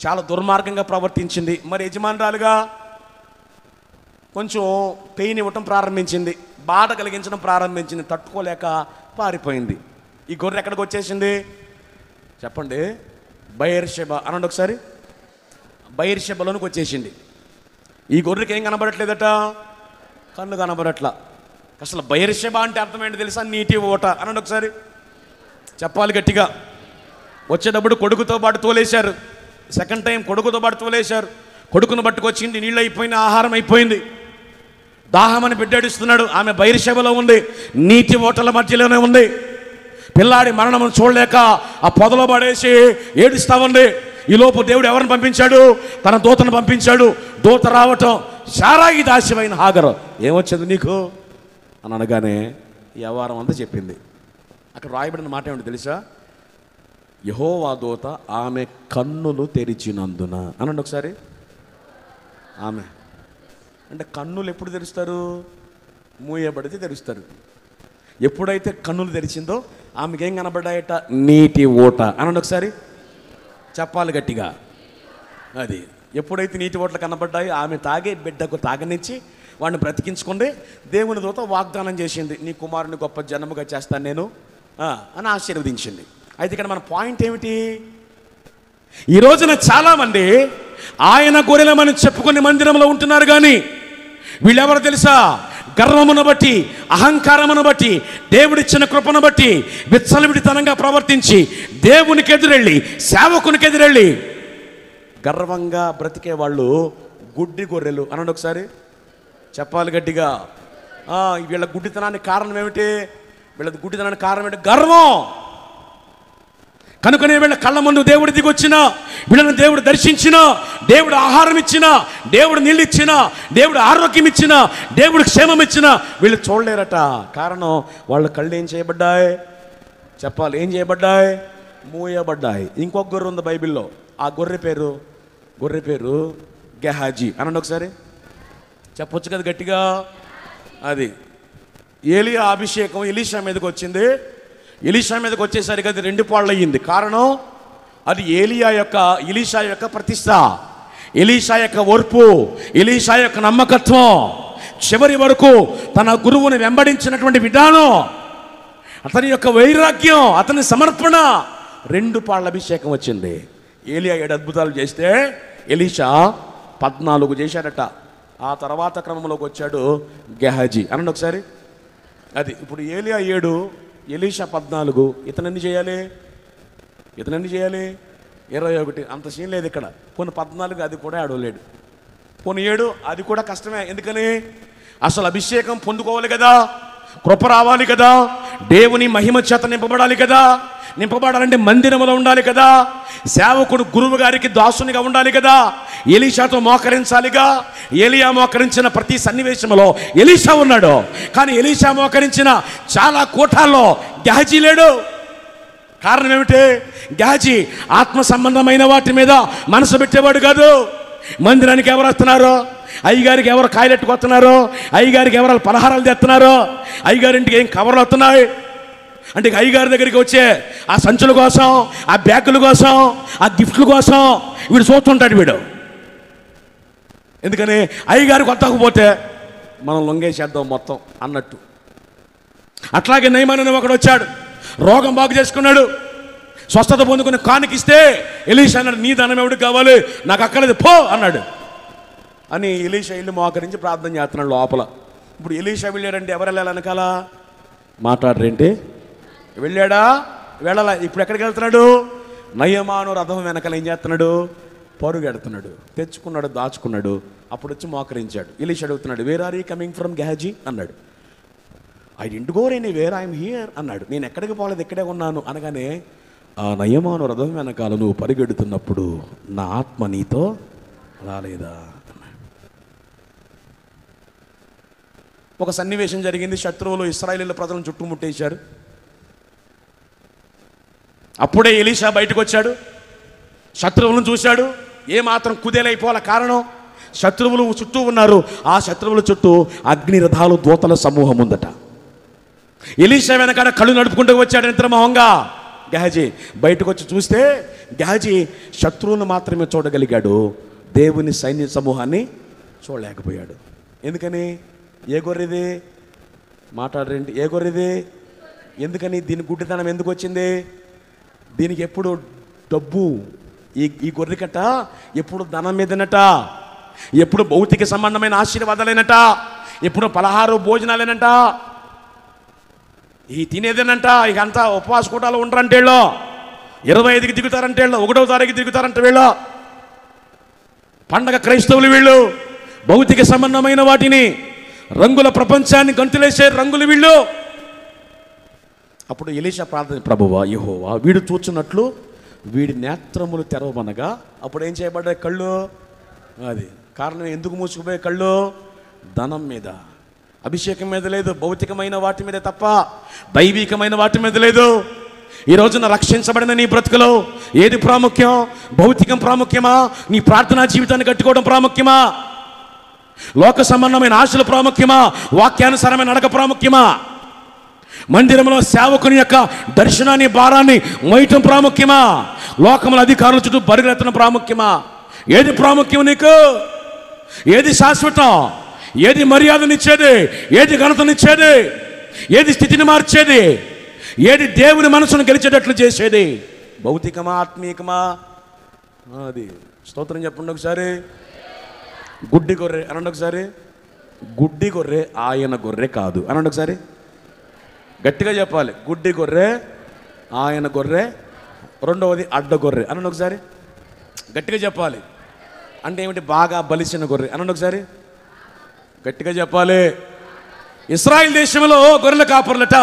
చాలా దుర్మార్గంగా ప్రవర్తించింది. మరి యజమానురాలుగా కొంచెం పెయిన్ ఇవ్వటం ప్రారంభించింది, బాధ కలిగించడం ప్రారంభించింది. తట్టుకోలేక పారిపోయింది. ఈ గొర్రె ఎక్కడికి వచ్చేసింది చెప్పండి? బయర్షెబా అనండి ఒకసారి. బయర్షెబాలోనికి వచ్చేసింది. ఈ గొర్రెకి ఏం కనబడట్లేదట? కళ్ళు కనబడట్లా. అసలు బయర్షెబా అంటే అర్థమేంటి తెలుసా? నీటి ఓట అనండి ఒకసారి. చెప్పాలి గట్టిగా. వచ్చేటప్పుడు కొడుకుతో పాటు తోలేశారు. సెకండ్ టైం కొడుకుతో పాటు తోలేశారు. కొడుకును పట్టుకొచ్చింది, నీళ్ళు అయిపోయింది, ఆహారం అయిపోయింది, దాహమని బిడ్డేడుస్తున్నాడు. ఆమె బయర్షెబాలో ఉంది, నీటి ఓటల మధ్యలోనే ఉంది. పిల్లాడి మరణం చూడలేక ఆ పొదలో పడేసి ఏడుస్తా ఉంది. ఈలోపు దేవుడు ఎవరిని పంపించాడు? తన దూతను పంపించాడు. దూత రావటం, శారాయి దాస్యమైన హాగరు, ఏమొచ్చింది నీకు అని అనగానే ఈ వ్యవహారం అంతా చెప్పింది. అక్కడ రాయబడిన మాట ఏమిటి తెలుసా? యెహోవా దూత ఆమె కన్నులు తెరిచినందున అనండి ఒకసారి. ఆమె అంటే కన్నులు ఎప్పుడు తెరుస్తారు? మూయబడితే తెరుస్తారు. ఎప్పుడైతే కన్నులు తెరిచిందో ఆమెకి ఏం కనబడ్డాయట? నీటి ఓట అనండి ఒకసారి. చెప్పాలి గట్టిగా. అది ఎప్పుడైతే నీటి ఓట్లు కనబడ్డాయో ఆమె తాగే బిడ్డకు తాగనిచ్చి వాడిని బ్రతికించుకుంది. దేవుని దూత వాగ్దానం చేసింది, నీ కుమారుని గొప్ప జన్మగా చేస్తాను నేను అని ఆశీర్వదించింది. అయితే ఇక్కడ మన పాయింట్ ఏమిటి? ఈ రోజున చాలామంది ఆయన గొర్రెలమని చెప్పుకునే మందిరంలో ఉంటున్నారు, కానీ వీళ్ళెవరు తెలుసా? గర్వమును బట్టి, అహంకారమును బట్టి, దేవుడిచ్చిన కృపను బట్టి విచ్చలవిడితనంగా ప్రవర్తించి దేవునికి ఎదురెళ్ళి, సేవకునికి ఎదురెళ్ళి గర్వంగా బ్రతికే వాళ్ళు గుడ్డి గొర్రెలు అనండి ఒకసారి. చెప్పాలి గట్టిగా. వీళ్ళ గుడ్డితనానికి కారణం ఏమిటి? వీళ్ళ గుడ్డితనానికి కారణం ఏంటి? గర్వం. కనుకనే వీళ్ళ కళ్ళ ముందు దేవుడు దిగొచ్చినా, వీళ్ళని దేవుడు దర్శించినా, దేవుడు ఆహారం ఇచ్చినా, దేవుడు నీళ్ళు ఇచ్చినా, దేవుడు ఆరోగ్యం ఇచ్చినా, దేవుడు క్షేమం ఇచ్చినా వీళ్ళు చూడలేరట. కారణం వాళ్ళ కళ్ళు ఏం చేయబడ్డాయి? చెప్పాలి, ఏం చేయబడ్డాయి? మూయబడ్డాయి. ఇంకొక గొర్రె ఉంది బైబిల్లో. ఆ గొర్రె పేరు గెహాజీ అనండి ఒకసారి. చెప్పొచ్చు కదా గట్టిగా. అది ఏలియా అభిషేకం ఎలీషా మీదకి వచ్చింది. ఎలీషా మీదకి వచ్చేసరికి అది 2 పాళ్ళు అయ్యింది. కారణం అది ఎలీషా యొక్క ప్రతిష్ట, ఎలీషా యొక్క ఓర్పు, ఎలీషా యొక్క నమ్మకత్వం, చివరి వరకు తన గురువుని వెంబడించినటువంటి విధానం, అతని యొక్క వైరాగ్యం, అతని సమర్పణ, 2 పాళ్ళ అభిషేకం వచ్చింది. ఏలియా 7 అద్భుతాలు చేస్తే ఎలీషా 14 చేశాడట. ఆ తర్వాత క్రమంలోకి వచ్చాడు గెహాజీ అనండి ఒకసారి. అది ఇప్పుడు ఏలియా 7, ఎలీషా 14. ఇతను ఎన్ని చేయాలి? 21. అంత సీన్ లేదు ఇక్కడ. పోనీ 14 అది కూడా ఆడలేడు. పోనీ 7 అది కూడా కష్టమే. ఎందుకని? అసలు అభిషేకం పొందుకోవాలి కదా, కృప రావాలి కదా, దేవుని మహిమ చేత నింపబడాలి కదా. నింపబడాలంటే మందిరంలో ఉండాలి కదా, సేవకుడు గురువు గారికి దాసునిగా ఉండాలి కదా, ఎలీషాతో మోకరించాలిగా. ఏలియా మోకరించిన ప్రతి సన్నివేశంలో ఎలీషా ఉన్నాడు, కానీ ఎలీషా మోకరించిన చాలా కూటాల్లో గెహాజీ లేడు. కారణం ఏమిటి? గెహాజీ ఆత్మ సంబంధమైన వాటి మీద మనసు పెట్టేవాడు కాదు. మందిరానికి ఎవరు వస్తున్నారో, అయ్యగారికి ఎవరు కాయలెట్టుకొస్తున్నారో, అయ్యగారికి ఎవరు పలహారాలు తెస్తున్నారో, అయ్యగారింటికి ఏం కవర్లు వస్తున్నాయి అంటే అయ్యగారి దగ్గరికి వచ్చే ఆ సంచుల కోసం, ఆ బ్యాగుల కోసం, ఆ గిఫ్ట్ల కోసం వీడు చూస్తుంటాడు వీడు. ఎందుకని? అయ్యగారికి వద్దకపోతే మనం లొంగేసేద్దాం మొత్తం అన్నట్టు. అట్లాగే నయమాన్ ఒకడు వచ్చాడు, రోగం బాగు చేసుకున్నాడు, స్వస్థత పొందుకుని కానికిస్తే ఎలీషా అన్నాడు, నీ ధనం ఎవడికి కావాలి, నాకు అక్కర్లేదు పో అన్నాడు. అని ఎలీషా ఇల్లు మోకరించి ప్రార్థన చేస్తున్నాడు లోపల. ఇప్పుడు ఎలీషా వెళ్ళాడంటే ఎవరు వెళ్ళాలి? వెనకాల మాట్లాడరేంటి? వెళ్ళాడా? వెళ్ళాలా? ఇప్పుడు ఎక్కడికి వెళ్తున్నాడు? నయమాను రథం వెనకాల ఏం చేస్తున్నాడు? పరుగెడుతున్నాడు. తెచ్చుకున్నాడు, దాచుకున్నాడు. అప్పుడు వచ్చి మోకరించాడు. ఎలీషా అడుగుతున్నాడు, where are you coming from Gehazi అన్నాడు. I didn't go anywhere, I'm here అన్నాడు. నేను ఎక్కడికి పోలేదు, ఇక్కడే ఉన్నాను అనగానే, ఆ నయమాను రథం వెనకాల నువ్వు పరిగెడుతున్నప్పుడు నా ఆత్మ నీతో రాలేదా అన్నాడు. ఒక సన్నివేశం జరిగింది. శత్రువులు ఇశ్రాయేలీయుల ప్రజలను చుట్టుముట్టేశారు. అప్పుడే ఎలీషా బయటకు వచ్చాడు, శత్రువులను చూశాడు. ఏమాత్రం కుదేలైపోవాల కారణం, శత్రువులు చుట్టూ ఉన్నారు. ఆ శత్రువుల చుట్టూ అగ్ని రథాలు దూతల సమూహం ఉందట. ఎలీషా వెనకాల కళ్ళు నడుపుకుంటూ వచ్చాడు నిద్రమోహంగా గెహజీ. బయటకు వచ్చి చూస్తే గెహజీ శత్రువులను మాత్రమే చూడగలిగాడు, దేవుని సైన్య సమూహాన్ని చూడలేకపోయాడు. ఎందుకని? ఏ గొర్రెది? మాట్లాడరేంటి? ఏ గొర్రెది? ఎందుకని? దీని గుడ్డితనం ఎందుకు వచ్చింది? దీనికి ఎప్పుడు డబ్బు, ఈ గొర్రెకట ఎప్పుడు ధనం మీదనట, ఎప్పుడు భౌతిక సంబంధమైన ఆశీర్వాదాలేనట, ఎప్పుడు పలహారు భోజనాలేనంట, ఈ తినేదేనంట. ఇక అంతా ఉపవాస కూటాలు ఉండరంటే వీళ్ళు, 25కి దిగుతారంటే వీళ్ళు, 1వ తారీఖు దిగుతారంటే వీళ్ళు. పండగ క్రైస్తవులు వీళ్ళు. భౌతిక సంబంధమైన వాటిని, రంగుల ప్రపంచాన్ని గంతులేసే రంగులు వీళ్ళు. అప్పుడు ఎలీషా ప్రార్థన, ప్రభువా యెహోవా వీడు చూచున్నట్లు వీడి నేత్రములు తెరవమనగా అప్పుడు ఏం చేయబడ్డాయి? కళ్ళు. అది కారణం. ఎందుకు మూసుకుపోయే కళ్ళు? ధనం మీద, అభిషేకం మీద లేదు, భౌతికమైన వాటి మీద తప్ప దైవికమైన వాటి మీద లేదు. ఈ రోజున రక్షించబడిన నీ బ్రతుకులో ఏది ప్రాముఖ్యం? భౌతికం ప్రాముఖ్యమా? నీ ప్రార్థనా జీవితాన్ని కట్టుకోవడం ప్రాముఖ్యమా? లోక సంబంధమైన ఆశలు ప్రాముఖ్యమా? వాక్యానుసారమైన నడక ప్రాముఖ్యమా? మందిరంలో సేవకుని యొక్క దర్శనాన్ని, భారాన్ని మోయటం ప్రాముఖ్యమా? లోకముల అధికారుల చుట్టూ బరిలెత్తడం ప్రాముఖ్యమా? ఏది ప్రాముఖ్యం నీకు? ఏది శాశ్వతం? ఏది మర్యాదనిచ్చేది? ఏది ఘనతనిచ్చేది? ఏది స్థితిని మార్చేది? ఏది దేవుని మనసును గెలిచేటట్లు చేసేది? భౌతికమా, ఆత్మీయకమా? అది స్తోత్రం చెప్పండి ఒకసారి. గుడ్డి గొర్రె అనండి ఒకసారి. గుడ్డి గొర్రె ఆయన గొర్రె కాదు అనండి ఒకసారి. గట్టిగా చెప్పాలి. గుడ్డి గొర్రె ఆయన గొర్రె. రెండవది అడ్డ గొర్రె అనండి ఒకసారి. గట్టిగా చెప్పాలి. అంటే ఏమిటి? బాగా బలిసిన గొర్రె అనండి ఒకసారి. గట్టిగా చెప్పాలి. ఇశ్రాయేల్ దేశంలో గొర్రెల కాపర్లట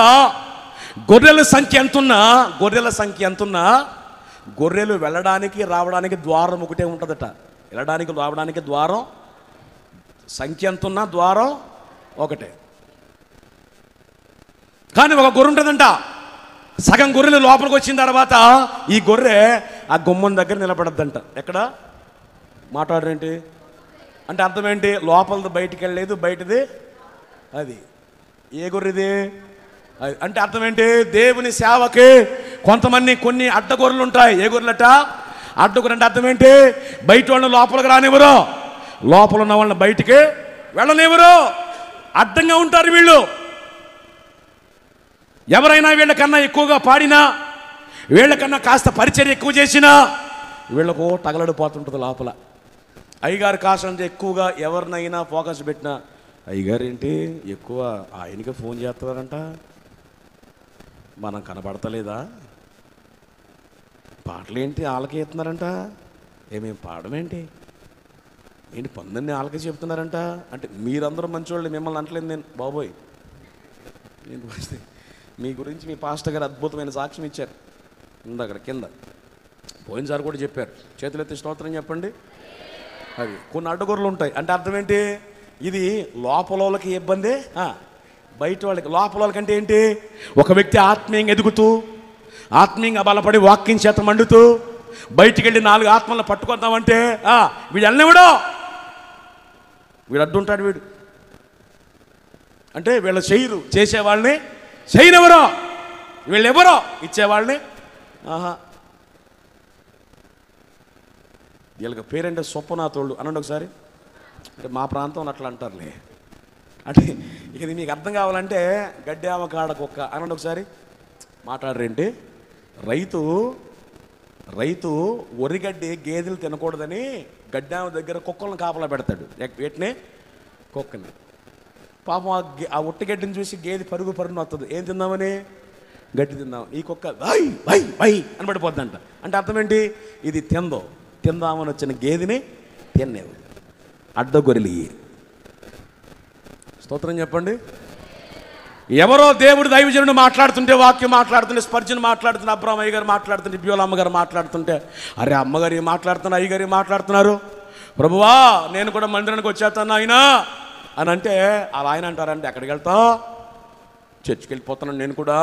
గొర్రెల సంఖ్య ఎంతున్నా, గొర్రెలు వెళ్ళడానికి రావడానికి ద్వారం ఒకటే ఉంటుందట. వెళ్ళడానికి రావడానికి ద్వారం సంఖ్య ఎంతున్నా ద్వారం ఒకటే. కానీ ఒక గొర్రె ఉంటుందంట. సగం గొర్రెలు లోపలికి వచ్చిన తర్వాత ఈ గొర్రె ఆ గుమ్మం దగ్గర నిలబడద్దంట. ఎక్కడ? మాట్లాడరేంటి? అంటే అర్థం ఏంటి? లోపలది బయటికి వెళ్ళలేదు, బయటది అది. ఏ గొర్రెది? అంటే అర్థం ఏంటి? దేవుని సేవకి కొన్ని అడ్డగొర్రెలు ఉంటాయి. ఏ గొర్రెలట? అడ్డగొర్రె. అంటే అర్థం ఏంటి? బయట వాళ్ళని లోపలికి రానివ్వరు, లోపల ఉన్న వాళ్ళని బయటికి వెళ్ళనివ్వరు. అడ్డంగా ఉంటారు వీళ్ళు. ఎవరైనా వీళ్ళకన్నా ఎక్కువగా పాడినా, వీళ్ళకన్నా కాస్త పరిచర్య ఎక్కువ చేసినా వీళ్ళకు తగలడిపోతుంటుంది లోపల. అయ్యగారు కాస్త ఎక్కువగా ఎవరినైనా ఫోకస్ పెట్టినా, అయ్యగారు ఏంటి ఎక్కువ ఆయనకి ఫోన్ చేస్తున్నారంట, మనం కనబడతలేదా? పాటలు ఏంటి వాళ్ళకి ఎత్తున్నారంట, ఏమేమి పాడమేంటి, ఏంటి పనులన్నీ వాళ్ళకే చెప్తున్నారంట. అంటే మీరందరూ మంచివాళ్ళు, మిమ్మల్ని అంటలేదు నేను బాబోయ్. మీ గురించి మీ పాస్టర్ గారు అద్భుతమైన సాక్ష్యం ఇచ్చారు అక్కడ కింద. పోయినసారి కూడా చెప్పారు. చేతులెత్తి స్తోత్రం చెప్పండి. అది కొన్ని అడ్డగొర్రెలు ఉంటాయి. అంటే అర్థం ఏంటి? ఇది లోపల వాళ్ళకి ఇబ్బంది, బయట వాళ్ళకి. లోపల వాళ్ళకంటే ఏంటి? ఒక వ్యక్తి ఆత్మీయంగా ఎదుగుతూ, ఆత్మీయంగా బలపడి, వాక్యం చేత మండుతూ బయటికి వెళ్ళి 4 ఆత్మలను పట్టుకొద్దామంటే వీడు వెళ్ళనివ్వడు. వీడు అడ్డుంటాడు. వీడు అంటే వీళ్ళు చేయరు, చేసేవాళ్ళని చేయనివ్వరు. వీళ్ళు ఎవరో ఇచ్చేవాళ్ళని వీళ్ళకి పేరంటే సొప్పనాథోళ్ళు అనండి ఒకసారి. అంటే మా ప్రాంతంలో అట్లా అంటారులే. అంటే ఇక ఇది మీకు అర్థం కావాలంటే గడ్డి ఆవకాడ కుక్క అనండి ఒకసారి. మాట్లాడరేంటి? రైతు వరిగడ్డి గేదెలు తినకూడదని గడ్డామ దగ్గర కుక్కలను కాపలా పెడతాడు. వీటిని కుక్కని. పాపం ఆ ఒట్టిగడ్డిని చూసి గేదె పరుగున వస్తుంది. ఏం తిందామని? గడ్డి తిందాం. ఈ కుక్క వై వై వై అని పడిపోద్దంట. అంటే అర్థం ఏంటి? ఇది తిందామని వచ్చిన గేదెని తిన్నేవు. అడ్డగొరిలి. స్తోత్రం చెప్పండి. ఎవరో దేవుడు దైవజనుడు మాట్లాడుతుంటే, వాక్యం మాట్లాడుతుంటే, స్పర్జను మాట్లాడుతుంటే, అబ్రాహ్మ అయ్య గారు మాట్లాడుతుంటే, బియోల అమ్మగారు మాట్లాడుతుంటే, అరే అమ్మగారు మాట్లాడుతున్నారు, అయ్యగారు మాట్లాడుతున్నారు. ప్రభువా నేను కూడా మందిరానికి వచ్చేస్తాను, ఆయన అని అంటే అలా ఆయన అంటారంటే ఎక్కడికి వెళ్తావు? చర్చికి వెళ్ళిపోతున్నాను నేను కూడా.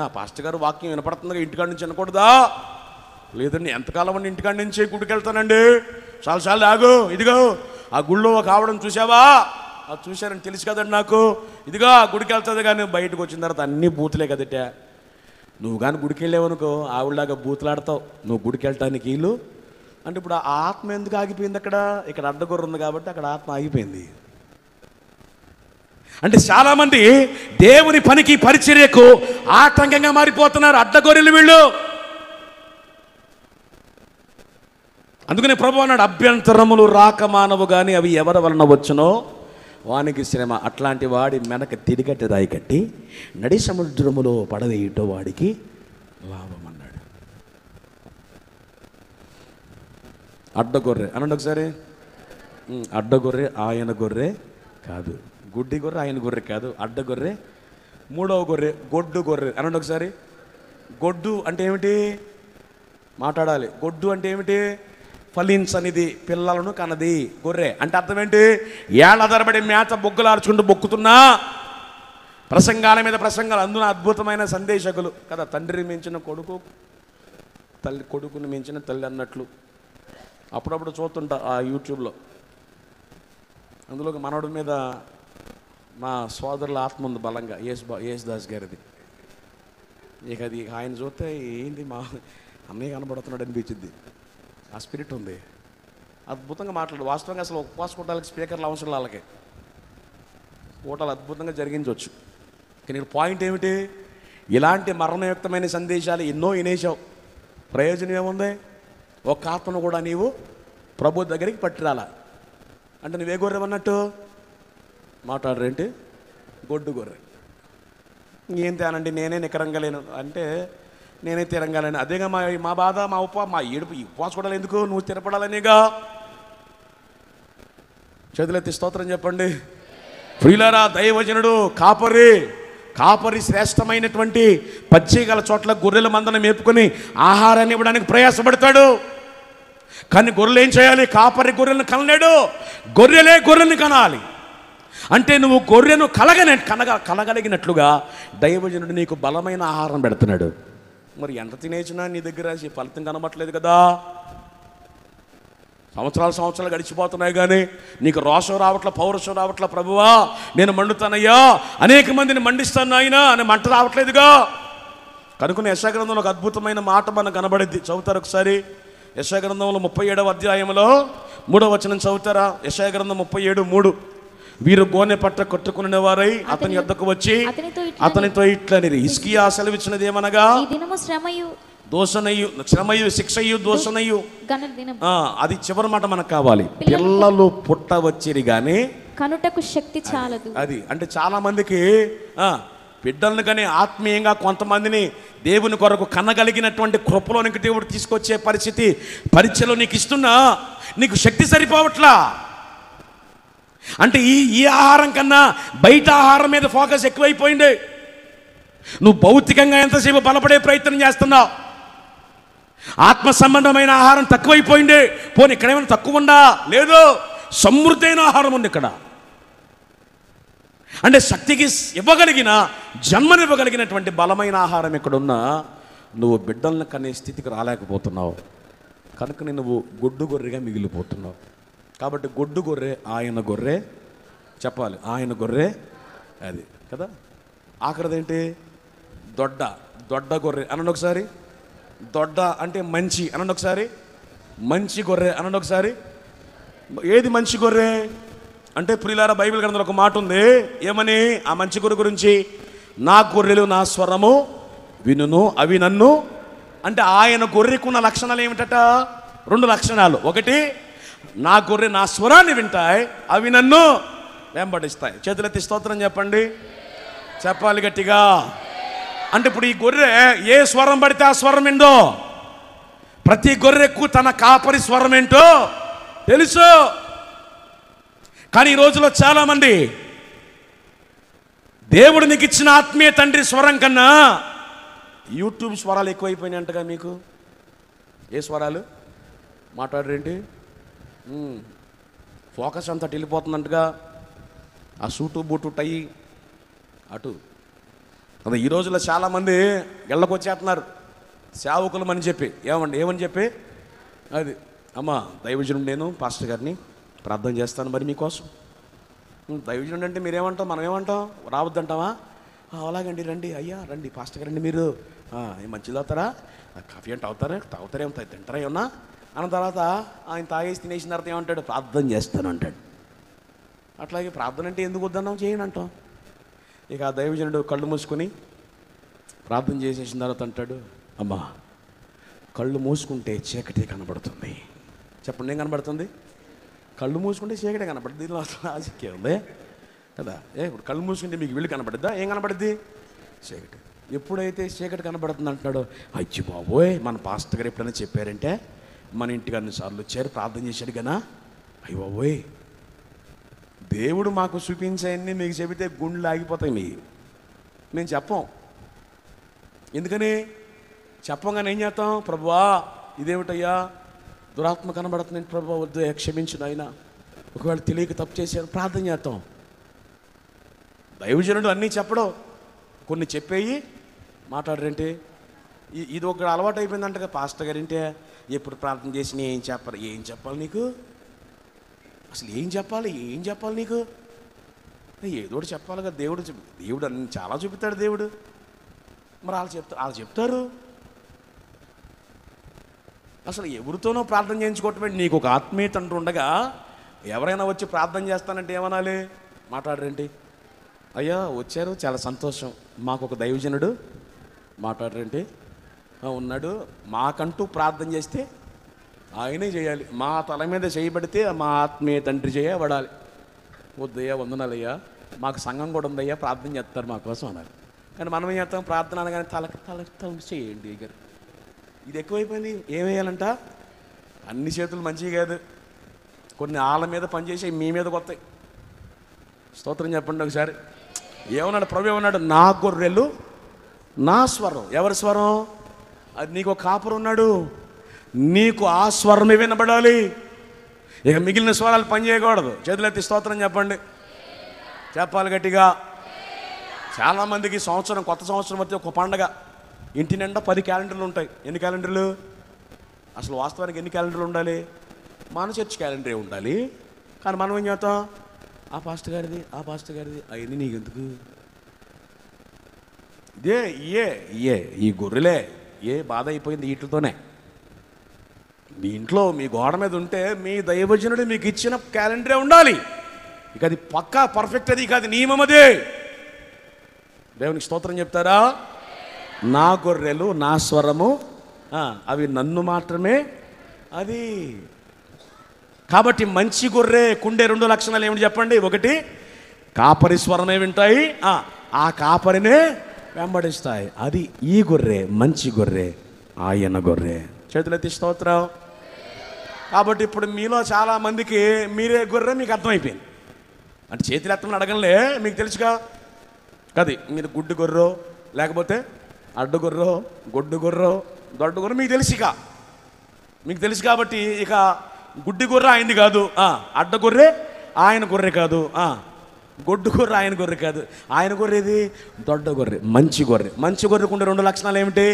ఆ పాస్టర్ గారు వాక్యం వినపడుతుందిగా, ఇంటికాడ నుంచి వినకూడదా? లేదండి, ఎంతకాలం అండి ఇంటికాడ నుంచి గుడికి వెళ్తానండి. చాలాసార్లు ఆగు, ఇదిగో ఆ గుళ్ళో ఒక ఆవిడని చూసావా? అది చూశారని తెలుసు కదండి నాకు. ఇదిగో ఆ గుడికి వెళ్తుంది, కానీ బయటకు వచ్చిన తర్వాత అన్నీ బూతులే కదట. నువ్వు కానీ గుడికి వెళ్ళావనుకో ఆవిడలాగా బూతులాడతావు. నువ్వు గుడికి వెళ్ళటానికి వీళ్ళు అంటే ఇప్పుడు ఆ ఆత్మ ఎందుకు ఆగిపోయింది అక్కడ? ఇక్కడ అడ్డగొర్ర ఉంది కాబట్టి అక్కడ ఆత్మ ఆగిపోయింది. అంటే చాలామంది దేవుని పనికి పరిచర్యకు ఆటంకంగా మారిపోతున్నారు, అడ్డగొర్రెలు వీళ్ళు. అందుకనే ప్రభువు అన్నాడు, అభ్యంతరములు రాక మానవు కానీ అవి ఎవరి వలన వచ్చునో వానికి శ్రమ. అట్లాంటి వాడి మెనక తిరిగట్టి రాయి కట్టి నడి సముద్రములో పడవేయటో వాడికి లాభం అన్నాడు. అడ్డగొర్రె అనండి ఒకసారి. అడ్డగొర్రె ఆయన గొర్రె కాదు, గుడ్డి గొర్రె ఆయన గొర్రె కాదు, అడ్డగొర్రె. మూడవ గొర్రె గొడ్డు గొర్రె అనండి ఒకసారి. గొడ్డు అంటే ఏమిటి? మాట్లాడాలి. గొడ్డు అంటే ఏమిటి? ఫలించనిది, పిల్లలను కనది. గొర్రె అంటే అర్థం ఏంటి? ఏళ్ల తరబడి మేత బొగ్గులార్చుకుంటూ బొక్కుతున్నా, ప్రసంగాల మీద ప్రసంగాలు, అందున అద్భుతమైన సందేశకులు కదా. తండ్రిని మించిన కొడుకు, తల్లి కొడుకుని మించిన తల్లి అన్నట్లు అప్పుడప్పుడు చూస్తుంటా ఆ యూట్యూబ్లో. అందులో మనవడి మీద మా సోదరుల ఆత్మ ఉంది బలంగా, యేసుదాస్ గారిది. ఇక అది ఆయన చూస్తే ఏంటి మా అన్నయ్య కనబడుతున్నాడు అనిపించింది. ఆ స్పిరిట్ ఉంది, అద్భుతంగా మాట్లాడు. వాస్తవంగా అసలు ఉపవాస కూటాలకి స్పీకర్లు అవసరం వాళ్ళకి, కూటాలు అద్భుతంగా జరిగించవచ్చు. కానీ పాయింట్ ఏమిటి? ఇలాంటి మరణయుక్తమైన సందేశాలు ఎన్నో వినేశావు, ప్రయోజనం ఏముంది? ఒక ఆత్మను కూడా నీవు ప్రభు దగ్గరికి పట్టిరాలా. అంటే నువ్వే గొర్రెవన్నట్టు మాట్లాడరేంటి? గొడ్డు గొర్రె. ఏం తేనండి, నేనే నికరంగలేను అంటే నేనే తిరంగాలేను. అదేగా మా బాధ, మా ఏడుపు. ఉపవాస కూడా ఎందుకు? నువ్వు తిరపడాలనేగా. చేతులెత్తి స్తోత్రం చెప్పండి. ప్రియులారా, దైవజనుడు కాపరి శ్రేష్టమైనటువంటి పచ్చిగల చోట్ల గొర్రెల మందను మేపుకొని ఆహారాన్ని ఇవ్వడానికి ప్రయాసపడతాడు. కానీ గొర్రెలు ఏం చేయాలి? కాపరి గొర్రెలను కనలేడు, గొర్రెలే గొర్రెల్ని కనాలి. అంటే నువ్వు గొర్రెను కనగలిగినట్లుగా దైవజనుడు నీకు బలమైన ఆహారం పెడుతున్నాడు. మరి ఎంత తినేసినా నీ దగ్గర ఫలితం కనబట్టలేదు కదా. సంవత్సరాలు గడిచిపోతున్నాయి కానీ నీకు రోషం రావట్ల, పౌరుషం రావట్ల. ప్రభువా నేను మండుతానయ్యా, అనేక మందిని మండిస్తాను ఆయన అని మంట రావట్లేదుగా. కనుక యెషయా గ్రంథంలో ఒక అద్భుతమైన మాట మనకు కనబడింది. చదువుతారు ఒకసారి. యెషయా గ్రంథంలో 37వ అధ్యాయంలో 3వ వచనం చదువుతారా? యెషయా గ్రంథం 37:3. వీరు గోనె పట్ట కొట్టుకునే వారై అతని యొద్దకు వచ్చి అతనితో ఇట్లనిరి, హిజ్కియా సెలవిచ్చినది ఏమనగా, శ్రమయు శిక్షయు దోషనయు. అది చివరి మాట మనకు కావాలి. పిల్లలు పుట్టవచ్చిరి గాని కనుటకు శక్తి చాలదు. అది అంటే చాలా మందికి బిడ్డలను కానీ ఆత్మీయంగా కొంతమందిని దేవుని కొరకు కన్నగలిగినటువంటి కృపలోనికి దేవుడు తీసుకొచ్చే పరిస్థితి పరీక్షలో నీకు ఇస్తున్నా నీకు శక్తి సరిపోవట్లా. అంటే ఈ ఆహారం కన్నా బయట ఆహారం మీద ఫోకస్ ఎక్కువైపోయింది. నువ్వు భౌతికంగా ఎంతసేపు బలపడే ప్రయత్నం చేస్తున్నావు, ఆత్మ సంబంధమైన ఆహారం తక్కువైపోయింది. పోనీ ఇక్కడేమైనా తక్కువ ఉందా? లేదు, సమృద్ధైన ఆహారం ఉంది ఇక్కడ. అంటే శక్తికి ఇవ్వగలిగిన, జన్మనివ్వగలిగినటువంటి బలమైన ఆహారం ఇక్కడున్నా నువ్వు బిడ్డలను కనే స్థితికి రాలేకపోతున్నావు. కనుక నువ్వు గొడ్డు గొర్రెగా మిగిలిపోతున్నావు. కాబట్టి గొడ్డు గొర్రె ఆయన గొర్రె చెప్పాలి, ఆయన గొర్రె అది కదా. ఆఖరిదేంటి? దొడ్డ గొర్రె అనండి ఒకసారి. దొడ్డ అంటే మంచి అనండి ఒకసారి. మంచి గొర్రె అనండి ఒకసారి. ఏది మంచి గొర్రె అంటే? ప్రియులారా, బైబిల్ గ్రంథంలో ఒక మాట ఉంది. ఏమని? ఆ మంచి గొర్రె గురించి, నా గొర్రెలు నా స్వరము వినును, అవి నన్ను. అంటే ఆయన గొర్రెకున్న లక్షణాలు ఏమిటట? 2 లక్షణాలు. ఒకటి, నా గొర్రె నా స్వరాన్ని వింటాయి, అవి నన్ను వెంబడిస్తాయి. చేతులెత్తి స్తోత్రం చెప్పండి. చెప్పాలి గట్టిగా. అంటే ఇప్పుడు ఈ గొర్రె ఏ స్వరం పడితే ఆ స్వరం ఏంటో, ప్రతి గొర్రెకు తన కాపరి స్వరం ఏంటో తెలుసు. కానీ ఈ రోజులో చాలామంది దేవుడు నీకు ఇచ్చిన ఆత్మీయ తండ్రి స్వరం కన్నా యూట్యూబ్ స్వరాలు ఎక్కువైపోయినాయంటగా మీకు. ఏ స్వరాలు మాట్లాడరేంటి? ఫోకస్ అంతా వెళ్ళిపోతుందంటగా. ఆ సూటు బూటు టై అటు అదే ఈ రోజుల్లో చాలామంది ఇళ్ళకు వచ్చేస్తున్నారు సేవకులం అని చెప్పి. ఏమని చెప్పి అది అమ్మా దైవజనుడు నేను పాస్టర్ గారిని ప్రార్థన చేస్తాను మరి మీకోసం. దైవజనుడు అంటే మీరేమంటాం, మనం ఏమంటాం, రావద్దంటావా? అలాగండి రండి అయ్యా రండి పాస్టర్ గారండి మీరు మంచిది అవుతారా, కాఫీ అంటే తాగుతారేమో తింటారా ఏమన్నా అన్న తర్వాత ఆయన తాగేసి తినేసిన తర్వాత ఏమంటాడు, ప్రార్థన చేస్తాను అంటాడు. అట్లాగే ప్రార్థన అంటే ఎందుకు వద్దన్నాం, చేయను అంటాం. ఇక ఆ దైవజనుడు కళ్ళు మూసుకొని ప్రార్థన చేసేసిన తర్వాత అంటాడు, అమ్మా కళ్ళు మూసుకుంటే చీకటి కనబడుతుంది. చెప్పండి ఏం కనబడుతుంది? కళ్ళు మూసుకుంటే చీకటి కనబడుతుంది. దీనిలో అసలు ఆసక్తి ఉంది కదా. ఇప్పుడు కళ్ళు మూసుకుంటే మీకు వీళ్ళు కనబడుద్దా? ఏం కనబడుద్ది? చీకటి. ఎప్పుడైతే చీకటి కనబడుతుంది అంటున్నాడో, అయ్యి బాబోయ్ మన పాస్టర్ గారు ఎప్పుడైనా చెప్పారంటే మన ఇంటికి అన్నిసార్లు వచ్చారు ప్రార్థన చేశాడు కదా, అయ్యి బాబోయ్ దేవుడు మాకు చూపించాయని మీకు చెబితే గుండెలు ఆగిపోతాయి. మేము చెప్పం. ఎందుకని చెప్పంగానే ఏం చేస్తాం, ప్రభువా ఇదేమిటయ్యా దురాత్మ కనబడుతుంది ప్రభువా, వద్దు క్షమించిన ఆయన, ఒకవేళ తెలియక తప్పు చేశాను ప్రార్థన చేస్తాం. దైవజనుడు అన్నీ చెప్పడం, కొన్ని చెప్పేయి మాట్లాడరేంటి. ఇది ఒక అలవాటు అయిపోయిందంట పాస్టర్ గారింటే. ఎప్పుడు ప్రార్థన చేసి ఏం చెప్పాలి నీకు, అసలు ఏం చెప్పాలి నీకు, ఏదో ఒకటి చెప్పాలి కదా. దేవుడు అన్ని చాలా చూపుతాడు దేవుడు. మరి వాళ్ళు చెప్తారు. అసలు ఎవరితోనో ప్రార్థన చేయించుకోవటమే. నీకు ఒక ఆత్మీయ తండ్రి ఉండగా ఎవరైనా వచ్చి ప్రార్థన చేస్తానంటే ఏమనాలి? మాట్లాడరేంటి? అయ్యా వచ్చారు చాలా సంతోషం, మాకు ఒక దైవజనుడు మాట్లాడరేంటి ఉన్నాడు, మాకంటూ ప్రార్థన చేస్తే ఆయనే చేయాలి, మా తల మీద చేయబడితే మా ఆత్మీయ తండ్రి చేయబడాలి. వద్దయ్యా వందనాలయ్యా మాకు సంఘం కూడా ఉందయ్యా ప్రార్థన చేస్తారు మా కోసం అన్నారు. కానీ మనం ఏం చేస్తాం, ప్రార్థన అనగానే తల చేయండి గారు. ఇది ఎక్కువైపోయింది. ఏం వేయాలంట, అన్ని చేతులు మంచివి కాదు, కొన్ని ఆళ్ళ మీద పనిచేసి మీ మీదకి వస్తాయి. స్తోత్రం చెప్పండి ఒకసారి. ఏమన్నాడు ప్రభు, ఏమన్నాడు, నా గొర్రెలు నా స్వరం. ఎవరి స్వరం? అది నీకు ఒక కాపరు ఉన్నాడు, నీకు ఆ స్వరమే వినబడాలి. ఇక మిగిలిన స్వరాలు పని చేయకూడదు. చేతులెత్తి స్తోత్రం చెప్పండి, చెప్పాలి గట్టిగా. చాలామందికి సంవత్సరం, కొత్త సంవత్సరం వచ్చి ఒక పండగ, ఇంటి నిండా 10 క్యాలెండర్లు ఉంటాయి. ఎన్ని క్యాలెండర్లు? అసలు వాస్తవానికి ఎన్ని క్యాలెండర్లు ఉండాలి? మన చర్చ్ క్యాలెండరే ఉండాలి. కానీ మనం ఏం చేస్తాం, ఆ పాస్టర్ గారిది అవన్నీ నీకు ఎందుకు, ఈ గొర్రెలే బాధ అయిపోయింది వీటితోనే. మీ ఇంట్లో మీ గోడ మీద ఉంటే మీ దైవజనుడు మీకు ఇచ్చిన క్యాలెండరే ఉండాలి. ఇక అది పక్కా పర్ఫెక్ట్, అది కాదు నియమం. అదే దేవునికి స్తోత్రం చెప్తారా? నా గొర్రెలు నా స్వరము అవి నన్ను మాత్రమే అది. కాబట్టి మంచి గొర్రె కుండే 2 లక్షణాలు ఏమిటి చెప్పండి? ఒకటి, కాపరి స్వరమే వింటాయి, ఆ కాపరినే వెంబడిస్తాయి. అది ఈ గొర్రె, మంచి గొర్రె, ఆయన గొర్రె. చేతులెత్తి స్తోత్రం. కాబట్టి ఇప్పుడు మీలో చాలామందికి మీరే గొర్రె మీకు అర్థమైపోయింది. అంటే చేతులు ఎత్తమని అడగలే, మీకు తెలుసుగా కది. మీరు గుడ్డు గొర్రో లేకపోతే అడ్డు గొర్రో గొడ్డు గొర్రో దొడ్డు గొర్రె మీకు తెలుసు కాబట్టి ఇక గుడ్డి గొర్రె ఆయనది కాదు, అడ్డ గొర్రె ఆయన గొర్రె కాదు, గొడ్డు గొర్రె ఆయన గొర్రె కాదు. ఆయన గొర్రెది దొడ్డ గొర్రె, మంచి గొర్రె. మంచి గొర్రెకు ఉండే 2 లక్షణాలు ఏమిటి?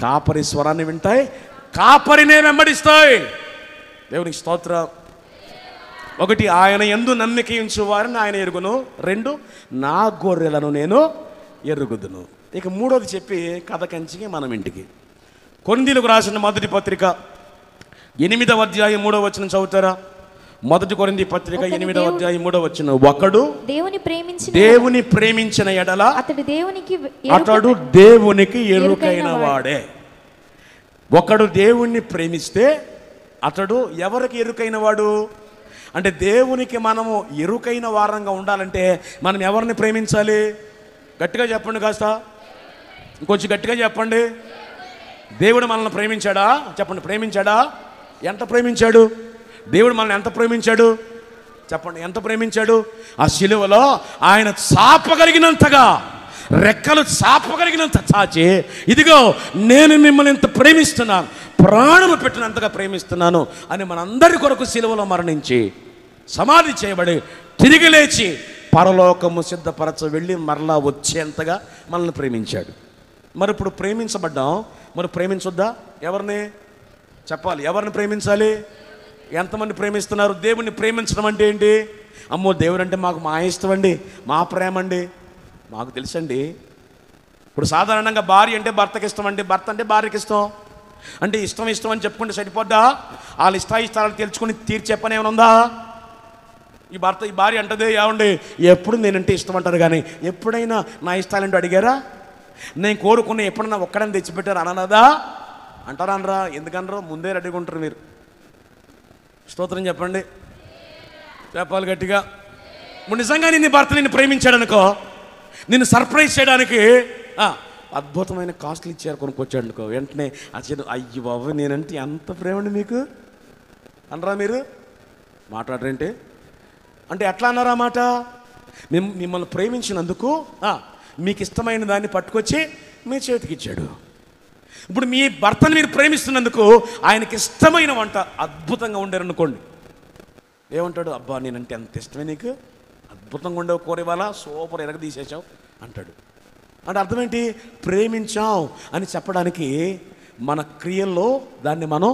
కాపరి స్వరాన్ని వింటాయి, కాపరినే వెంబడిస్తాయి. దేవునికి స్తోత్రం. 1, ఆయన యందు నమ్మిక ఉంచు వారిని ఆయన ఎరుగును. 2, నా గొర్రెలను నేను ఎరుగుదును. ఇక 3వది చెప్పి కథ కంచికి మనం ఇంటికి. కొరింథీయులకు రాసిన మొదటి పత్రిక 8వ అధ్యాయం 3వ వచనం చదువుతారా? మొదటి కొరింథీ పత్రిక 8వ అధ్యాయం 3వ వచనం. ఒకడు దేవుని ప్రేమించిన ఎడల అతడు దేవునికి ఎరుకైన వాడే. ఒకడు దేవుణ్ణి ప్రేమిస్తే అతడు ఎవరికి ఎరుకైన వాడు? అంటే దేవునికి మనము ఎరుకైన వారంగా ఉండాలంటే మనం ఎవరిని ప్రేమించాలి? గట్టిగా చెప్పండి, కాస్త ఇంకొంచెం గట్టిగా చెప్పండి. దేవుడు మనల్ని ప్రేమించాడా? చెప్పండి, ప్రేమించాడా? ఎంత ప్రేమించాడు? దేవుడు మనల్ని ఎంత ప్రేమించాడు? చెప్పండి, ఎంత ప్రేమించాడు? ఆ శిలువలో ఆయన చాపగలిగినంతగా, రెక్కలు చాపగలిగినంత చాచి, ఇదిగో నేను మిమ్మల్ని ఇంత ప్రేమిస్తున్నాను, ప్రాణము పెట్టినంతగా ప్రేమిస్తున్నాను అని మనందరి కొరకు శిలువలో మరణించి సమాధి చేయబడి తిరిగి లేచి పరలోకము సిద్ధపరచ వెళ్ళి మరలా వచ్చేంతగా మనల్ని ప్రేమించాడు. మరి ఇప్పుడు ప్రేమించబడ్డాం, మరి ప్రేమించొద్దా? ఎవరిని చెప్పాలి? ఎవరిని ప్రేమించాలి? ఎంతమంది ప్రేమిస్తున్నారు? దేవుణ్ణి ప్రేమించడం అంటే ఏంటి? అమ్మో దేవుడు అంటే మాకు మా ఇష్టం అండి, మా ప్రేమ అండి. మాకు తెలుసండి. ఇప్పుడు సాధారణంగా భార్య అంటే భర్తకి ఇష్టం అండి, భర్త అంటే భార్యకి ఇష్టం. అంటే ఇష్టం ఇష్టం అని చెప్పుకుంటే సరిపోద్దా? వాళ్ళ ఇష్టాయిష్టాలు తెలుసుకుని తీర్చే పని ఏమైనా ఉందా? ఈ భార్య అంటది, ఏమండి ఎప్పుడు నేనంటే ఇష్టం అంటారు, కానీ ఎప్పుడైనా నా ఇష్టాలంటూ అడిగారా? నేను కోరుకున్న ఎప్పుడన్నా ఒక్కడని తెచ్చిపెట్టారు అనదా? అంటారా అనరా? ఎందుకనరు? ముందే రెడీగా ఉంటారు మీరు. స్తోత్రం చెప్పండి, చెప్పాలి గట్టిగా. ఇప్పుడు నిజంగా నీ భర్త నిన్ను ప్రేమించాడు అనుకో, నిన్ను సర్ప్రైజ్ చేయడానికి అద్భుతమైన కాస్ట్లు ఇచ్చారు, కొనుక్కొచ్చాడు అనుకో, వెంటనే అచ్చేది అయ్యి బాబు నేనంటే ఎంత ప్రేమండి మీకు అనరా? మీరు మాట్లాడరేంటి? అంటే ఎట్లా అన్నారా మాట? మిమ్మల్ని ప్రేమించినందుకు మీకు ఇష్టమైన దాన్ని పట్టుకొచ్చి మీ చేతికి ఇచ్చాడు. ఇప్పుడు మీ భర్తను మీరు ప్రేమిస్తున్నందుకు ఆయనకి ఇష్టమైన వంట అద్భుతంగా ఉండారనుకోండి, ఏమంటాడు? అబ్బా నేనంటే ఎంత ఇష్టమే నీకు, అద్భుతంగా ఉండేవు, కూర ఇవాళ సూపర్ ఎరగదీసేసావు అంటాడు. అంటే అర్థం ఏంటి? ప్రేమించాం అని చెప్పడానికి మన క్రియల్లో దాన్ని మనం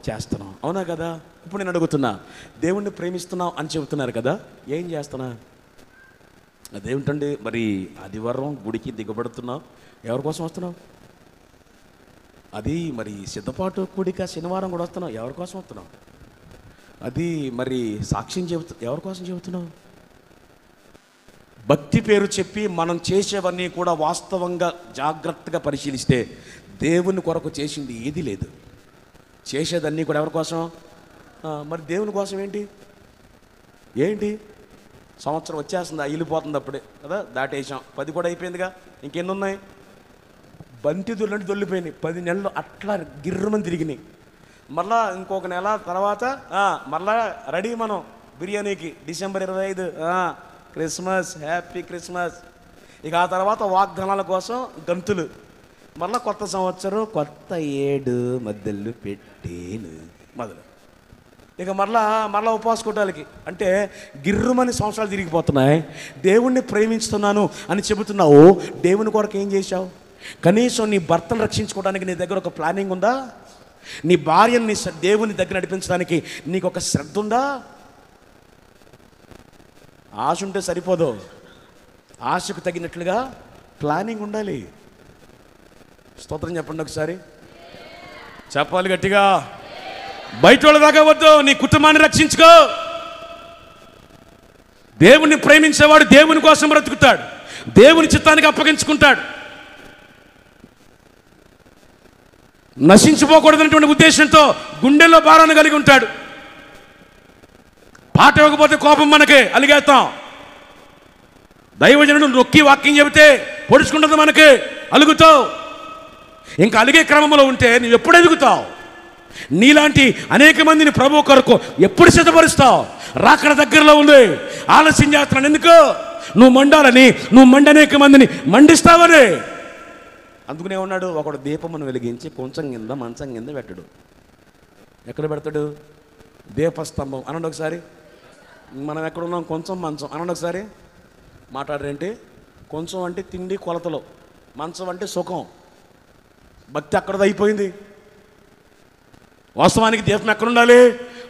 చేస్తున్నాం. అవునా కదా? ఇప్పుడు నేను అడుగుతున్నా, దేవుణ్ణి ప్రేమిస్తున్నావు అని చెబుతున్నారు కదా, ఏం చేస్తున్నా? అదేమిటండి మరి ఆదివారం గుడికి దిగబడుతున్నావు, ఎవరి కోసం వస్తున్నావు? అది మరి సిద్ధపాటు కూడిక శనివారం కూడా వస్తున్నావు, ఎవరి కోసం వస్తున్నావు? అది మరి సాక్ష్యం ఎవరి కోసం చెబుతున్నావు? భక్తి పేరు చెప్పి మనం చేసేవన్నీ కూడా వాస్తవంగా జాగ్రత్తగా పరిశీలిస్తే దేవుని కొరకు చేసింది ఏది లేదు. చేసేదన్నీ కూడా ఎవరి కోసం? మరి దేవుని కోసం ఏంటి? సంవత్సరం వచ్చేస్తుంది, వెళ్ళిపోతుంది అప్పుడే కదా, దాటేసాం. 10 కూడా అయిపోయిందిగా, ఇంకెన్ని ఉన్నాయి? బంతి దొల్లంటే దొల్లిపోయినాయి. 10 నెలలు అట్లా గిర్రమని తిరిగినాయి. మళ్ళా ఇంకొక నెల తర్వాత మళ్ళా రెడీ మనం బిర్యానీకి. December 25 Christmas, happy Christmas. ఇక ఆ తర్వాత వాగ్దానాల కోసం గంతులు. మళ్ళీ కొత్త సంవత్సరం, కొత్త ఏడు మధ్యలో పెట్టేను మొదలు. ఇక మళ్ళా ఉపవాసకోటాలకి. అంటే గిర్రుమని సంవత్సరాలు తిరిగిపోతున్నాయి. దేవుణ్ణి ప్రేమిస్తున్నాను అని చెబుతున్నావు, దేవుని కొరకు ఏం చేశావు? కనీసం నీ భర్తను రక్షించుకోవడానికి నీ దగ్గర ఒక ప్లానింగ్ ఉందా? నీ భార్యని దేవుని దగ్గర నడిపించడానికి నీకు ఒక శ్రద్ధ ఉందా? ఆశ ఉంటే సరిపోదు, ఆశకు తగినట్లుగా ప్లానింగ్ ఉండాలి. స్తోత్రం చెప్పండి ఒకసారి, చెప్పాలి గట్టిగా. బయట వాళ్ళ దాకా వద్దు, నీ కుటుంబాన్ని రక్షించుకో. దేవుణ్ణి ప్రేమించేవాడు దేవుని కోసం బ్రతుకుతాడు, దేవుని చిత్తానికి అప్పగించుకుంటాడు. నశించిపోకూడదనేటువంటి ఉద్దేశంతో గుండెల్లో భారాన్ని కలిగి ఉంటాడు. పాట ఇవ్వకపోతే కోపం మనకే, అలిగేస్తాం. దైవజనుడు నొక్కి వాక్యం చెబితే పొడుచుకుంటుంది మనకి, అలుగుతావు. ఇంకా అలిగే క్రమంలో ఉంటే నువ్వు ఎప్పుడు ఎదుగుతావు? నీలాంటి అనేక మందిని ప్రభు కొరకు ఎప్పుడు సిద్ధపరుస్తావు? రాకడ దగ్గరలో ఉంది, ఆలస్యం చేస్తున్నాను ఎందుకు? నువ్వు మండాలని, నువ్వు మండనేక మందిని మండిస్తావని. అందుకనే ఉన్నాడు, ఒకడు దీపమును వెలిగించి కొంచెం కింద మంచం కింద పెట్టడు. ఎక్కడ పెడతాడు? దీపస్తంభం అనండి ఒకసారి. మనం ఎక్కడున్నాం? కొంచెం మంచం అనండి ఒకసారి. మాట్లాడరేంటి? కొంచెం అంటే తిండి కొలతలో, మంచం అంటే సుఖం. భక్తి అక్కడది అయిపోయింది. వాస్తవానికి దీపం ఎక్కడ ఉండాలి?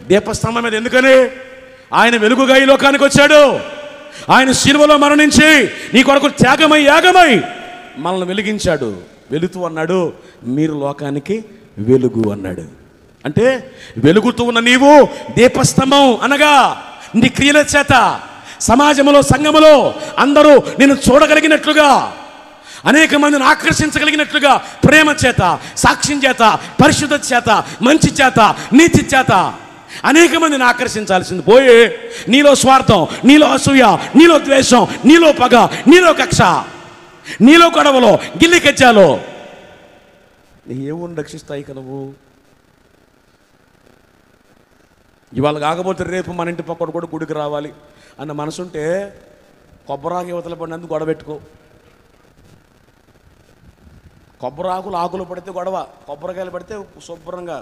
దీపస్తంభం మీద. ఎందుకని? ఆయన వెలుగుగా ఈ లోకానికి వచ్చాడు. ఆయన శిలువలో మరణించి నీ కొరకు త్యాగమై యాగమై మనల్ని వెలిగించాడు. వెలుతూ అన్నాడు, మీరు లోకానికి వెలుగు అన్నాడు. అంటే వెలుగుతూ ఉన్న నీవు దీపస్తంభం అనగా నీ క్రియల చేత సమాజంలో, సంఘములో అందరూ నిన్ను చూడగలిగినట్లుగా, అనేక మందిని ఆకర్షించగలిగినట్లుగా, ప్రేమ చేత, సాక్ష్యం చేత, పరిశుద్ధత చేత, మంచి చేత, నీతి చేత అనేక మందిని ఆకర్షించాల్సింది పోయి నీలో స్వార్థం, నీలో అసూయ, నీలో ద్వేషం, నీలో పగ, నీలో కక్ష, నీలో గొడవలో, గిల్లి కచ్చాలో ఏవుని రక్షిస్తాయి కదా నువ్వు? ఇవాళ కాకపోతే రేపు మన ఇంటి పక్కన కూడా గుడికి రావాలి అన్న మనసుంటే కొబ్బరాకు యువతల పడినందుకు గొడవ పెట్టుకో. కొబ్బరాకులు ఆకులు పడితే గొడవ, కొబ్బరికాయలు పడితే శుభ్రంగా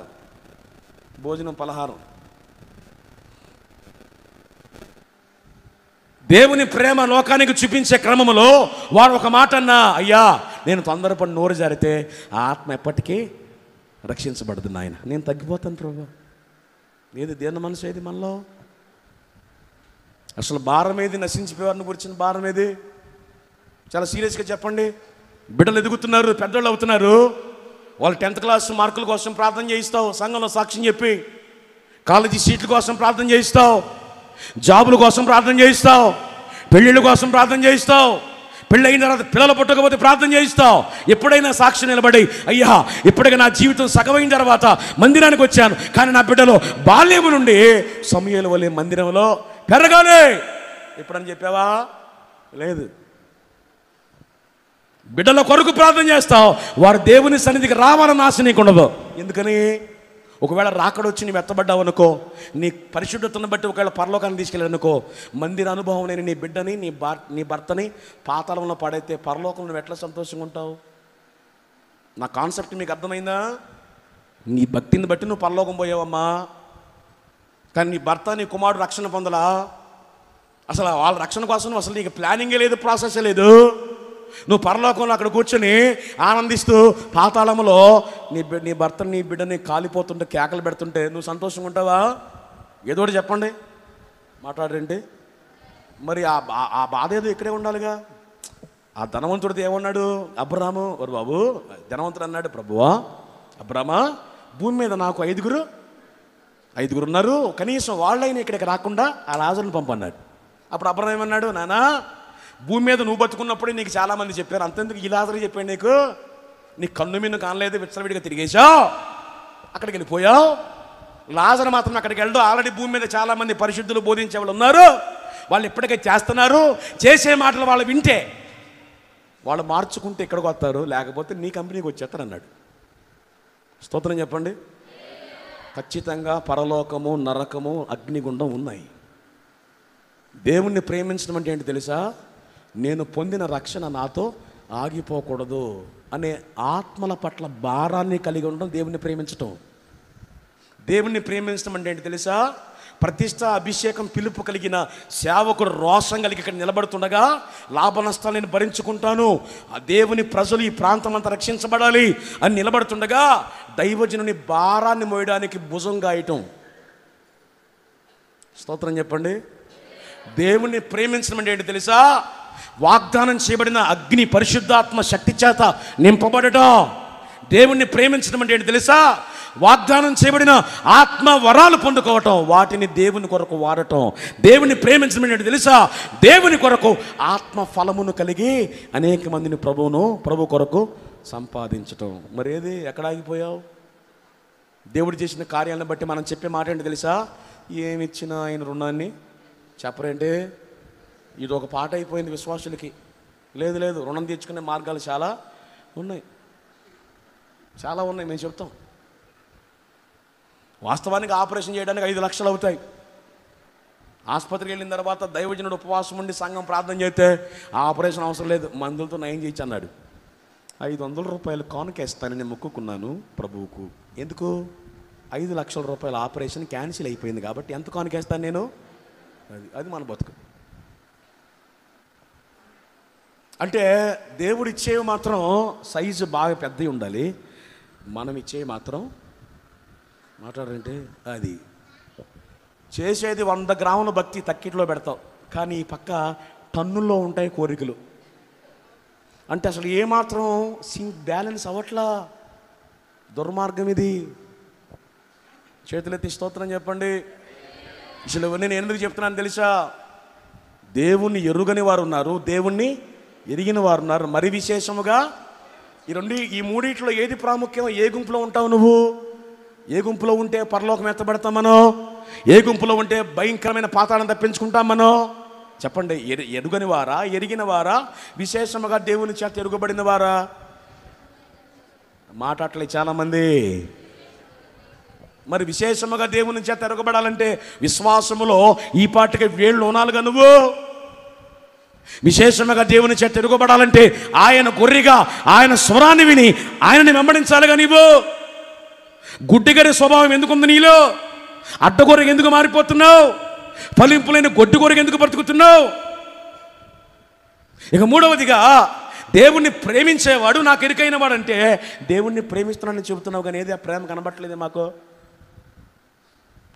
భోజనం, పలహారం. దేవుని ప్రేమ లోకానికి చూపించే క్రమంలో వాడు ఒక మాట అన్నా, అయ్యా నేను తొందరపడి నోరు జారితే ఆ ఆత్మ ఎప్పటికీ రక్షించబడదు నాయన, నేను తగ్గిపోతాను ప్రభు. ఏది దేని మనసు ఏది మనలో? అసలు భారం ఏది? నశించిపోయేవారిని గురించిన భారం ఏది? చాలా సీరియస్గా చెప్పండి. బిడ్డలు ఎదుగుతున్నారు, పెద్దోళ్ళు అవుతున్నారు, వాళ్ళు 10th క్లాస్ మార్కుల కోసం ప్రార్థన చేయిస్తావు, సంఘంలో సాక్ష్యం చెప్పి కాలేజీ సీట్ల కోసం ప్రార్థన చేయిస్తావు, జాబుల కోసం ప్రార్థన చేయిస్తావు, పెళ్ళిళ్ళ కోసం ప్రార్థన చేయిస్తావు, పెళ్ళి అయిన తర్వాత పిల్లలు పుట్టకపోతే ప్రార్థన చేయిస్తావు. ఎప్పుడైనా సాక్షి నిలబడి, అయ్యా ఇప్పటికీ నా జీవితం సగమైన తర్వాత మందిరానికి వచ్చాను, కానీ నా బిడ్డలో బాల్యము నుండి సమూయేలు వలె మందిరంలో పెరగాలి ఎప్పుడని చెప్పావా? లేదు. బిడ్డల కొరకు ప్రార్థన చేస్తావు, వారు దేవుని సన్నిధికి రావాలని ఆశ నీకు ఉండదు. ఎందుకని? ఒకవేళ రాకడొచ్చి నీవు ఎత్తబడ్డావు అనుకో, నీ పరిశుద్ధతను బట్టి ఒకవేళ పరలోకాన్ని తీసుకెళ్ళానుకో, మందిర అనుభవం లేని నీ బిడ్డని నీ భర్తని పాతాళంలో పడైతే పరలోకంలో నువ్వు ఎట్లా సంతోషంగా ఉంటావు? నా కాన్సెప్ట్ మీకు అర్థమైందా? నీ భక్తిని బట్టి నువ్వు పరలోకం పోయావమ్మా, కానీ నీ భర్త నీ కుమారుడు రక్షణ పొందలా. అసలు వాళ్ళ రక్షణ కోసం అసలు నీకు ప్లానింగే లేదు, ప్రాసెసే లేదు. నువ్వు పరలోకంలో అక్కడ కూర్చొని ఆనందిస్తూ పాతాళంలో నీ భర్త నీ బిడ్డని కాలిపోతుంటే కేకలు పెడుతుంటే నువ్వు సంతోషంగా ఉంటావా? ఏదో ఒకటి చెప్పండి, మాట్లాడరేంటి? మరి ఆ బాధ ఏదో ఇక్కడే ఉండాలిగా. ఆ ధనవంతుడితో ఏమన్నాడు అబ్రాహాము? ఓరు బాబు, ధనవంతుడు అన్నాడు, ప్రభువా అబ్రామా, భూమి మీద నాకు ఐదుగురు ఉన్నారు, కనీసం వాళ్ళైనా ఇక్కడికి రాకుండా ఆ రాజుని పంపన్నాడు. అప్పుడు అబ్రాహాం ఏమన్నాడు? నానా, భూమి మీద నువ్వు బతుకున్నప్పుడే నీకు చాలామంది చెప్పారు, అంతెందుకు ఈ లాజరు చెప్పాడు నీకు? నీ కన్ను మిన్ను కానలేదు, విచ్చలవిడిగా తిరిగేశావు, అక్కడికి వెళ్ళిపోయావు. లాజరు మాత్రం అక్కడికి వెళ్దు. ఆల్రెడీ భూమి మీద చాలామంది పరిశుద్ధులు బోధించే వాళ్ళు ఉన్నారు, వాళ్ళు ఇప్పటికే చేస్తున్నారు. చేసే మాటలు వాళ్ళు వింటే వాళ్ళు మార్చుకుంటే ఇక్కడికి వస్తారు, లేకపోతే నీ కంపెనీకి వచ్చేస్తారు అన్నాడు. స్తోత్రం చెప్పండి. ఖచ్చితంగా పరలోకము, నరకము, అగ్నిగుండం ఉన్నాయి. దేవుణ్ణి ప్రేమించడం అంటే ఏంటి తెలుసా? నేను పొందిన రక్షణ నాతో ఆగిపోకూడదు అనే ఆత్మల పట్ల భారాన్ని కలిగి ఉండడం దేవుణ్ణి ప్రేమించటం. దేవుణ్ణి ప్రేమించడం అంటే ఏంటి తెలుసా? ప్రతిష్ట, అభిషేకం, పిలుపు కలిగిన సేవకుడు రోషం కలిగి ఇక్కడ నిలబడుతుండగా లాభ నష్టాలు నేను భరించుకుంటాను, ఆ దేవుని ప్రజలు ఈ ప్రాంతం అంతా రక్షించబడాలి అని నిలబడుతుండగా దైవజనుని భారాన్ని మోయడానికి భుజం గాయటం. స్తోత్రం చెప్పండి. దేవుణ్ణి ప్రేమించడం అంటే ఏంటి తెలుసా? వాగ్దానం చేయబడిన అగ్ని పరిశుద్ధాత్మ శక్తి చేత నింపబడటం. దేవుణ్ణి ప్రేమించడం అంటే ఏంటి తెలుసా? వాగ్దానం చేయబడిన ఆత్మ వరాలు పొందుకోవటం, వాటిని దేవుని కొరకు వాడటం. దేవుని ప్రేమించడం ఏంటి తెలుసా? దేవుని కొరకు ఆత్మ ఫలమును కలిగి అనేక మందిని ప్రభు కొరకు సంపాదించటం. మరి ఏది ఎక్కడ ఆగిపోయావు? దేవుడు చేసిన కార్యాలను బట్టి మనం చెప్పే మాట ఏంటి తెలుసా? ఏమిచ్చినా ఆయన రుణాన్ని చెప్పరేంటి? ఇది ఒక పాట అయిపోయింది విశ్వాసులకి. లేదు లేదు, రుణం తీర్చుకునే మార్గాలు చాలా ఉన్నాయి, మేము చెప్తాం. వాస్తవానికి ఆపరేషన్ చేయడానికి 5 లక్షలు అవుతాయి. ఆసుపత్రికి వెళ్ళిన తర్వాత దైవజనుడు ఉపవాసం ఉండి సంఘం ప్రార్థన చేస్తే ఆ ఆపరేషన్ అవసరం లేదు, మందులతో నయం చేయొచ్చు అన్నాడు. 500 రూపాయలు కానుకేస్తానని మొక్కుకున్నాను ప్రభువుకు. ఎందుకు? 5 లక్షల రూపాయల ఆపరేషన్ క్యాన్సిల్ అయిపోయింది కాబట్టి ఎంత కానుకేస్తాను నేను? అది మన బతుకు. అంటే దేవుడు ఇచ్చేవి మాత్రం సైజు బాగా పెద్దవి ఉండాలి, మనం ఇచ్చేవి మాత్రం మాట్లాడారంటే అది చేసేది 100 గ్రాముల భక్తి తక్కిట్లో పెడతావు, కానీ ఈ పక్క టన్నుల్లో ఉంటాయి కోరికలు. అంటే అసలు ఏమాత్రం బ్యాలెన్స్ అవ్వట్లా. దుర్మార్గం ఇది. చేతులెత్తి స్తోత్రం చెప్పండి. అసలు నేను ఎందుకు చెప్తున్నాను తెలుసా? దేవుణ్ణి ఎరుగని వారు ఉన్నారు, దేవుణ్ణి ఎరిగిన వారు ఉన్నారు. మరి విశేషముగా ఈ మూడిట్లో ఏది ప్రాముఖ్యం? ఏ గుంపులో ఉంటావు నువ్వు? ఏ గుంపులో ఉంటే పరలోకం ఎత్తబడతాం మనం? ఏ గుంపులో ఉంటే భయంకరమైన పాతాళం తప్పించుకుంటాం మనం? చెప్పండి. ఎరుగని వారా, ఎరిగిన వారా, విశేషముగా దేవుని చేత ఎరుగబడిన వారా? మాట్లాడలే చాలామంది. మరి విశేషముగా దేవుని చేత ఎరుగబడాలంటే విశ్వాసములో ఈ పాటికి వేళ్ళు ఉనాలిగా నువ్వు. విశేషముగా దేవుని చేత ఎరుగబడాలంటే ఆయన గొర్రెగా ఆయన స్వరాన్ని విని ఆయనని వెంబడించాలిగా నీవు. గుడ్డిగరి స్వభావం ఎందుకుంది నీలో? అడ్డగొర్రెకి ఎందుకు మారిపోతున్నావు? ఫలింపులైన గొడ్డి గొర్రెకి ఎందుకు బ్రతుకుతున్నావు? ఇక మూడవదిగా, దేవుణ్ణి ప్రేమించేవాడు నాకు ఎరుకైన వాడు. అంటే దేవుణ్ణి ప్రేమిస్తున్నానని చెబుతున్నావు కానీ ఏది ఆ ప్రేమ కనబట్టలేదు మాకు.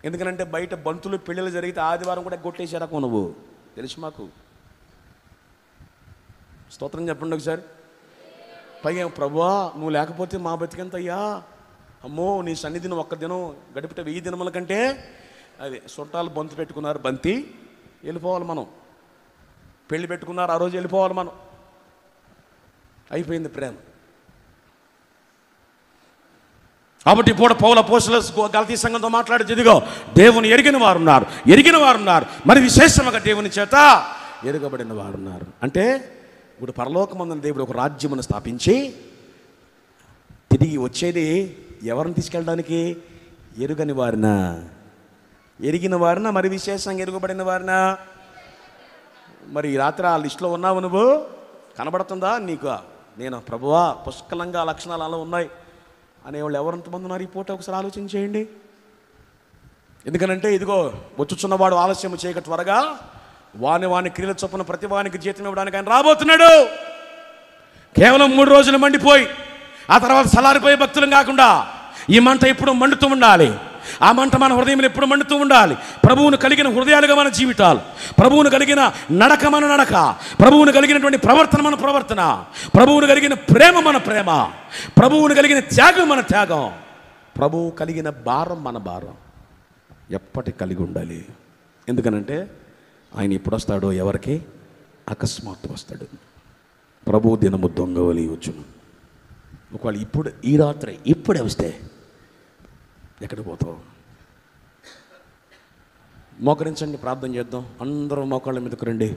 ఎందుకనంటే బయట బంతులు పెళ్ళిళ్ళు జరిగితే ఆదివారం కూడా కొట్టేసారకు నువ్వు తెలుసు మాకు. స్తోత్రం చెప్పండి ఒకసారి. పైగా ప్రభువా నువ్వు లేకపోతే మా బతికెంతయ్యా, అమ్మో నీ సన్నిధిని ఒక్క దినం గడిపితే 1000 దినముల కంటే అది చుట్టాలు బంతు పెట్టుకున్నారు, బంతి వెళ్ళిపోవాలి మనం. పెళ్లి పెట్టుకున్నారు, ఆ రోజు వెళ్ళిపోవాలి మనం. అయిపోయింది ప్రేమ. కాబట్టి ఇప్పుడు పౌలు అపోస్తలులు గలతీ సంఘంతో మాట్లాడేది ఇదిగో, దేవుని ఎరిగిన వారున్నారు, మరి విశేషముగా దేవుని చేత ఎరుగబడిన వారున్నారు. అంటే ఇప్పుడు పరలోకమందున దేవుడు ఒక రాజ్యమును స్థాపించి తిరిగి వచ్చేది ఎవరిని తీసుకెళ్ళడానికి? ఎరుగని వారినా, ఎరిగిన వారినా, మరి విశేషంగా ఎరుగబడిన వారినా. మరి ఈ రాత్రి ఆ లిస్టులో ఉన్నావు నువ్వు? కనబడుతుందా నీకు? నేను ప్రభువా పుష్కలంగా లక్షణాలు అలా ఉన్నాయి అనేవాళ్ళు ఎవరంతమంది ఉన్నారు ఈ పూట? ఒకసారి ఆలోచించేయండి. ఎందుకనంటే ఇదిగో వచ్చుచున్నవాడు ఆలస్యం చేయక త్వరగా వాని క్రియల చొప్పున ప్రతి వానికి జీతం ఇవ్వడానికి ఆయన రాబోతున్నాడు. కేవలం 3 రోజులు మండిపోయి ఆ తర్వాత సలారిపోయే భక్తులం కాకుండా ఈ మంట ఎప్పుడు మండుతూ ఉండాలి. ఆ మంట మన హృదయంలో ఎప్పుడు మండుతూ ఉండాలి. ప్రభువును కలిగిన హృదయాలుగా మన జీవితాలు, ప్రభువును కలిగిన నడక మన నడక, ప్రభువును కలిగినటువంటి ప్రవర్తన మన ప్రవర్తన, ప్రభువును కలిగిన ప్రేమ మన ప్రేమ, ప్రభువును కలిగిన త్యాగం మన త్యాగం, ప్రభువు కలిగిన భారం మన భారం ఎప్పటి కలిగి ఉండాలి. ఎందుకనంటే ఆయన ఎప్పుడు వస్తాడో ఎవరికి అకస్మాత్తు వస్తాడు. ప్రభు దినము దొంగవలి వచ్చును. ఒకవేళ ఇప్పుడు ఈ రాత్రి ఇప్పుడే వస్తే ఎక్కడికి పోతావు? మోకరించండి, ప్రార్థన చేద్దాం. అందరూ మోకాళ్ళ మీదకు రండి.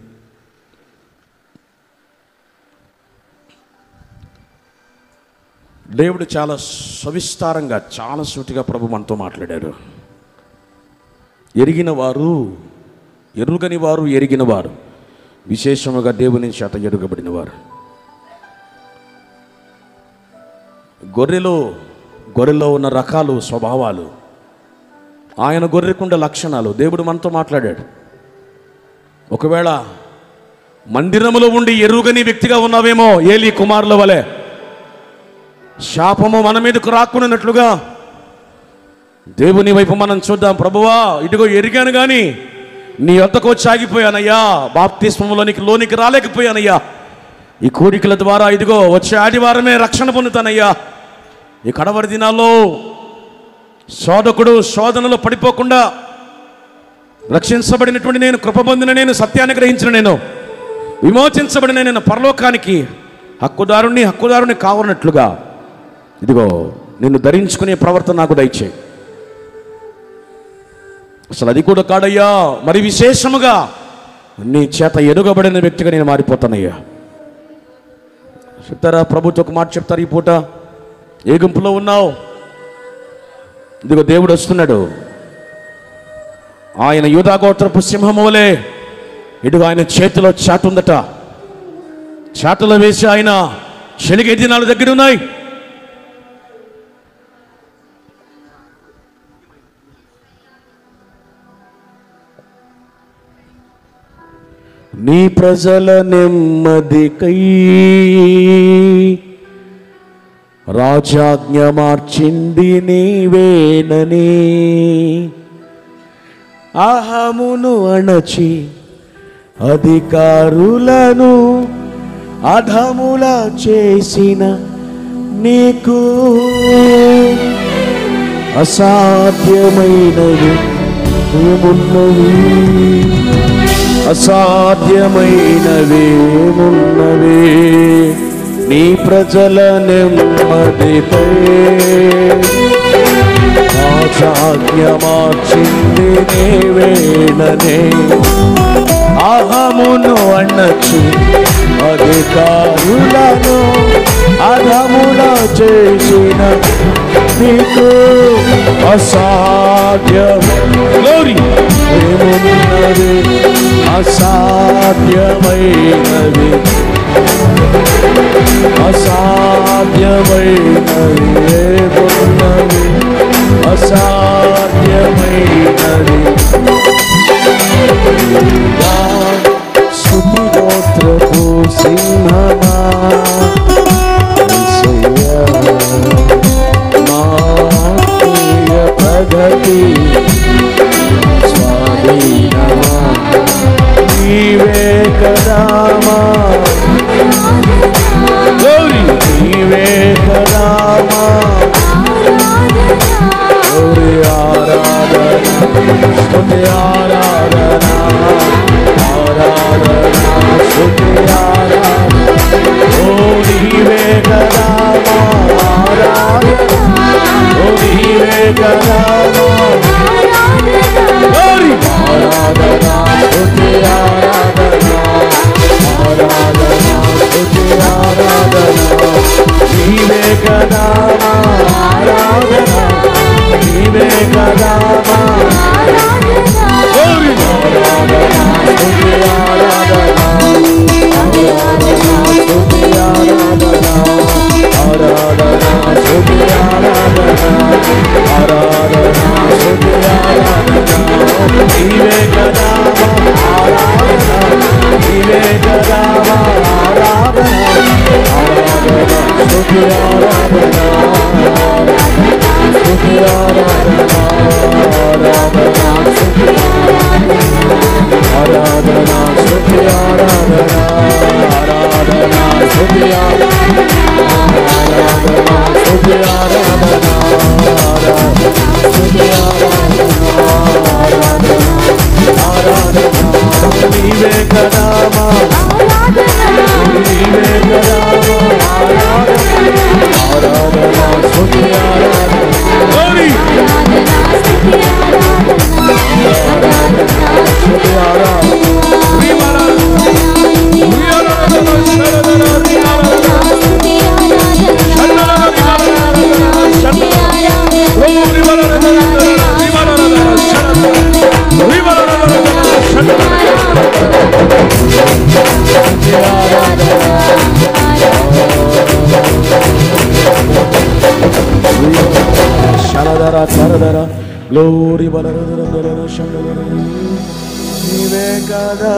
దేవుడు చాలా సవిస్తారంగా, చాలా సూటిగా ప్రభు మనతో మాట్లాడారు. ఎరిగిన వారు, ఎరుగని వారు, ఎరిగిన వారు, విశేషముగా దేవుని చేత ఎరుగబడిన వారు. గొర్రెలో ఉన్న రకాలు, స్వభావాలు, ఆయన గొర్రెకుండ లక్షణాలు దేవుడు మనతో మాట్లాడాడు. ఒకవేళ మందిరములో ఉండి ఎరుగని వ్యక్తిగా ఉన్నావేమో, ఏలీ కుమారుల వలె శాపము మన మీదకు రాకున్నట్లుగా దేవుని వైపు మనం చూద్దాం. ప్రభువా ఇదిగో ఎరిగాను కానీ నీ వద్దకు వచ్చి ఆగిపోయానయ్యా, బాప్తిస్మములోనికి రాలేకపోయానయ్యా, ఈ కోరికల ద్వారా ఇదిగో వచ్చే ఆదివారమే రక్షణ పొందుతానయ్యా. ఈ కడవరి దినాల్లో శోధనలో పడిపోకుండా రక్షించబడినటువంటి నేను, కృప పొందిన నేను, సత్యాన్ని గ్రహించిన నేను, విమోచించబడిన నేను పరలోకానికి హక్కుదారుని కావనట్లుగా ఇదిగో నిన్ను ధరించుకునే ప్రవర్తన నాకు దయచేయి. అసలు అది కూడా కాడయ్యా, మరి విశేషముగా నీ చేత ఎరుగబడిన వ్యక్తిగా నేను మారిపోతానయ్యా. చెప్తారా? ప్రభుత్వ ఒక మాట చెప్తారు. ఈ పూట ఏ గుంపులో ఉన్నావు? ఇదిగో దేవుడు వస్తున్నాడు. ఆయన యూదా గోత్రపు సింహము వలె ఇదిగో ఆయన చేతిలో చాటు ఉందట. చాటులో వేసి ఆయన చెలిగే దినాలు దగ్గర ఉన్నాయి. నీ ప్రజల నెమ్మదికై రాజాజ్ఞ మార్చింది నీవేనని, అహమును అణచి అధికారులను అధముల చేసిన నీకు అసాధ్యమైనవి ఏమున్నవి? అసాధ్యమైనవేమున్నవే? నీ ప్రజల నెమ్మదిపై రాజాజ్ఞ మార్చింది నీవేననే, అహమును అణచి అధికారులను అధముల చేసిన నీకు అసాధ్యమేమున్నది? అసాధ్యమైనవి ఏమున్నవి? అసాధ్యమైనవి. సుగోత్రపు గతి స్వాధీనమా నీవే కదా మా గౌరీ నీవే కదా మా గౌరీ ఆరాధన స్తుతి ఆరాధన ఆరాధన స్తుతి ఆరాధన ఓ నీవే కదా మా ఆరాధన ఓ నీవే కదా మా గౌరీ ఆరాధన స్తుతి ఆరాధన ఆరాధన స్తుతి ఆరాధన నీవే కదా మా ఆరాధన నీవే కదా మా గౌరీ ఆరాధన స్తుతి ఆరాధన ఆరాధన స్తుతి ఆరాధన ఆరాధన స్తుతి ఆరాధన ఆరాధన స్తుతి ఆరాధన నీవే కదా మా ఆరాధన నీవే కదా మా ఆరాధన ఆరాధన స్తుతి ఆరాధన స్తుతి ఆరాధన ఆరాధన స్తుతి ఆరాధన స్తుతి ఆరాధన ఆరాధన స్తుతి ఆరాధన స్తుతి ఆరాధన స్తుతి ఆరాధన నీవే కదా మా నీవే కదా మా ఆరాధన స్తుతి ఆరాధన గౌరీ స్తుతి ఆరాధన గ్లోరీ నీవే కదా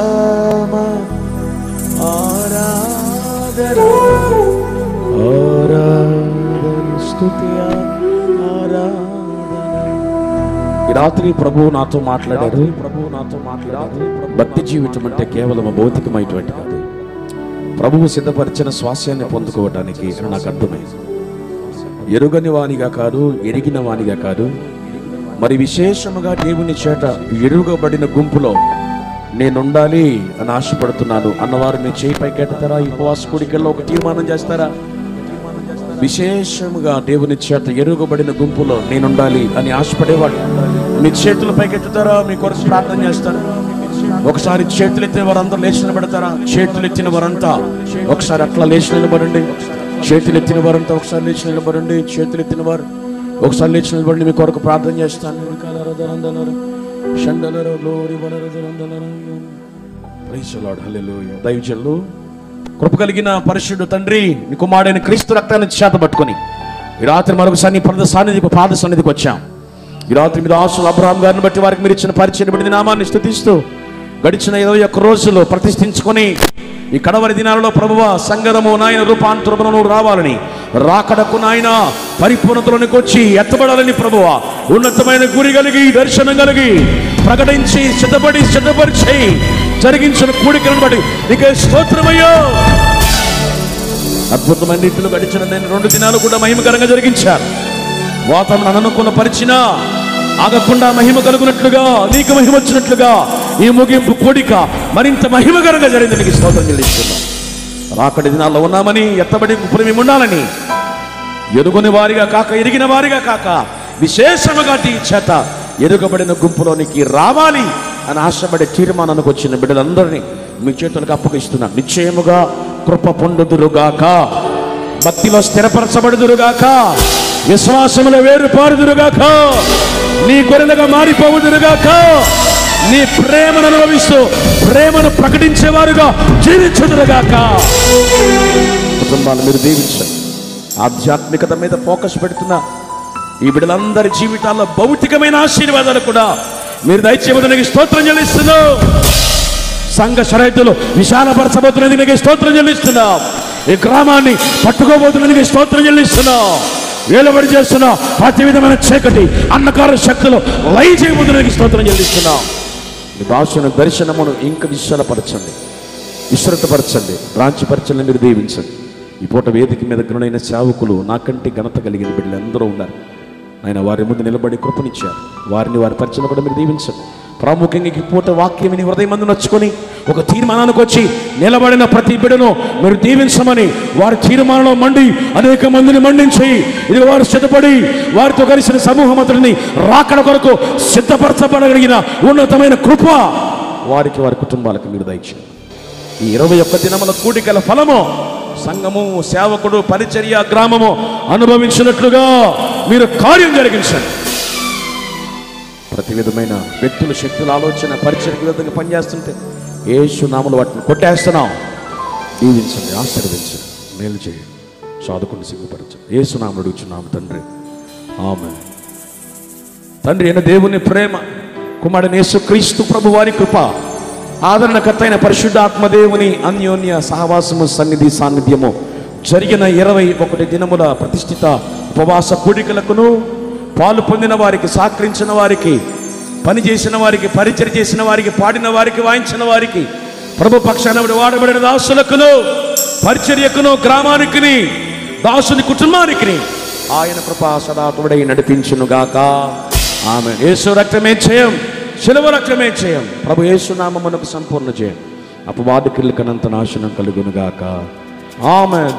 మా ఆరాధన ఆరాధన స్తుతి ఆరాధన. ఈ రాత్రి ప్రభువు నాతో మాట్లాడారు. భక్తి జీవితం అంటే కేవలం భౌతికమైనటువంటి కాదు, ప్రభువు సిద్ధపరిచిన స్వాస్యాన్ని పొందుకోవటానికి నాకు అర్థమైంది. ఎరుగని వానిగా కాదు, ఎరిగిన వానిగా కాదు, మరి విశేషముగా దేవుని చేత ఎరుగబడిన గుంపులో నేనుండాలి అని ఆశపడుతున్నాను అన్నవారు మీ చేయి పైకెడతారా? ఈ ఉపవాస కూడికల్లో ఒక తీర్మానం చేస్తారా? విశేషముగా దేవుని చేత ఎరుగబడిన గుంపులో నేనుండాలి అని ఆశపడేవాడు మీ చేతుల పైకెత్తుతారా? మీ కొరకు ప్రార్థన చేస్తారా? ఒకసారి చేతులు ఎత్తిన వారందరూ లేచి నిలబడతారా? చేతులు ఎత్తిన వారంతా ఒకసారి అట్లా లేచి నిలబడండి. చేతులు ఎత్తిన వారంతా ఒకసారి లేచి నిలబడండి. చేతులు ఎత్తిన వారు ఒకసారి లేచి నిలబడండి. మీ కొరకు ప్రార్థన చేస్తాను. దైవజనులు, కృప కలిగిన పరిశుద్ధ తండ్రి, నీ కుమారుడైన క్రీస్తు రక్తాన్ని చేత పట్టుకొని ఈ రాత్రి మరొకసారి నీ పాద సన్నిధికి వచ్చాం. ఈ రాత్రి మీద ఆశలు అబ్రహాం గారిని బట్టి వారికి మీరు ఇచ్చిన పరిచయం బట్టి నామాన్ని స్తుతిస్తూ గడిచిన 21 రోజులు ప్రతిష్ఠించుకొని ఈ కడవరి దినాలలో ప్రభువా సంగమము నాయన రూపాంతరమును రావాలని, రాకడకు నాయన పరిపూర్ణతలోనికి వచ్చి ఎత్తబడాలని ప్రభువా ఉన్నతమైన గురి కలిగి దర్శనం కలిగి ప్రకటించి సిద్ధపరిచి జరిగించిన కూడికలను బట్టి నీకే స్తోత్రమయ్యో. అద్భుతమైన రీతిలో గడిచిన నేను 2 దినాలు కూడా మహిమకరంగా జరిగించాను. వాతావరణం అనుకున్న పరిచిన ఆగకుండా మహిమ కలుగునట్లుగా, నీకు మహిమ వచ్చినట్లుగా ఈ ముగింపు కూడిక మరింత మహిమకరంగా జరిగింది. నీకు స్తోత్రం చెల్లిస్తున్నాం. రాకడి దినాల్లో ఉన్నామని, ఎత్తబడి ఇప్పుడు మేము ఉండాలని, ఎరుగని వారిగా కాక ఎరిగిన వారిగా కాక విశేషముగా నీ చేత ఎరుగబడిన గుంపులోనికి రావాలి అని ఆశపడే తీర్మానానికి వచ్చిన బిడ్డలందరినీ మీ చేతులకు అప్పగిస్తున్నాను. నిశ్చయముగా కృప పొందుదురుగాక, భక్తిలో స్థిరపరచబడుదురుగాక, విశ్వాసములో వేరుపారుదురుగాక, నీ గొర్రెలుగా మారిపోవుదురుగాక, నీ ప్రేమను అనుభవిస్తూ ప్రేమను ప్రకటించేవారుగా జీవించుదురుగాక. కుటుంబాలు మీరు దీవించండి. ఆధ్యాత్మికత మీద ఫోకస్ పెడుతున్న ఈ బిడ్డలందరి జీవితాల్లో భౌతికమైన ఆశీర్వాదాలు కూడా మీరు దయచేయబోతున్నది స్తోత్రం చెల్లిస్తున్నాం. సంఘ సరైతులు విశాలపరచబోతున్నది నీకు స్తోత్రం చెల్లిస్తున్నాం. ఈ గ్రామాన్ని పట్టుకోబోతున్నది స్తోత్రం చెల్లిస్తున్నాం. ఏలబడి చేస్తున్న ప్రతి విధమైన చీకటి అంధకార శక్తులు లయ చేయబోతున్న స్తోత్రం చెల్లిస్తున్నాం. మీ దాసుని దర్శనమును ఇంకా విశాలపరచండి, విస్తృతపరచండి, రాజ్యపరచండి, మీరు దీవించండి. ఈ పూట వేదిక మీద గనుడైన సేవకులు నాకంటే ఘనత కలిగిన బిడ్డలు అందరూ ఉన్నారు. ఆయన వారి ముందు నిలబడి కృపనిచ్చారు. వారిని వారి పరిచయం కూడా మీరు దీవించండి. ప్రాముఖ్యంగా ఈ పూట వాక్యం విని హృదయం మందు నచ్చుకొని ఒక తీర్మానానికి వచ్చి నిలబడిన ప్రతి బిడ్డను మీరు దీవించమని వారి తీర్మానంలో మండి అనేక మందిని మండించి ఇది వారు సిద్ధపడి వారితో కలిసిన సమూహం అంతటిని రాకడ కొరకు సిద్ధపరచబడగలిగిన ఉన్నతమైన కృప వారికి వారి కుటుంబాలకు మీరు దయచేయండి. ఈ 21 దినముల కూడికల ఫలము సంఘము, సేవకుడు, పరిచర్య, గ్రామము అనుభవించినట్లుగా మీరు కార్యం జరిగించండి. ప్రతి విధమైన వ్యక్తుల శక్తుల ఆలోచన పరిచర్యకు విధంగా పనిచేస్తుంటే యేసు నామములో వాటిని కొట్టేస్తున్నాం. దీవించండి, ఆశీర్వదించండి, మేలు చేయండి, సాధుకుని సిగ్గుపరచండి. యేసు నామములో అడుగుచున్నాము తండ్రి, ఆమేన్. తండ్రి అయిన దేవుని ప్రేమ, కుమారుడైన యేసుక్రీస్తు ప్రభు వారి కృప, ఆదరణకర్త అయిన పరిశుద్ధాత్మదేవుని అన్యోన్య సహవాసము, సన్నిధి, సాన్నిధ్యము జరిగిన 21 దినముల ప్రతిష్ఠిత ఉపవాస కూడికలకును పాలు పొందిన వారికి, సహకరించిన వారికి, పని చేసిన వారికి, పరిచయం చేసిన వారికి, పాడిన వారికి, వాయించిన వారికి, ప్రభు పక్షాన వాడబడిన దాసులకును, పరిచర్యకును, గ్రామానికి, దాసుని కుటుంబానికి ఆయన కృపా సదా తోడై నడిపించునుగాక. ఆమేన్. యేసు రక్తమే చేయం, శిలువ రక్తమే చేయం. ప్రభు యేసు నామమునకు సంపూర్ణ చేయం. అపవాది క్రియలకనంత నాశనం కలుగునుగాక. ఆమేన్.